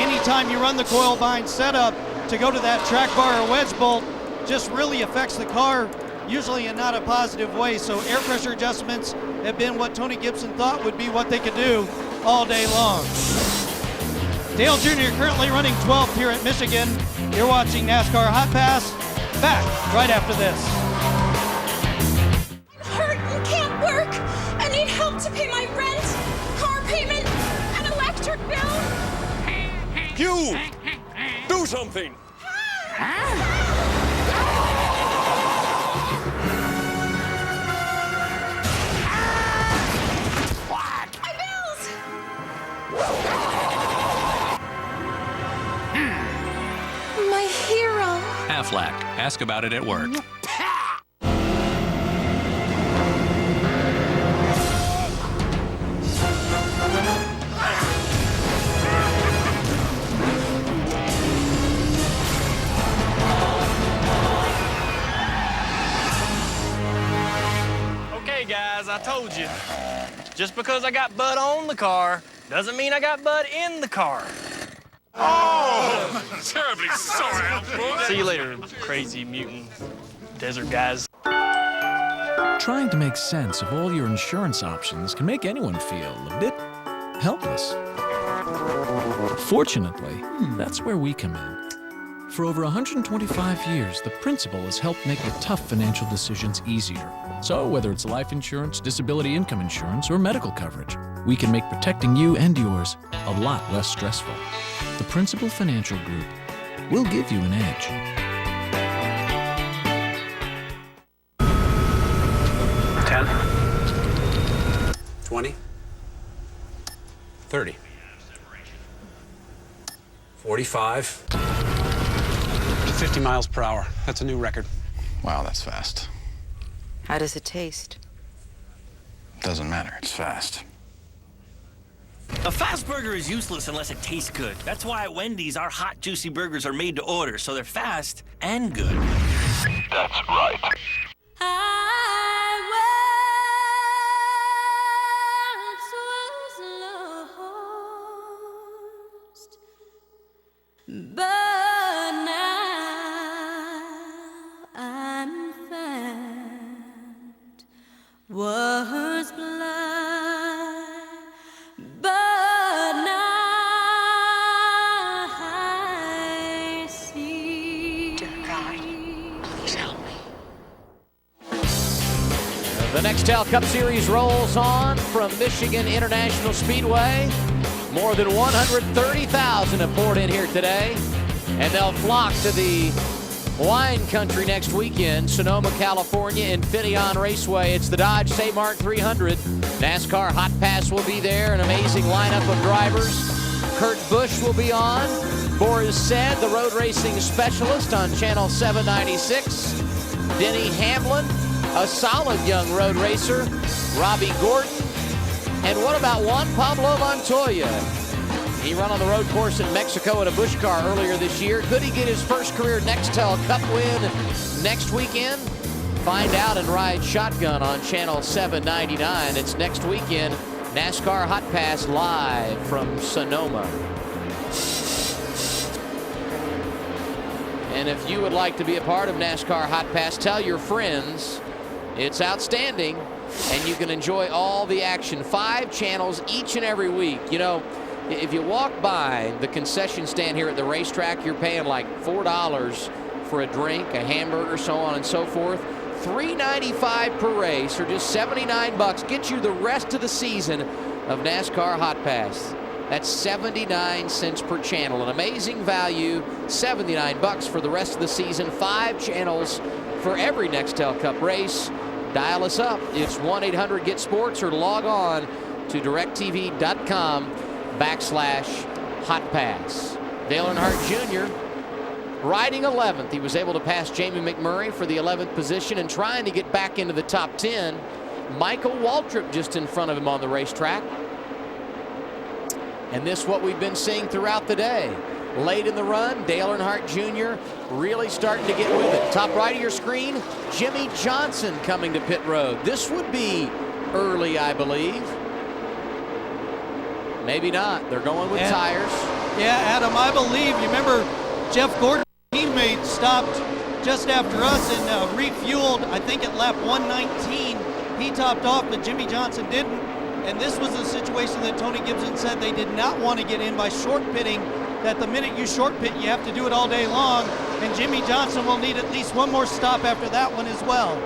Anytime you run the coil bind setup, to go to that track bar or wedge bolt just really affects the car, usually in not a positive way. So air pressure adjustments have been what Tony Gibson thought would be what they could do all day long. Dale Jr. currently running 12th here at Michigan. You're watching NASCAR Hot Pass. Back right after this. I'm hurt and can't work. I need help to pay my rent, car payment, and electric bill. You! Do something! My bills! My hero. Aflac. Ask about it at work. Okay, guys, I told you. Just because I got Bud on the car doesn't mean I got Bud in the car. Oh! Terribly sorry, boy. See you later, crazy mutant desert guys. Trying to make sense of all your insurance options can make anyone feel a bit helpless. Fortunately, that's where we come in. For over 125 years, the principal has helped make the tough financial decisions easier. So whether it's life insurance, disability income insurance, or medical coverage, we can make protecting you and yours a lot less stressful. The Principal Financial Group will give you an edge. $10, $20, $30, $45. 50 miles per hour. That's a new record. Wow, that's fast. How does it taste? Doesn't matter, it's fast. A fast burger is useless unless it tastes good. That's why at Wendy's, our hot, juicy burgers are made to order, so they're fast and good. That's right. But now I'm found. Was blind, but now I see. Dear God, please help me. The Nextel Cup Series rolls on from Michigan International Speedway. More than 130,000 have poured in here today. And they'll flock to the wine country next weekend, Sonoma, California, Infineon Raceway. It's the Dodge St. Martin 300. NASCAR Hot Pass will be there, an amazing lineup of drivers. Kurt Busch will be on. Boris Said, the road racing specialist on Channel 796. Denny Hamlin, a solid young road racer. Robbie Gordon. And what about Juan Pablo Montoya? He ran on the road course in Mexico in a Busch car earlier this year. Could he get his first career Nextel Cup win next weekend? Find out and ride shotgun on Channel 799. It's next weekend. NASCAR Hot Pass live from Sonoma. And if you would like to be a part of NASCAR Hot Pass, tell your friends. It's outstanding, and you can enjoy all the action. 5 channels each and every week. You know, if you walk by the concession stand here at the racetrack, you're paying like $4 for a drink, a hamburger, so on and so forth. $3.95 per race, or just $79, get you the rest of the season of NASCAR Hot Pass. That's 79 cents per channel. An amazing value, $79 for the rest of the season. 5 channels for every Nextel Cup race. Dial us up. It's 1-800-GET-SPORTS, or log on to directtv.com/Hot Pass. Dale Earnhardt Jr. riding 11th. He was able to pass Jamie McMurray for the 11th position and trying to get back into the top 10. Michael Waltrip just in front of him on the racetrack. And this is what we've been seeing throughout the day. Late in the run, Dale Earnhardt Jr. really starting to get with it. Top right of your screen, Jimmy Johnson coming to pit road. This would be early, I believe. Maybe not. They're going with tires. Yeah, Adam, I believe. You remember Jeff Gordon's teammate stopped just after us and refueled, I think at lap 119. He topped off, but Jimmy Johnson didn't. And this was a situation that Tony Gibson said they did not want to get in by short pitting, that the minute you short pit, you have to do it all day long. And Jimmy Johnson will need at least one more stop after that one as well.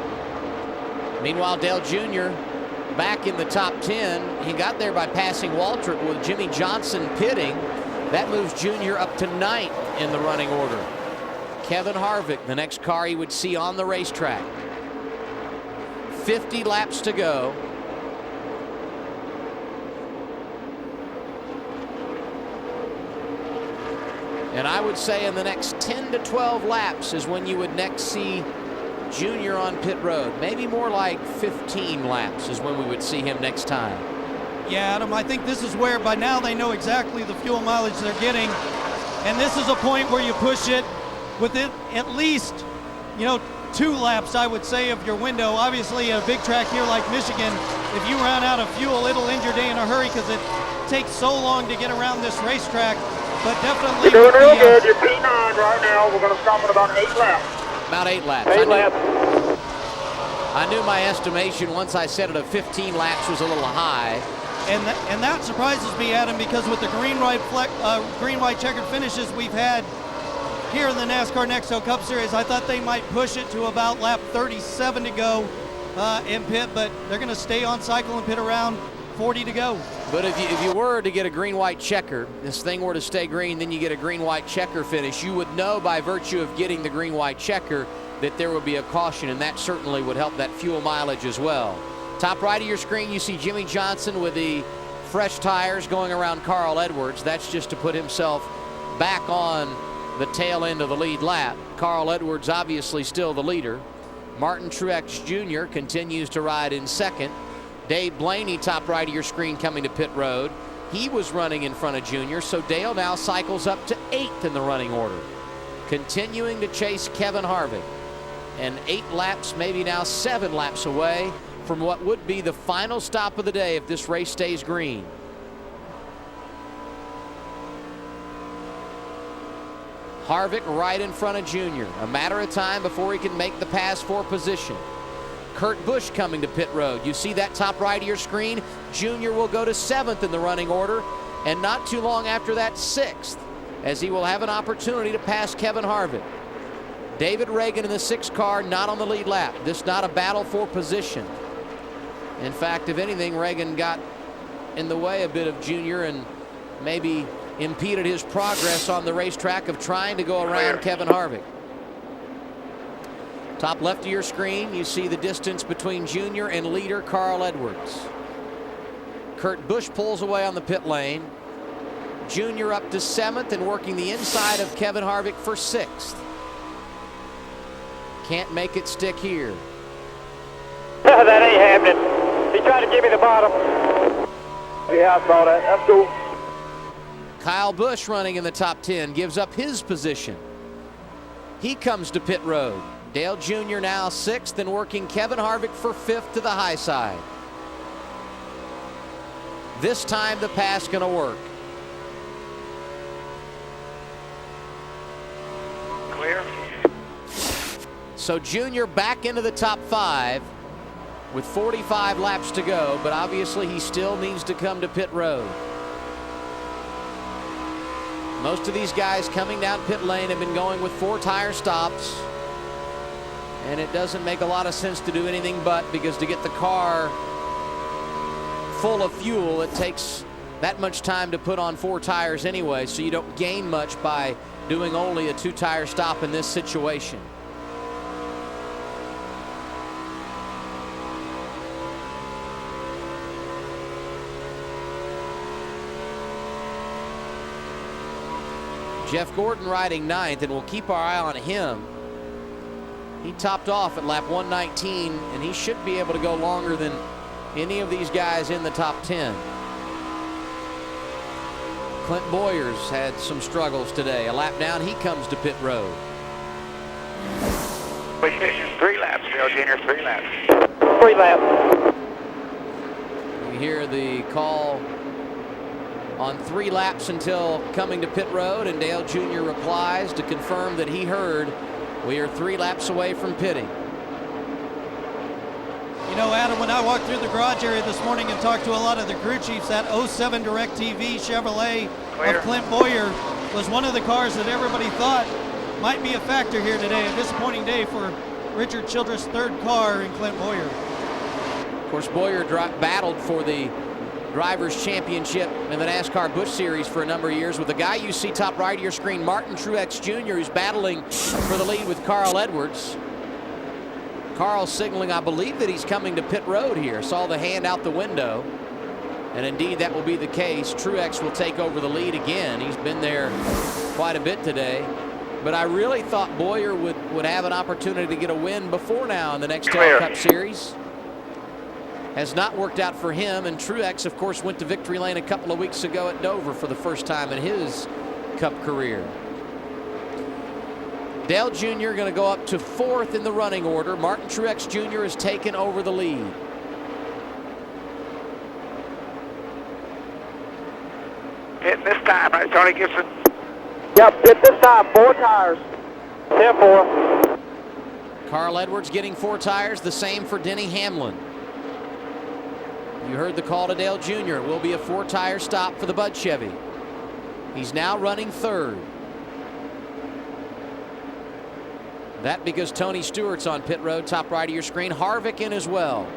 Meanwhile, Dale Jr. back in the top 10. He got there by passing Waltrip with Jimmy Johnson pitting. That moves Jr. up to 9th in the running order. Kevin Harvick, the next car he would see on the racetrack. 50 laps to go. And I would say in the next 10 to 12 laps is when you would next see Junior on pit road. Maybe more like 15 laps is when we would see him next time. Yeah, Adam, I think this is where by now they know exactly the fuel mileage they're getting. And this is a point where you push it with it at least, 2 laps, I would say, of your window. Obviously, a big track here like Michigan, if you run out of fuel, it'll end your day in a hurry because it takes so long to get around this racetrack. But definitely, you're doing real good. You're P9 right now. We're going to stop at about 8 laps. About 8 laps. 8 laps. I knew my estimation once I said it of 15 laps was a little high. And that surprises me, Adam, because with the green-white checkered finishes we've had here in the NASCAR Nextel Cup Series, I thought they might push it to about lap 37 to go in pit, but they're going to stay on cycle and pit around 40 to go. But if you were to get a green-white checker, this thing were to stay green, then you get a green-white checker finish, you would know by virtue of getting the green-white checker that there would be a caution, and that certainly would help that fuel mileage as well. Top right of your screen, you see Jimmy Johnson with the fresh tires going around Carl Edwards. That's just to put himself back on the tail end of the lead lap. Carl Edwards obviously still the leader. Martin Truex Jr. continues to ride in second. Dave Blaney, top right of your screen, coming to pit road. He was running in front of Junior, so Dale now cycles up to 8th in the running order, continuing to chase Kevin Harvick. And 8 laps, maybe now 7 laps away from what would be the final stop of the day if this race stays green. Harvick right in front of Junior. A matter of time before he can make the pass for position. Kurt Busch coming to pit road. You see that top right of your screen? Junior will go to 7th in the running order, and not too long after that, 6th, as he will have an opportunity to pass Kevin Harvick. David Reagan in the 6th car, not on the lead lap. This not a battle for position. In fact, if anything, Reagan got in the way a bit of Junior and maybe impeded his progress on the racetrack of trying to go around Kevin Harvick. Top left of your screen, you see the distance between Junior and leader Carl Edwards. Kurt Busch pulls away on the pit lane. Junior up to 7th and working the inside of Kevin Harvick for 6th. Can't make it stick here. That ain't happening. He tried to give me the bottom. Yeah, I saw that. That's cool. Kyle Busch running in the top 10 gives up his position. He comes to pit road. Dale Jr. now 6th and working Kevin Harvick for 5th to the high side. This time the pass gonna work. Clear. So Junior back into the top 5 with 45 laps to go, but obviously he still needs to come to pit road. Most of these guys coming down pit lane have been going with 4 tire stops, and it doesn't make a lot of sense to do anything but, because to get the car full of fuel, it takes that much time to put on 4 tires anyway, so you don't gain much by doing only a 2-tire stop in this situation. Jeff Gordon riding 9th, and we'll keep our eye on him. He topped off at lap 119, and he should be able to go longer than any of these guys in the top 10. Clint Boyers had some struggles today. A lap down, he comes to pit road. 3 laps, Dale Jr., 3 laps. 3 laps. You hear the call on 3 laps until coming to pit road, and Dale Jr. replies to confirm that he heard we are 3 laps away from pitting. You know, Adam, when I walked through the garage area this morning and talked to a lot of the crew chiefs, that 07 DirecTV Chevrolet of Clint Boyer was one of the cars that everybody thought might be a factor here today. A disappointing day for Richard Childress' 3rd car in Clint Boyer. Of course, Boyer battled for the Drivers' Championship in the NASCAR Busch Series for a number of years with the guy you see top right of your screen, Martin Truex Jr., who's battling for the lead with Carl Edwards. Carl signaling, I believe, that he's coming to pit road here. Saw the hand out the window, and indeed that will be the case. Truex will take over the lead again. He's been there quite a bit today, but I really thought Boyer would have an opportunity to get a win before now in the Nextel Cup Series. Has not worked out for him, and Truex, of course, went to victory lane a couple of weeks ago at Dover for the first time in his Cup career. Dale Jr. going to go up to 4th in the running order. Martin Truex Jr. has taken over the lead. Hit this time, right, Tony Gibson? Yep, hit this time, 4 tires. 10-4. Carl Edwards getting 4 tires, the same for Denny Hamlin. You heard the call to Dale Jr. It will be a 4-tire stop for the Bud Chevy. He's now running 3rd. That because Tony Stewart's on pit road, top right of your screen. Harvick in as well.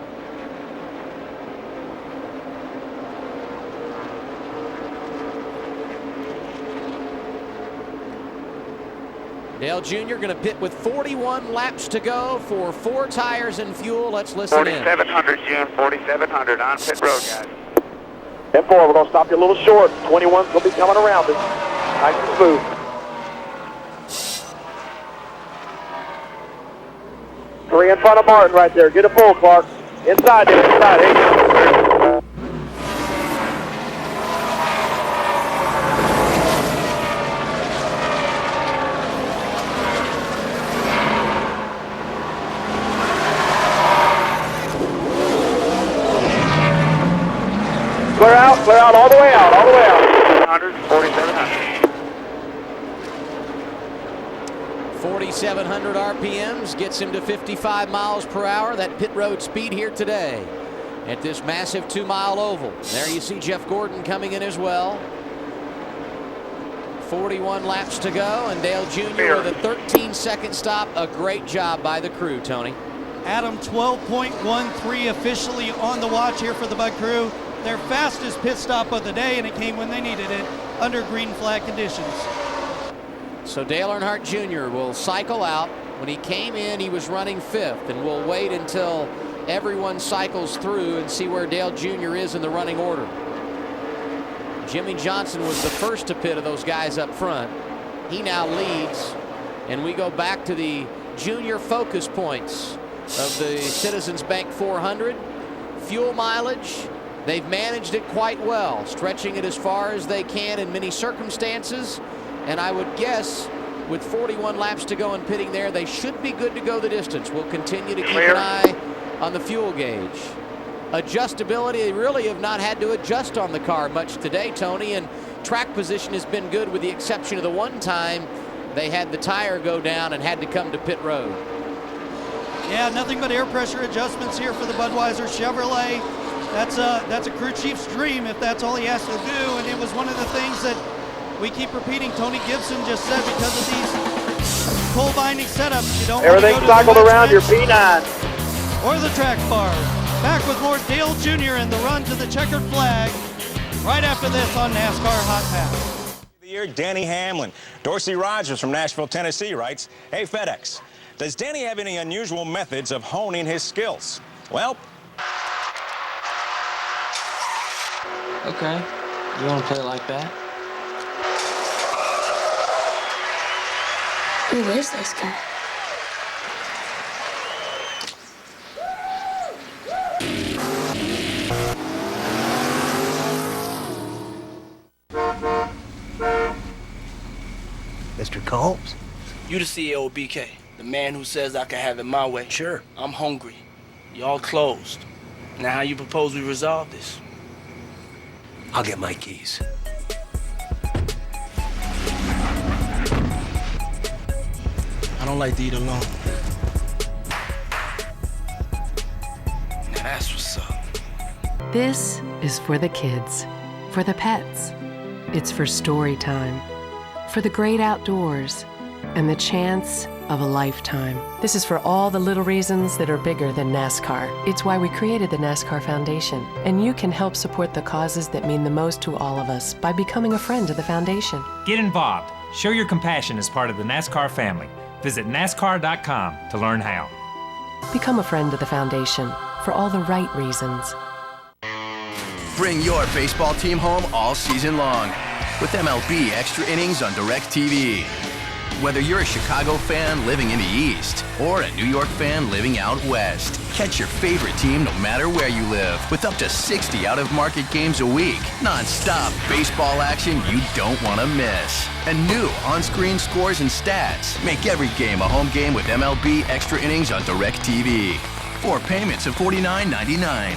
Dale Jr. going to pit with 41 laps to go for 4 tires and fuel. Let's listen in. 4,700, June, 4,700 on pit road, guys. 10-4, we're going to stop you a little short. 21's going to be coming around us. Nice and smooth. Three in front of Martin right there. Get a pull, Clark. Inside there, inside. Hey. Clear out, all the way out, all the way out. 4,700. 4,700 RPMs gets him to 55 miles per hour. That pit road speed here today at this massive 2-mile oval. There you see Jeff Gordon coming in as well. 41 laps to go, and Dale Jr. with a 13-second stop. A great job by the crew, Tony. Adam, 12.13 officially on the watch here for the Bud crew. their fastest pit stop of the day, and it came when they needed it under green flag conditions. So Dale Earnhardt Jr. will cycle out. When he came in, he was running 5th, and we'll wait until everyone cycles through and see where Dale Jr. is in the running order. Jimmy Johnson was the first to pit of those guys up front. He now leads, and we go back to the junior focus points of the Citizens Bank 400. Fuel mileage, they've managed it quite well, stretching it as far as they can in many circumstances. And I would guess with 41 laps to go in pitting there, they should be good to go the distance. We'll continue to keep an eye on the fuel gauge. Adjustability, they really have not had to adjust on the car much today, Tony, and track position has been good with the exception of the one time they had the tire go down and had to come to pit road. Yeah, nothing but air pressure adjustments here for the Budweiser Chevrolet. That's a crew chief's dream if that's all he has to do, and it was one of the things that we keep repeating. Tony Gibson just said because of these pole binding setups, you don't everything want to go cycled to the around your bench P9 or the track bar. Back with more Dale Jr. and the run to the checkered flag right after this on NASCAR Hot Pass. The year, Danny Hamlin. Dorsey Rogers from Nashville, Tennessee writes, "Hey FedEx, does Danny have any unusual methods of honing his skills?" Well, okay, you want to play it like that? Who is this guy? Mr. Combs? You the CEO of BK, the man who says I can have it my way. Sure. I'm hungry. Y'all closed. Now how you propose we resolve this? I'll get my keys. I don't like to eat alone. Now that's what's up. This is for the kids, for the pets. It's for story time, for the great outdoors, and the chance of a lifetime. This is for all the little reasons that are bigger than NASCAR. It's why we created the NASCAR Foundation, and you can help support the causes that mean the most to all of us by becoming a friend of the foundation. Get involved. Show your compassion as part of the NASCAR family. Visit NASCAR.com to learn how. Become a friend of the foundation for all the right reasons. Bring your baseball team home all season long with MLB Extra Innings on DirecTV. Whether you're a Chicago fan living in the East or a New York fan living out West, catch your favorite team no matter where you live with up to 60 out-of-market games a week. Non-stop baseball action you don't want to miss. And new on-screen scores and stats make every game a home game with MLB Extra Innings on DirecTV. 4 payments of $49.99.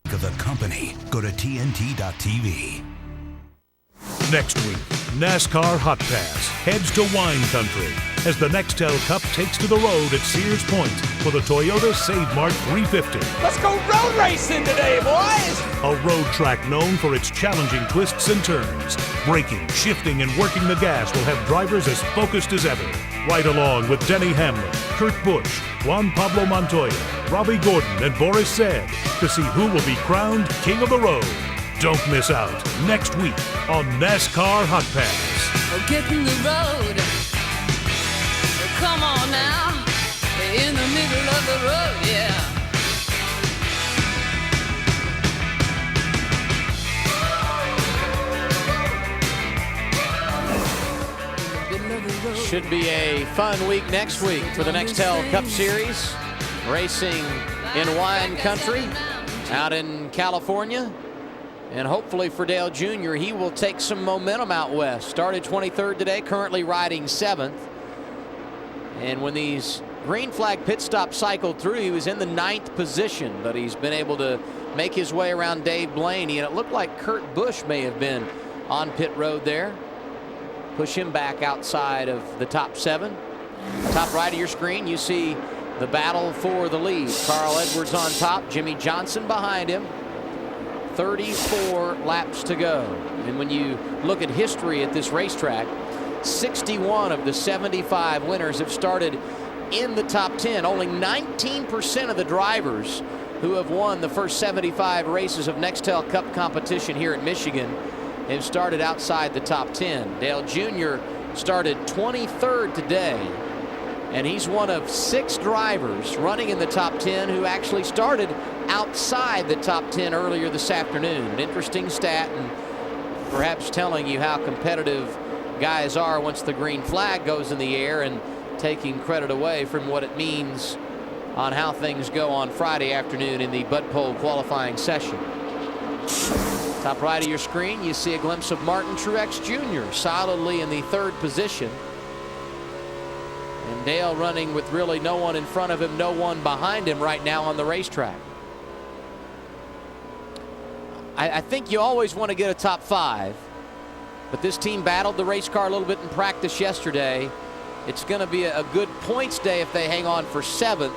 Of the company, go to TNT.tv. Next week, NASCAR Hot Pass heads to wine country as the Nextel Cup takes to the road at Sears Point for the Toyota Save Mart 350. Let's go road racing today, boys! A road track known for its challenging twists and turns. Braking, shifting, and working the gas will have drivers as focused as ever. Right along with Denny Hamlin, Kurt Busch, Juan Pablo Montoya, Robbie Gordon, and Boris Said to see who will be crowned King of the Road. Don't miss out next week on NASCAR Hot Pass. Oh, get in the road. Come on now. In the middle of the road, yeah. Should be a fun week next week for the Nextel Cup Series. Racing in wine country out in California. And hopefully for Dale Jr., he will take some momentum out west. Started 23rd today, currently riding 7th. And when these green flag pit stops cycled through, he was in the 9th position, but he's been able to make his way around Dave Blaney. And it looked like Kurt Busch may have been on pit road there. Push him back outside of the top 7. Top right of your screen, you see the battle for the lead. Carl Edwards on top, Jimmy Johnson behind him. 34 laps to go. And when you look at history at this racetrack, 61 of the 75 winners have started in the top 10. Only 19% of the drivers who have won the first 75 races of Nextel Cup competition here at Michigan have started outside the top 10. Dale Jr. started 23rd today, and he's one of 6 drivers running in the top 10 who actually started outside the top 10 earlier this afternoon. An interesting stat, and perhaps telling you how competitive guys are once the green flag goes in the air, and taking credit away from what it means on how things go on Friday afternoon in the Bud Pole qualifying session. Top right of your screen, you see a glimpse of Martin Truex Jr. solidly in the 3rd position. And Dale running with really no one in front of him, no one behind him right now on the racetrack. I think you always want to get a top 5, but this team battled the race car a little bit in practice yesterday. It's going to be a good points day if they hang on for 7th,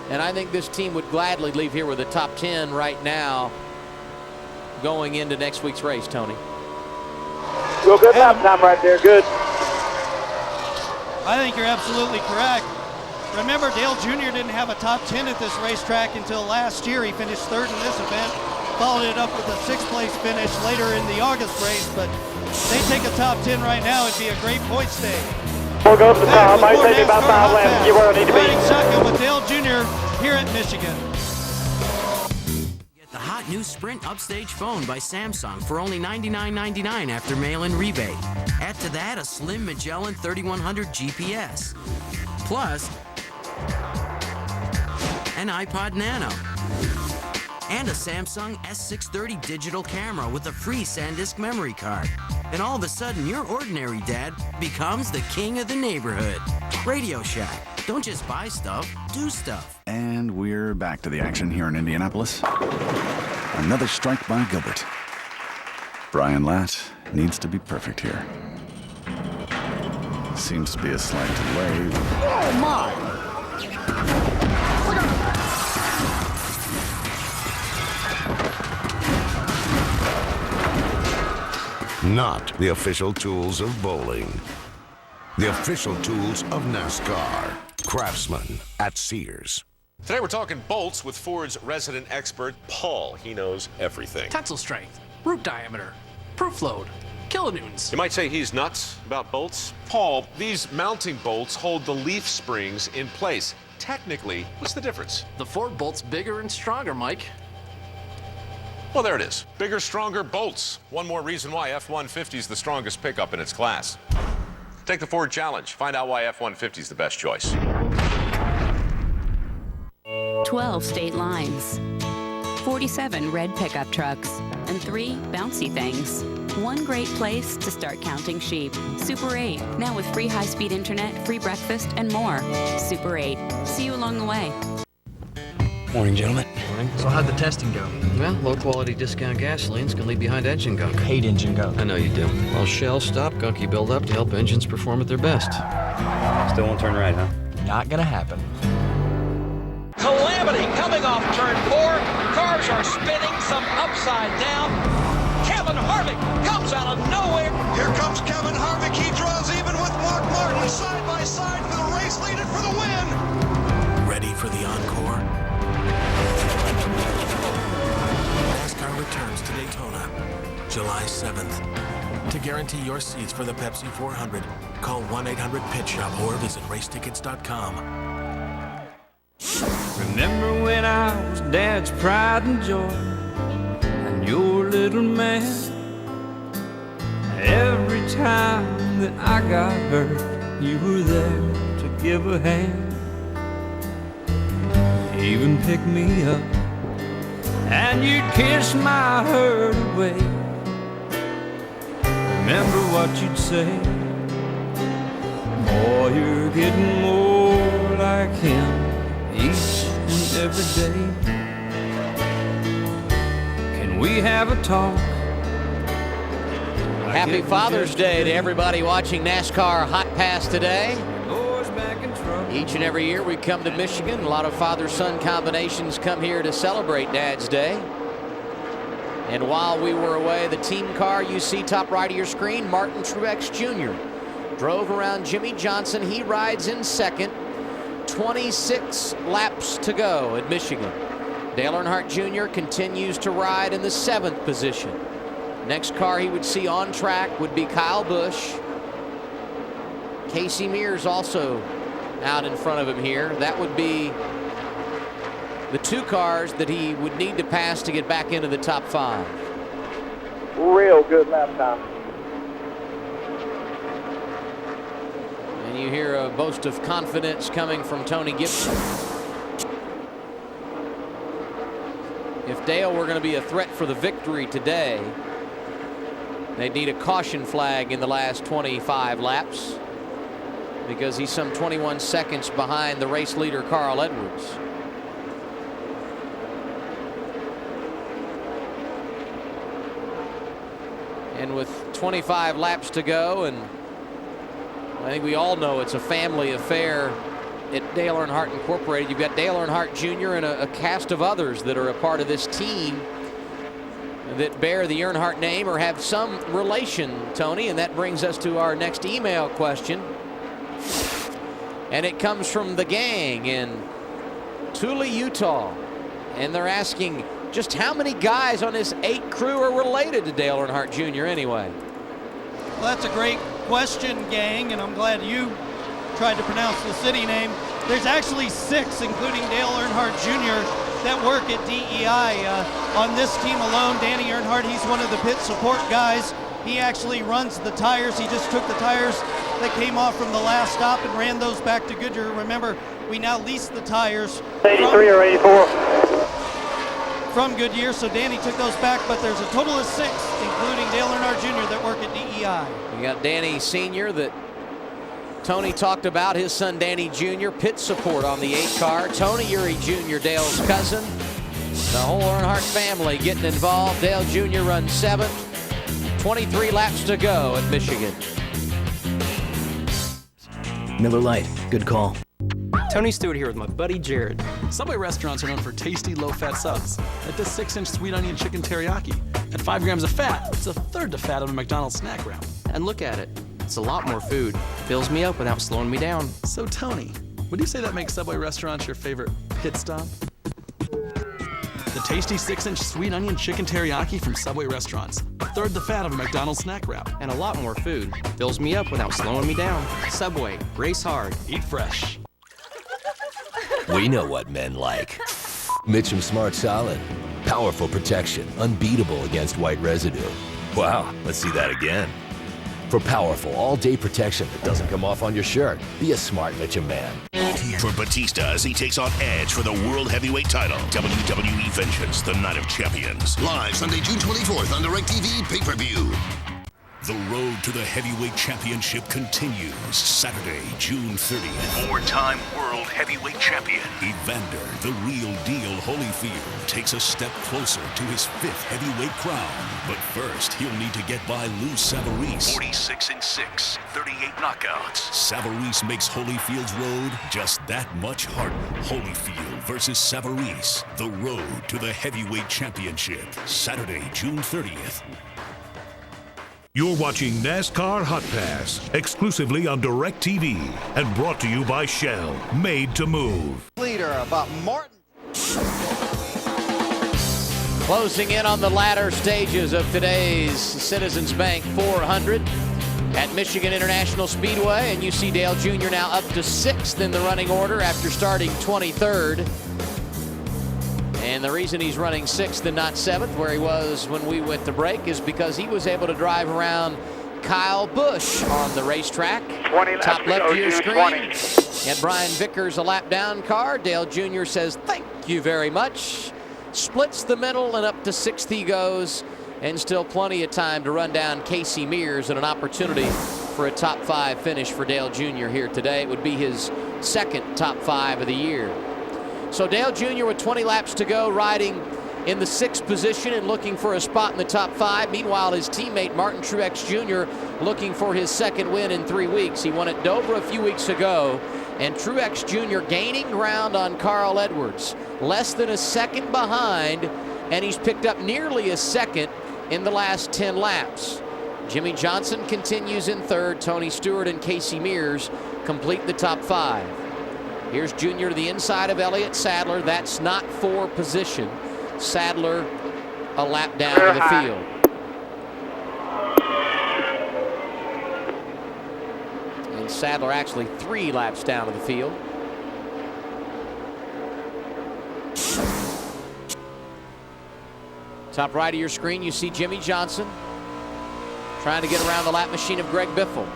and I think this team would gladly leave here with a top 10 right now going into next week's race, Tony. Real good lap time right there, good. I think you're absolutely correct. Remember, Dale Jr. didn't have a top 10 at this racetrack until last year. He finished 3rd in this event, followed it up with a 6th place finish later in the August race, but they take a top 10 right now. It'd be a great points day. We'll go to the top. Might take about 5 laps. You where I need to be. Riding shotgun with Dale Jr. here at Michigan. Get the hot new Sprint Upstage phone by Samsung for only $99.99 after mail-in rebate. Add to that a slim Magellan 3100 GPS. Plus, an iPod Nano. And a Samsung S630 digital camera with a free SanDisk memory card. And all of a sudden, your ordinary dad becomes the king of the neighborhood. Radio Shack. Don't just buy stuff, do stuff. And we're back to the action here in Indianapolis. Another strike by Gilbert. Brian Latt needs to be perfect here. Seems to be a slight delay. Oh, my! Not the official tools of bowling. The official tools of NASCAR. Craftsman at Sears. Today we're talking bolts with Ford's resident expert, Paul. He knows everything. Tensile strength, root diameter, proof load, kilonewtons. You might say he's nuts about bolts. Paul, these mounting bolts hold the leaf springs in place. Technically, what's the difference? The Ford bolt's bigger and stronger, Mike. Well, there it is. Bigger, stronger bolts. One more reason why F-150 is the strongest pickup in its class. Take the Ford Challenge. Find out why F-150 is the best choice. 12 state lines, 47 red pickup trucks, and 3 bouncy things. One great place to start counting sheep. Super 8, now with free high-speed internet, free breakfast, and more. Super 8. See you along the way. Morning, gentlemen. Morning. So how'd the testing go? Well, low-quality discount gasoline's gonna leave behind engine gunk. Hate engine gunk. I know you do. Well, Shell stop gunky buildup to help engines perform at their best. Still won't turn right, huh? Not gonna happen. Calamity coming off turn 4. Cars are spinning, some upside down. Kevin Harvick comes out of nowhere. Here comes Kevin Harvick. He draws even with Mark Martin side by side for the race leader for the win. Ready for the encore? NASCAR returns to Daytona, July 7th. To guarantee your seats for the Pepsi 400, call 1-800-PIT-SHOP or visit racetickets.com. Remember when I was Dad's pride and joy, and your little man? Every time that I got hurt, you were there to give a hand. Even pick me up, and you'd kiss my hurt away. Remember what you'd say? Boy, you're getting more like him each and every day. Can we have a talk? Happy Father's Day to everybody watching NASCAR Hotpass today. Each and every year we come to Michigan. A lot of father-son combinations come here to celebrate Dad's Day. And while we were away, the team car you see top right of your screen, Martin Truex Jr. drove around Jimmy Johnson. He rides in second. 26 laps to go at Michigan. Dale Earnhardt Jr. continues to ride in the 7th position. Next car he would see on track would be Kyle Busch. Casey Mears also out in front of him here. That would be the 2 cars that he would need to pass to get back into the top 5. Real good lap time. And you hear a boast of confidence coming from Tony Gibson. If Dale were going to be a threat for the victory today, they'd need a caution flag in the last 25 laps, because he's some 21 seconds behind the race leader Carl Edwards. And with 25 laps to go, and I think we all know it's a family affair at Dale Earnhardt Incorporated. You've got Dale Earnhardt Jr. and a cast of others that are a part of this team that bear the Earnhardt name or have some relation, Tony. And that brings us to our next email question. And it comes from the gang in Tule, Utah. And they're asking, just how many guys on this 8 crew are related to Dale Earnhardt Jr. anyway? Well, that's a great question, gang, and I'm glad you tried to pronounce the city name. There's actually 6, including Dale Earnhardt Jr., that work at DEI. On this team alone, Danny Earnhardt, he's one of the pit support guys. He actually runs the tires. He just took the tires that came off from the last stop and ran those back to Goodyear. Remember, we now lease the tires 83 or 84 from Goodyear, so Danny took those back, but there's a total of 6, including Dale Earnhardt Jr., that work at DEI. You got Danny Sr. that Tony talked about, his son Danny Jr., pit support on the 8 car. Tony Uri Jr., Dale's cousin. The whole Earnhardt family getting involved. Dale Jr. runs 7th. 23 laps to go at Michigan. Miller Lite, good call. Tony Stewart here with my buddy Jared. Subway restaurants are known for tasty, low-fat subs. Like this 6-inch sweet onion chicken teriyaki. At 5 grams of fat, it's a third the fat of a McDonald's snack wrap. And look at it. It's a lot more food. Fills me up without slowing me down. So Tony, would you say that makes Subway restaurants your favorite pit stop? The tasty 6-inch sweet onion chicken teriyaki from Subway restaurants. A third the fat of a McDonald's snack wrap. And a lot more food. Fills me up without slowing me down. Subway, race hard, eat fresh. We know what men like. Mitchum Smart Solid. Powerful protection, unbeatable against white residue. Wow, let's see that again. For powerful all-day protection that doesn't come off on your shirt, be a smart Mitchum man. For Batista as he takes on Edge for the World Heavyweight title. WWE Vengeance, the Night of Champions. Live Sunday, June 24th on DirecTV pay-per-view. The road to the heavyweight championship continues Saturday, June 30th. Four-time world heavyweight champion Evander, the real deal Holyfield, takes a step closer to his 5th heavyweight crown. But first, he'll need to get by Lou Savarese. 46-6, 38 knockouts. Savarese makes Holyfield's road just that much harder. Holyfield versus Savarese. The road to the heavyweight championship. Saturday, June 30th. You're watching NASCAR Hot Pass, exclusively on DirecTV, and brought to you by Shell, made to move. Leader about Martin. Closing in on the latter stages of today's Citizens Bank 400 at Michigan International Speedway, and you see Dale Jr. now up to 6th in the running order after starting 23rd. And the reason he's running 6th and not 7th, where he was when we went to break, is because he was able to drive around Kyle Busch on the racetrack. 20 laps Top to left go, of your June screen. 20. And Brian Vickers, a lap down car. Dale Jr. says, thank you very much. Splits the middle, and up to 6th he goes. And still plenty of time to run down Casey Mears, and an opportunity for a top 5 finish for Dale Jr. here today. It would be his 2nd top 5 of the year. So Dale Jr. with 20 laps to go, riding in the 6th position and looking for a spot in the top 5. Meanwhile, his teammate Martin Truex Jr. looking for his 2nd win in 3 weeks. He won at Dover a few weeks ago, and Truex Jr. gaining ground on Carl Edwards. Less than a 2nd behind, and he's picked up nearly a 2nd in the last 10 laps. Jimmy Johnson continues in 3rd. Tony Stewart and Casey Mears complete the top 5. Here's Junior to the inside of Elliott Sadler. That's not for position. Sadler a lap down to the field. And Sadler actually 3 laps down to the field. Top right of your screen, you see Jimmy Johnson trying to get around the lap machine of Greg Biffle.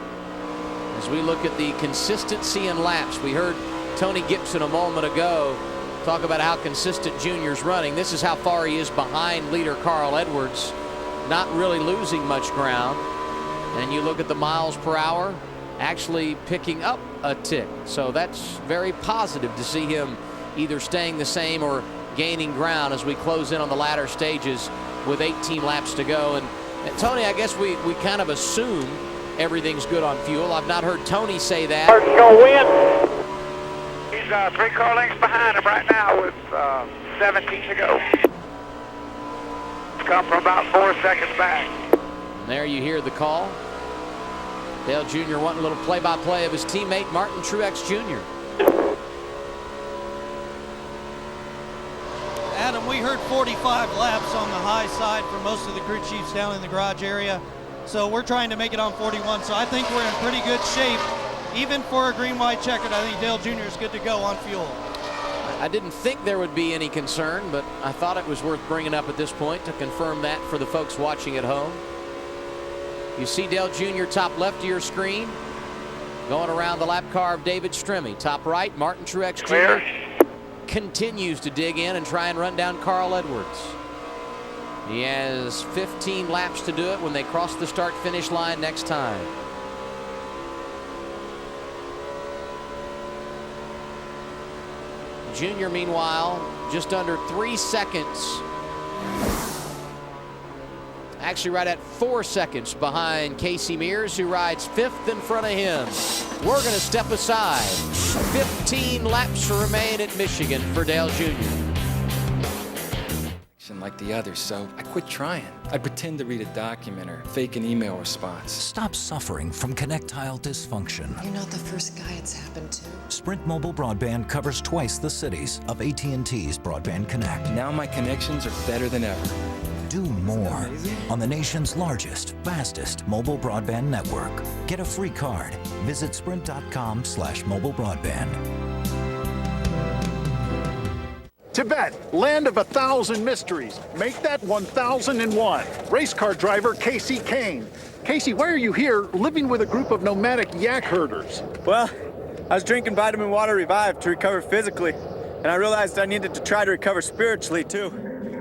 As we look at the consistency in laps, we heard Tony Gibson a moment ago talk about how consistent Junior's running. This is how far he is behind leader Carl Edwards, not really losing much ground. And you look at the miles per hour, actually picking up a tick. So that's very positive to see him either staying the same or gaining ground as we close in on the latter stages with 18 laps to go. And Tony, I guess we kind of assume everything's good on fuel. I've not heard Tony say that. Martin's going to win. He's 3 car lengths behind him right now with 17 to go. It's come from about 4 seconds back. And there you hear the call. Dale Jr. wanting a little play-by-play of his teammate Martin Truex Jr. Adam, we heard 45 laps on the high side for most of the crew chiefs down in the garage area. So we're trying to make it on 41. So I think we're in pretty good shape. Even for a green-white checkered, I think Dale Jr. is good to go on fuel. I didn't think there would be any concern, but I thought it was worth bringing up at this point to confirm that for the folks watching at home. You see Dale Jr. top left of your screen, going around the lap car of David Stremme. Top right, Martin Truex Jr. continues to dig in and try and run down Carl Edwards. He has 15 laps to do it when they cross the start-finish line next time. Junior, meanwhile, just under 3 seconds. Actually, right at 4 seconds behind Casey Mears, who rides 5th in front of him. We're going to step aside. 15 laps to remain at Michigan for Dale Jr. Like the others, so I quit trying. I'd pretend to read a document or fake an email response. Stop suffering from connectile dysfunction. You're not the first guy it's happened to. Sprint Mobile Broadband covers twice the cities of AT&T's Broadband Connect. Now my connections are better than ever. Do more on the nation's largest, fastest mobile broadband network. Get a free card. Visit sprint.com/mobile broadband. Tibet, land of 1,000 mysteries. Make that 1,001. Race car driver Casey Kane. Casey, why are you here living with a group of nomadic yak herders? Well, I was drinking vitamin water Revive to recover physically, and I realized I needed to try to recover spiritually too.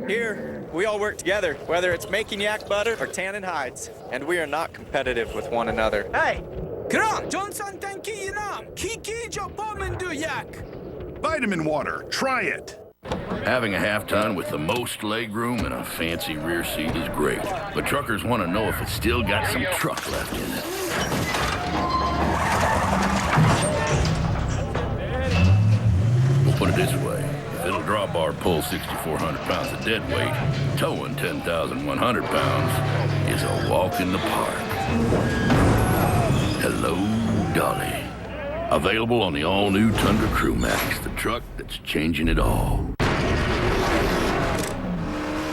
Here, we all work together, whether it's making yak butter or tanning hides, and we are not competitive with one another. Hey! Kram, Johnson tanki inam, kiki jopomendu yak. Vitamin water, try it. Having a half-ton with the most legroom and a fancy rear seat is great, but truckers want to know if it's still got some truck left in it. We'll put it this way. If it'll draw bar pull 6,400 pounds of dead weight, towing 10,100 pounds is a walk in the park. Hello, Dolly. Available on the all-new Tundra Crew Max, the truck that's changing it all.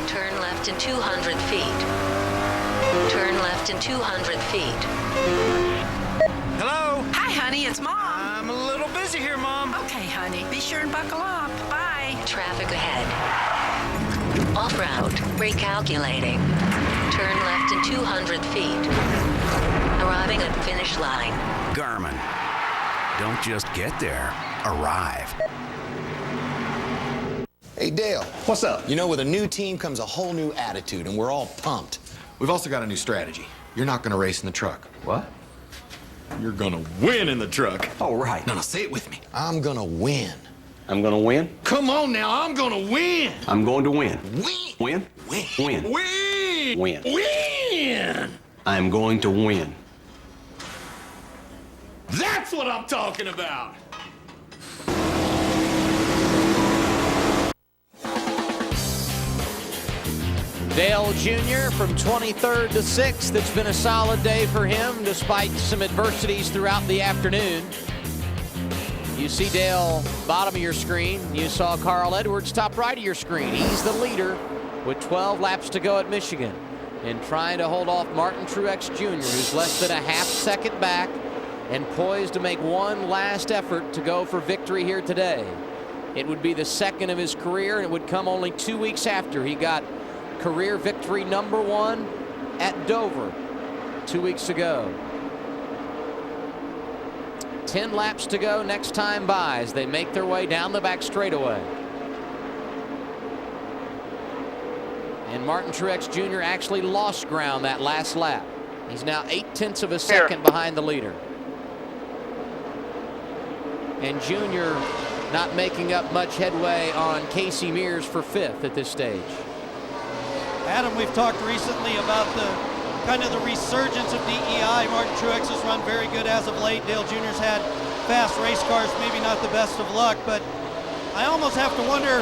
Turn left in 200 feet. Turn left in 200 feet. Hello? Hi, honey, it's Mom. I'm a little busy here, Mom. Okay, honey, be sure and buckle up. Bye. Traffic ahead. Off route, recalculating. Turn left in 200 feet. Arriving at finish line. Garmin. Don't just get there, arrive. Hey, Dale. What's up? You know, with a new team comes a whole new attitude, and we're all pumped. We've also got a new strategy. You're not going to race in the truck. What? You're going to win in the truck. Oh, right. No, say it with me. I'm going to win. I'm going to win? Come on now, I'm going to win. I'm going to win. Win. Win? Win. Win. Win. Win. Win. I'm going to win. That's what I'm talking about. Dale Jr. from 23rd to 6th. It's been a solid day for him despite some adversities throughout the afternoon. You see Dale, bottom of your screen. You saw Carl Edwards, top right of your screen. He's the leader with 12 laps to go at Michigan and trying to hold off Martin Truex Jr., who's less than a half second back and poised to make one last effort to go for victory here today. It would be the second of his career, and it would come only 2 weeks after he got career victory #1 at Dover 2 weeks ago. 10 laps to go next time by as they make their way down the back straightaway. And Martin Truex Jr. actually lost ground that last lap. He's now 0.8 of a second behind the leader. And Jr. not making up much headway on Casey Mears for 5th at this stage. Adam, we've talked recently about the kind of the resurgence of DEI. Martin Truex has run very good as of late. Dale Jr.'s had fast race cars, maybe not the best of luck, but I almost have to wonder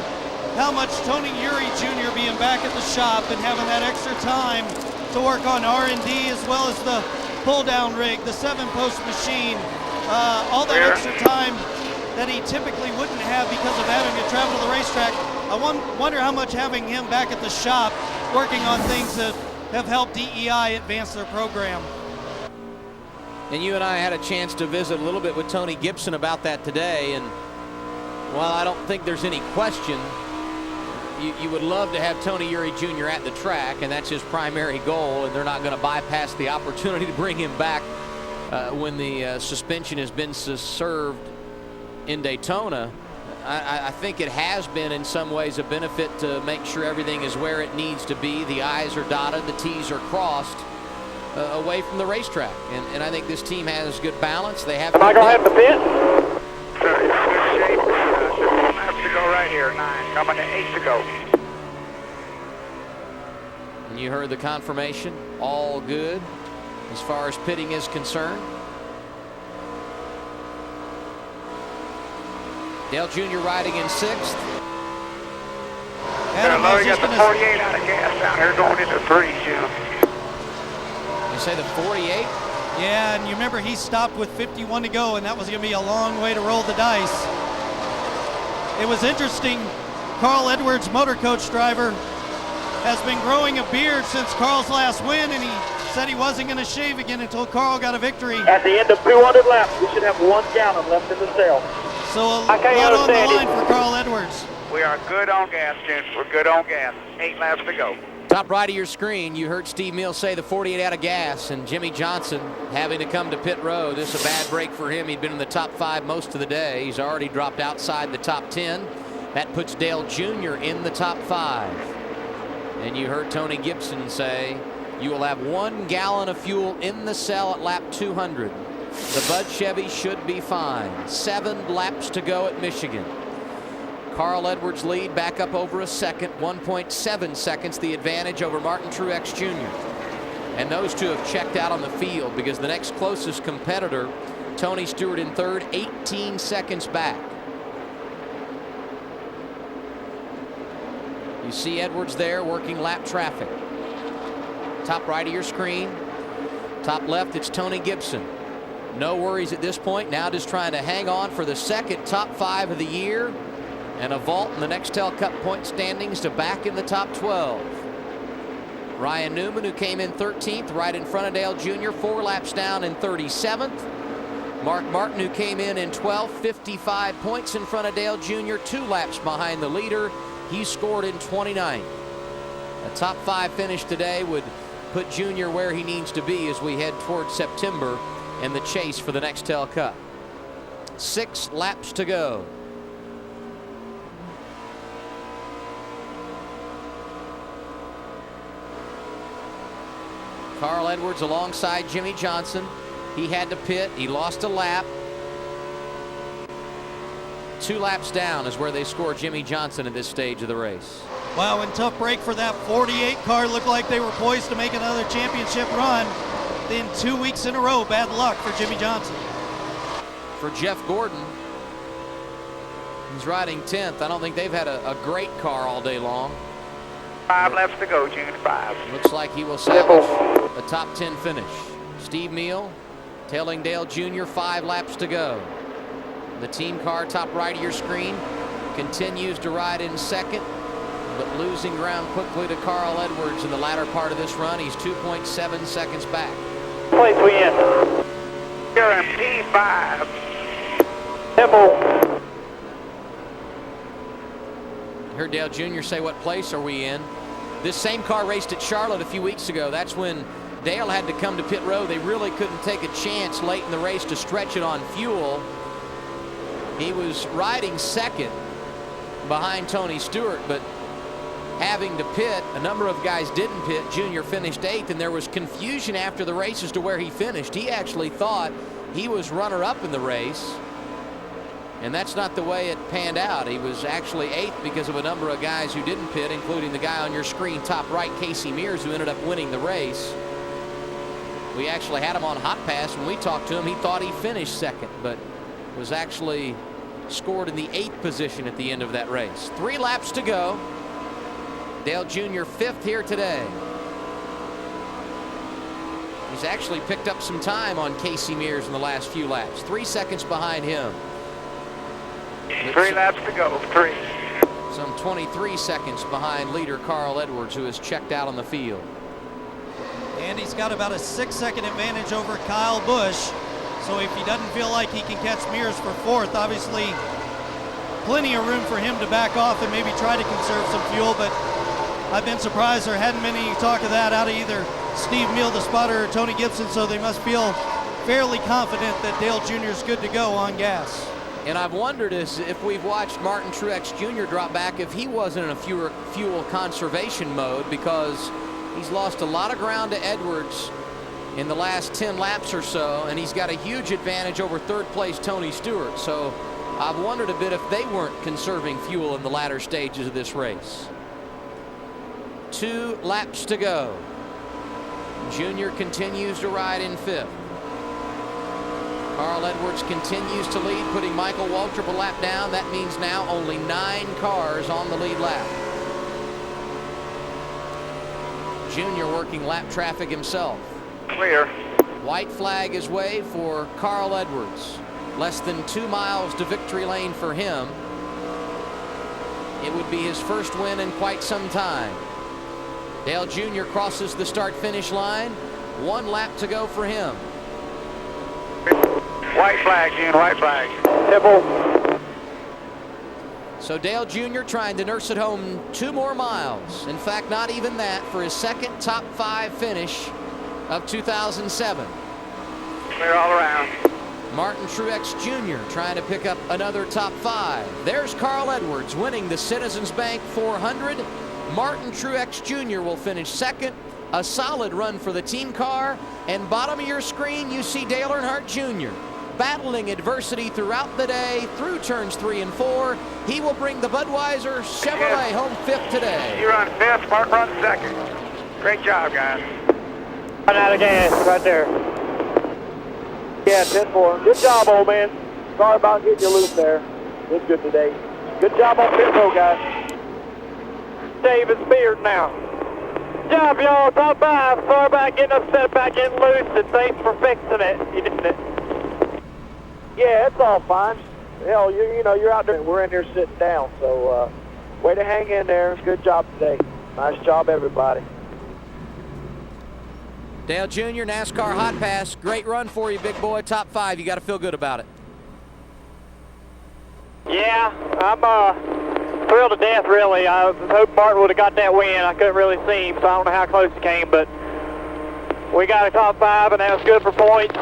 how much Tony Eury Jr. being back at the shop and having that extra time to work on R&D as well as the pull-down rig, the 7-post machine, all that extra time that he typically wouldn't have because of having to travel to the racetrack. I wonder how much having him back at the shop working on things that have helped DEI advance their program. And you and I had a chance to visit a little bit with Tony Gibson about that today, and while I don't think there's any question, you would love to have Tony Eury Jr. at the track, and that's his primary goal, and they're not going to bypass the opportunity to bring him back when the suspension has been served in Daytona. I think it has been in some ways a benefit to make sure everything is where it needs to be. The I's are dotted, the T's are crossed away from the racetrack. And I think this team has good balance. They have. Am I going to have to pit? Sir, it's good shape. 15 laps to go right here. 9 coming to 8 to go. And you heard the confirmation. All good as far as pitting is concerned. Dale Jr. riding in 6th. Adam, you got the 48 out of gas down here going into 3, Jim. You say the 48? Yeah, and you remember he stopped with 51 to go, and that was going to be a long way to roll the dice. It was interesting. Carl Edwards, motor coach driver, has been growing a beard since Carl's last win, and he said he wasn't going to shave again until Carl got a victory. At the end of 200 laps, we should have 1 gallon left in the cell. So a lot on the line for Carl Edwards. We are good on gas, Jim. We're good on gas. 8 laps to go. Top right of your screen, you heard Steve Mills say the 48 out of gas, and Jimmy Johnson having to come to pit road. This is a bad break for him. He'd been in the top 5 most of the day. He's already dropped outside the top 10. That puts Dale Jr. in the top 5. And you heard Tony Gibson say you will have 1 gallon of fuel in the cell at lap 200. The Bud Chevy should be fine. 7 laps to go at Michigan. Carl Edwards lead back up over a second. 1.7 seconds the advantage over Martin Truex Jr. And those two have checked out on the field because the next closest competitor, Tony Stewart in 3rd, 18 seconds back. You see Edwards there working lap traffic. Top right of your screen. Top left, it's Tony Gibson. No worries at this point. Now just trying to hang on for the second top 5 of the year and a vault in the Nextel Cup point standings to back in the top 12. Ryan Newman, who came in 13th, right in front of Dale Jr., 4 laps down in 37th. Mark Martin, who came in 12th, 55 points in front of Dale Jr., 2 laps behind the leader. He scored in 29th. A top 5 finish today would put Jr. where he needs to be as we head towards September and the chase for the Nextel Cup. 6 laps to go. Carl Edwards alongside Jimmy Johnson. He had to pit. He lost a lap. 2 laps down is where they score Jimmy Johnson at this stage of the race. Wow, and tough break for that 48 car. Looked like they were poised to make another championship run. Then 2 weeks in a row, bad luck for Jimmy Johnson. For Jeff Gordon, he's riding 10th. I don't think they've had a great car all day long. 5 laps to go, June 5. Looks like he will salvage a top 10 finish. Steve Meal tailing Dale Jr., 5 laps to go. The team car, top right of your screen, continues to ride in second, but losing ground quickly to Carl Edwards in the latter part of this run. He's 2.7 seconds back. Place we in. You're in P5. Temple. Heard Dale Jr. say, what place are we in? This same car raced at Charlotte a few weeks ago. That's when Dale had to come to pit road. They really couldn't take a chance late in the race to stretch it on fuel. He was riding second behind Tony Stewart, but having to pit, a number of guys didn't pit. Junior finished 8th, and there was confusion after the race as to where he finished. He actually thought he was runner-up in the race, and that's not the way it panned out. He was actually 8th because of a number of guys who didn't pit, including the guy on your screen top right, Casey Mears, who ended up winning the race. We actually had him on Hotpass. When we talked to him, he thought he finished second, but was actually scored in the 8th position at the end of that race. 3 laps to go. Dale Jr. 5th here today. He's actually picked up some time on Casey Mears in the last few laps. 3 seconds behind him. 3 laps to go. 3. Some 23 seconds behind leader Carl Edwards, who is checked out on the field. And he's got about a 6-second advantage over Kyle Busch. So if he doesn't feel like he can catch Mears for 4th, obviously plenty of room for him to back off and maybe try to conserve some fuel. But I've been surprised there hadn't been any talk of that out of either Steve Meal, the spotter, or Tony Gibson. So they must feel fairly confident that Dale Jr. is good to go on gas. And I've wondered if we've watched Martin Truex Jr. drop back, if he wasn't in a fuel conservation mode, because he's lost a lot of ground to Edwards in the last 10 laps or so, and he's got a huge advantage over 3rd place Tony Stewart. So I've wondered a bit if they weren't conserving fuel in the latter stages of this race. 2 laps to go. Junior continues to ride in 5th. Carl Edwards continues to lead, putting Michael Waltrip a lap down. That means now only 9 cars on the lead lap. Junior working lap traffic himself. Clear. White flag is waved for Carl Edwards. Less than 2 miles to victory lane for him. It would be his first win in quite some time. Dale Jr. crosses the start-finish line. 1 lap to go for him. White flag, June, white flag. Temple. So Dale Jr. trying to nurse it home 2 more miles. In fact, not even that, for his second top 5 finish of 2007. Clear all around. Martin Truex Jr. trying to pick up another top 5. There's Carl Edwards winning the Citizens Bank 400. Martin Truex Jr. will finish 2nd. A solid run for the team car. And bottom of your screen, you see Dale Earnhardt Jr. battling adversity throughout the day through turns 3 and 4. He will bring the Budweiser Chevrolet home 5th today. You run 5th, Mark runs 2nd. Great job, guys. Run out of gas right there. Yeah, 10-4. Good job, old man. Sorry about getting you loose there. Did good today. Good job on pit road, guys. Davis Beard now. Good job, y'all. Top 5. Sorry about getting upset about getting loose, and thanks for fixing it. You did it. Yeah, it's all fine. Hell, you know, you're out there. We're in here sitting down, so way to hang in there. Good job today. Nice job, everybody. Dale Jr., NASCAR Hotpass. Great run for you, big boy. Top 5. You got to feel good about it. Yeah, I'm thrilled to death, really. I hope Martin would have got that win. I couldn't really see him, so I don't know how close he came, but we got a top 5, and that was good for points.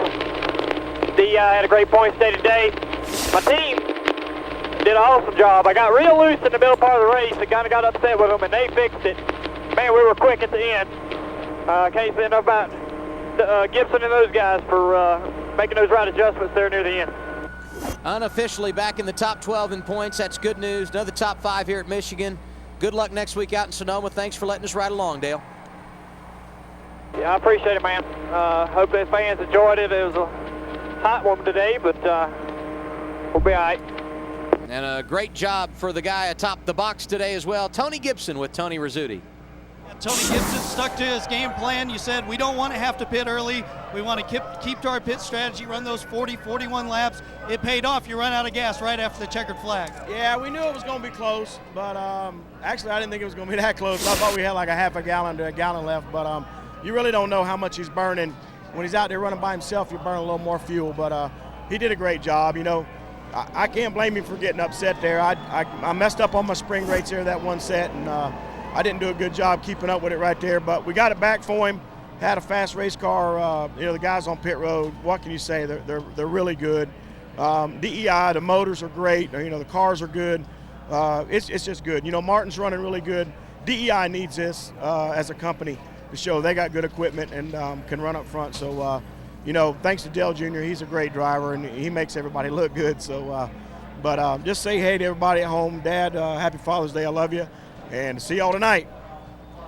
Had a great points day today. My team did an awesome job. I got real loose in the middle part of the race and kind of got upset with them, and they fixed it. Man, we were quick at the end. Can't say enough about Gibson and those guys for making those right adjustments there near the end. Unofficially back in the top 12 in points. That's good news. Another top 5 here at Michigan. Good luck next week out in Sonoma. Thanks for letting us ride along, Dale. Yeah, I appreciate it, man. Hope the fans enjoyed it. It was a hot one today, but we'll be all right. And a great job for the guy atop the box today as well. Tony Gibson with Tony Rizzuti. Tony Gibson stuck to his game plan. You said we don't want to have to pit early. We want to keep to our pit strategy, run those 40, 41 laps. It paid off. You run out of gas right after the checkered flag. Yeah, we knew it was going to be close, but actually I didn't think it was going to be that close. I thought we had like a half a gallon to a gallon left, but you really don't know how much he's burning. When he's out there running by himself, you burn a little more fuel, but he did a great job. You know, I can't blame him for getting upset there. I messed up on my spring rates there that one set, and I didn't do a good job keeping up with it right there, but we got it back for him. Had a fast race car. You know, the guys on pit road, what can you say? They're really good. DEI, the motors are great. You know, the cars are good. It's just good. You know, Martin's running really good. DEI needs this as a company to show they got good equipment and can run up front. So, you know, thanks to Dale Jr., he's a great driver and he makes everybody look good. So, but just say hey to everybody at home. Dad, happy Father's Day. I love you. And see y'all tonight.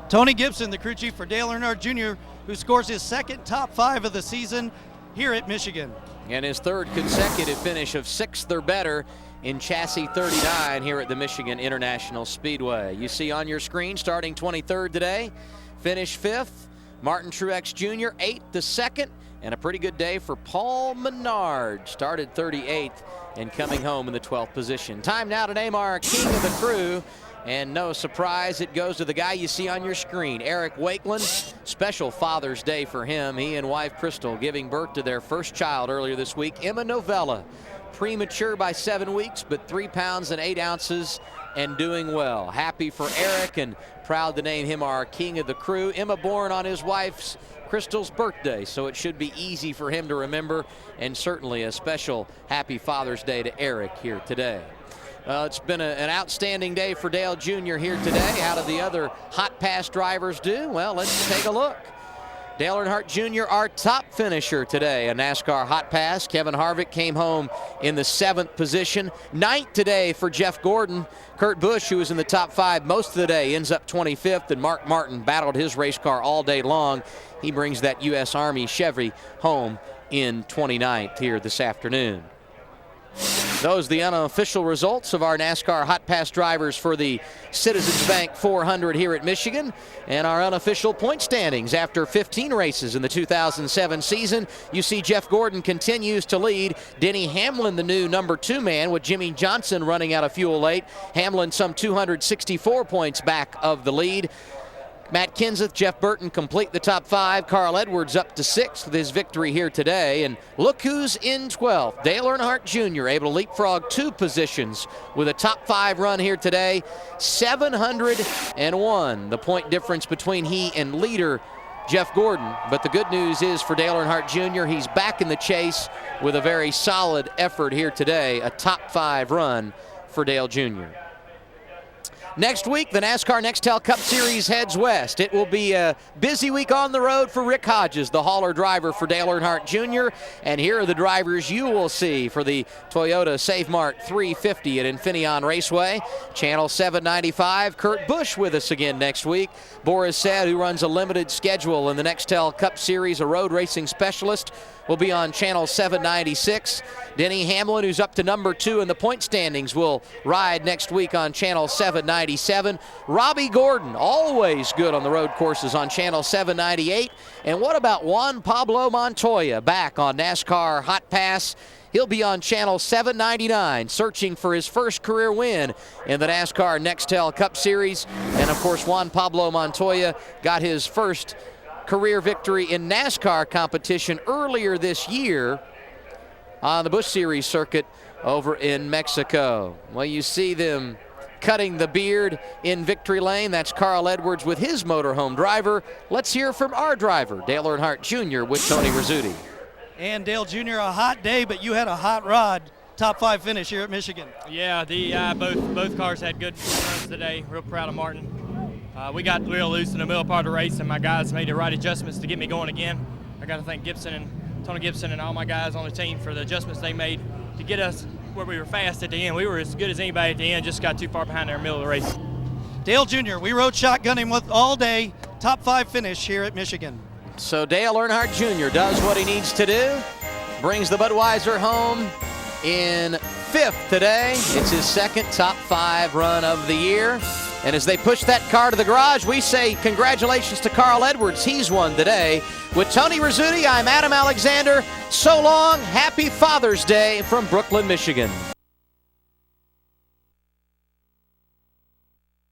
Tony Gibson, the crew chief for Dale Earnhardt Jr., who scores his second top 5 of the season here at Michigan. And his third consecutive finish of 6th or better in chassis 39 here at the Michigan International Speedway. You see on your screen, starting 23rd today, finished 5th, Martin Truex Jr., 8th to 2nd, and a pretty good day for Paul Menard. Started 38th and coming home in the 12th position. Time now to name our king of the crew. And no surprise, it goes to the guy you see on your screen, Eric Wakeland. Special Father's Day for him. He and wife Crystal giving birth to their first child earlier this week, Emma Novella. Premature by 7 weeks, but 3 pounds and 8 ounces and doing well. Happy for Eric and proud to name him our king of the crew. Emma born on his wife's Crystal's birthday, so it should be easy for him to remember, and certainly a special happy Father's Day to Eric here today. It's been an outstanding day for Dale Jr. here today. How did the other Hotpass drivers do? Well, let's take a look. Dale Earnhardt Jr., our top finisher today, a NASCAR Hotpass. Kevin Harvick came home in the 7th position. 9th today for Jeff Gordon. Kurt Busch, who was in the top 5 most of the day, ends up 25th, and Mark Martin battled his race car all day long. He brings that U.S. Army Chevy home in 29th here this afternoon. Those are the unofficial results of our NASCAR Hotpass drivers for the Citizens Bank 400 here at Michigan, and our unofficial point standings after 15 races in the 2007 season. You see Jeff Gordon continues to lead. Denny Hamlin, the new number 2 man, with Jimmy Johnson running out of fuel late. Hamlin some 264 points back of the lead. Matt Kenseth, Jeff Burton complete the top 5. Carl Edwards up to 6th with his victory here today. And look who's in 12th. Dale Earnhardt Jr. able to leapfrog 2 positions with a top 5 run here today. 701, the point difference between he and leader Jeff Gordon. But the good news is for Dale Earnhardt Jr., he's back in the chase with a very solid effort here today. A top 5 run for Dale Jr. Next week, the NASCAR Nextel Cup Series heads west. It will be a busy week on the road for Rick Hodges, the hauler driver for Dale Earnhardt Jr. And here are the drivers you will see for the Toyota SafeMart 350 at Infineon Raceway. Channel 795, Kurt Busch with us again next week. Boris Said, who runs a limited schedule in the Nextel Cup Series, a road racing specialist, will be on Channel 796. Denny Hamlin, who's up to number 2 in the point standings, will ride next week on Channel 797. Robbie Gordon, always good on the road courses, on Channel 798. And what about Juan Pablo Montoya back on NASCAR Hotpass? He'll be on Channel 799, searching for his first career win in the NASCAR Nextel Cup Series. And of course, Juan Pablo Montoya got his first career victory in NASCAR competition earlier this year on the Busch Series circuit over in Mexico. Well, you see them cutting the beard in victory lane. That's Carl Edwards with his motorhome driver. Let's hear from our driver, Dale Earnhardt Jr. with Tony Rizzuti. And Dale Jr., a hot day, but you had a hot rod. Top 5 finish here at Michigan. Yeah, both cars had good runs today. Real proud of Martin. We got real loose in the middle part of the race, and my guys made the right adjustments to get me going again. I got to thank Tony Gibson and all my guys on the team for the adjustments they made to get us where we were fast at the end. We were as good as anybody at the end, just got too far behind there in the middle of the race. Dale Jr., we rode shotgun him with all day. Top 5 finish here at Michigan. So Dale Earnhardt Jr. does what he needs to do, brings the Budweiser home in 5th today. It's his second top 5 run of the year. And as they push that car to the garage, we say congratulations to Carl Edwards. He's won today. With Tony Rizzuti, I'm Adam Alexander. So long. Happy Father's Day from Brooklyn, Michigan.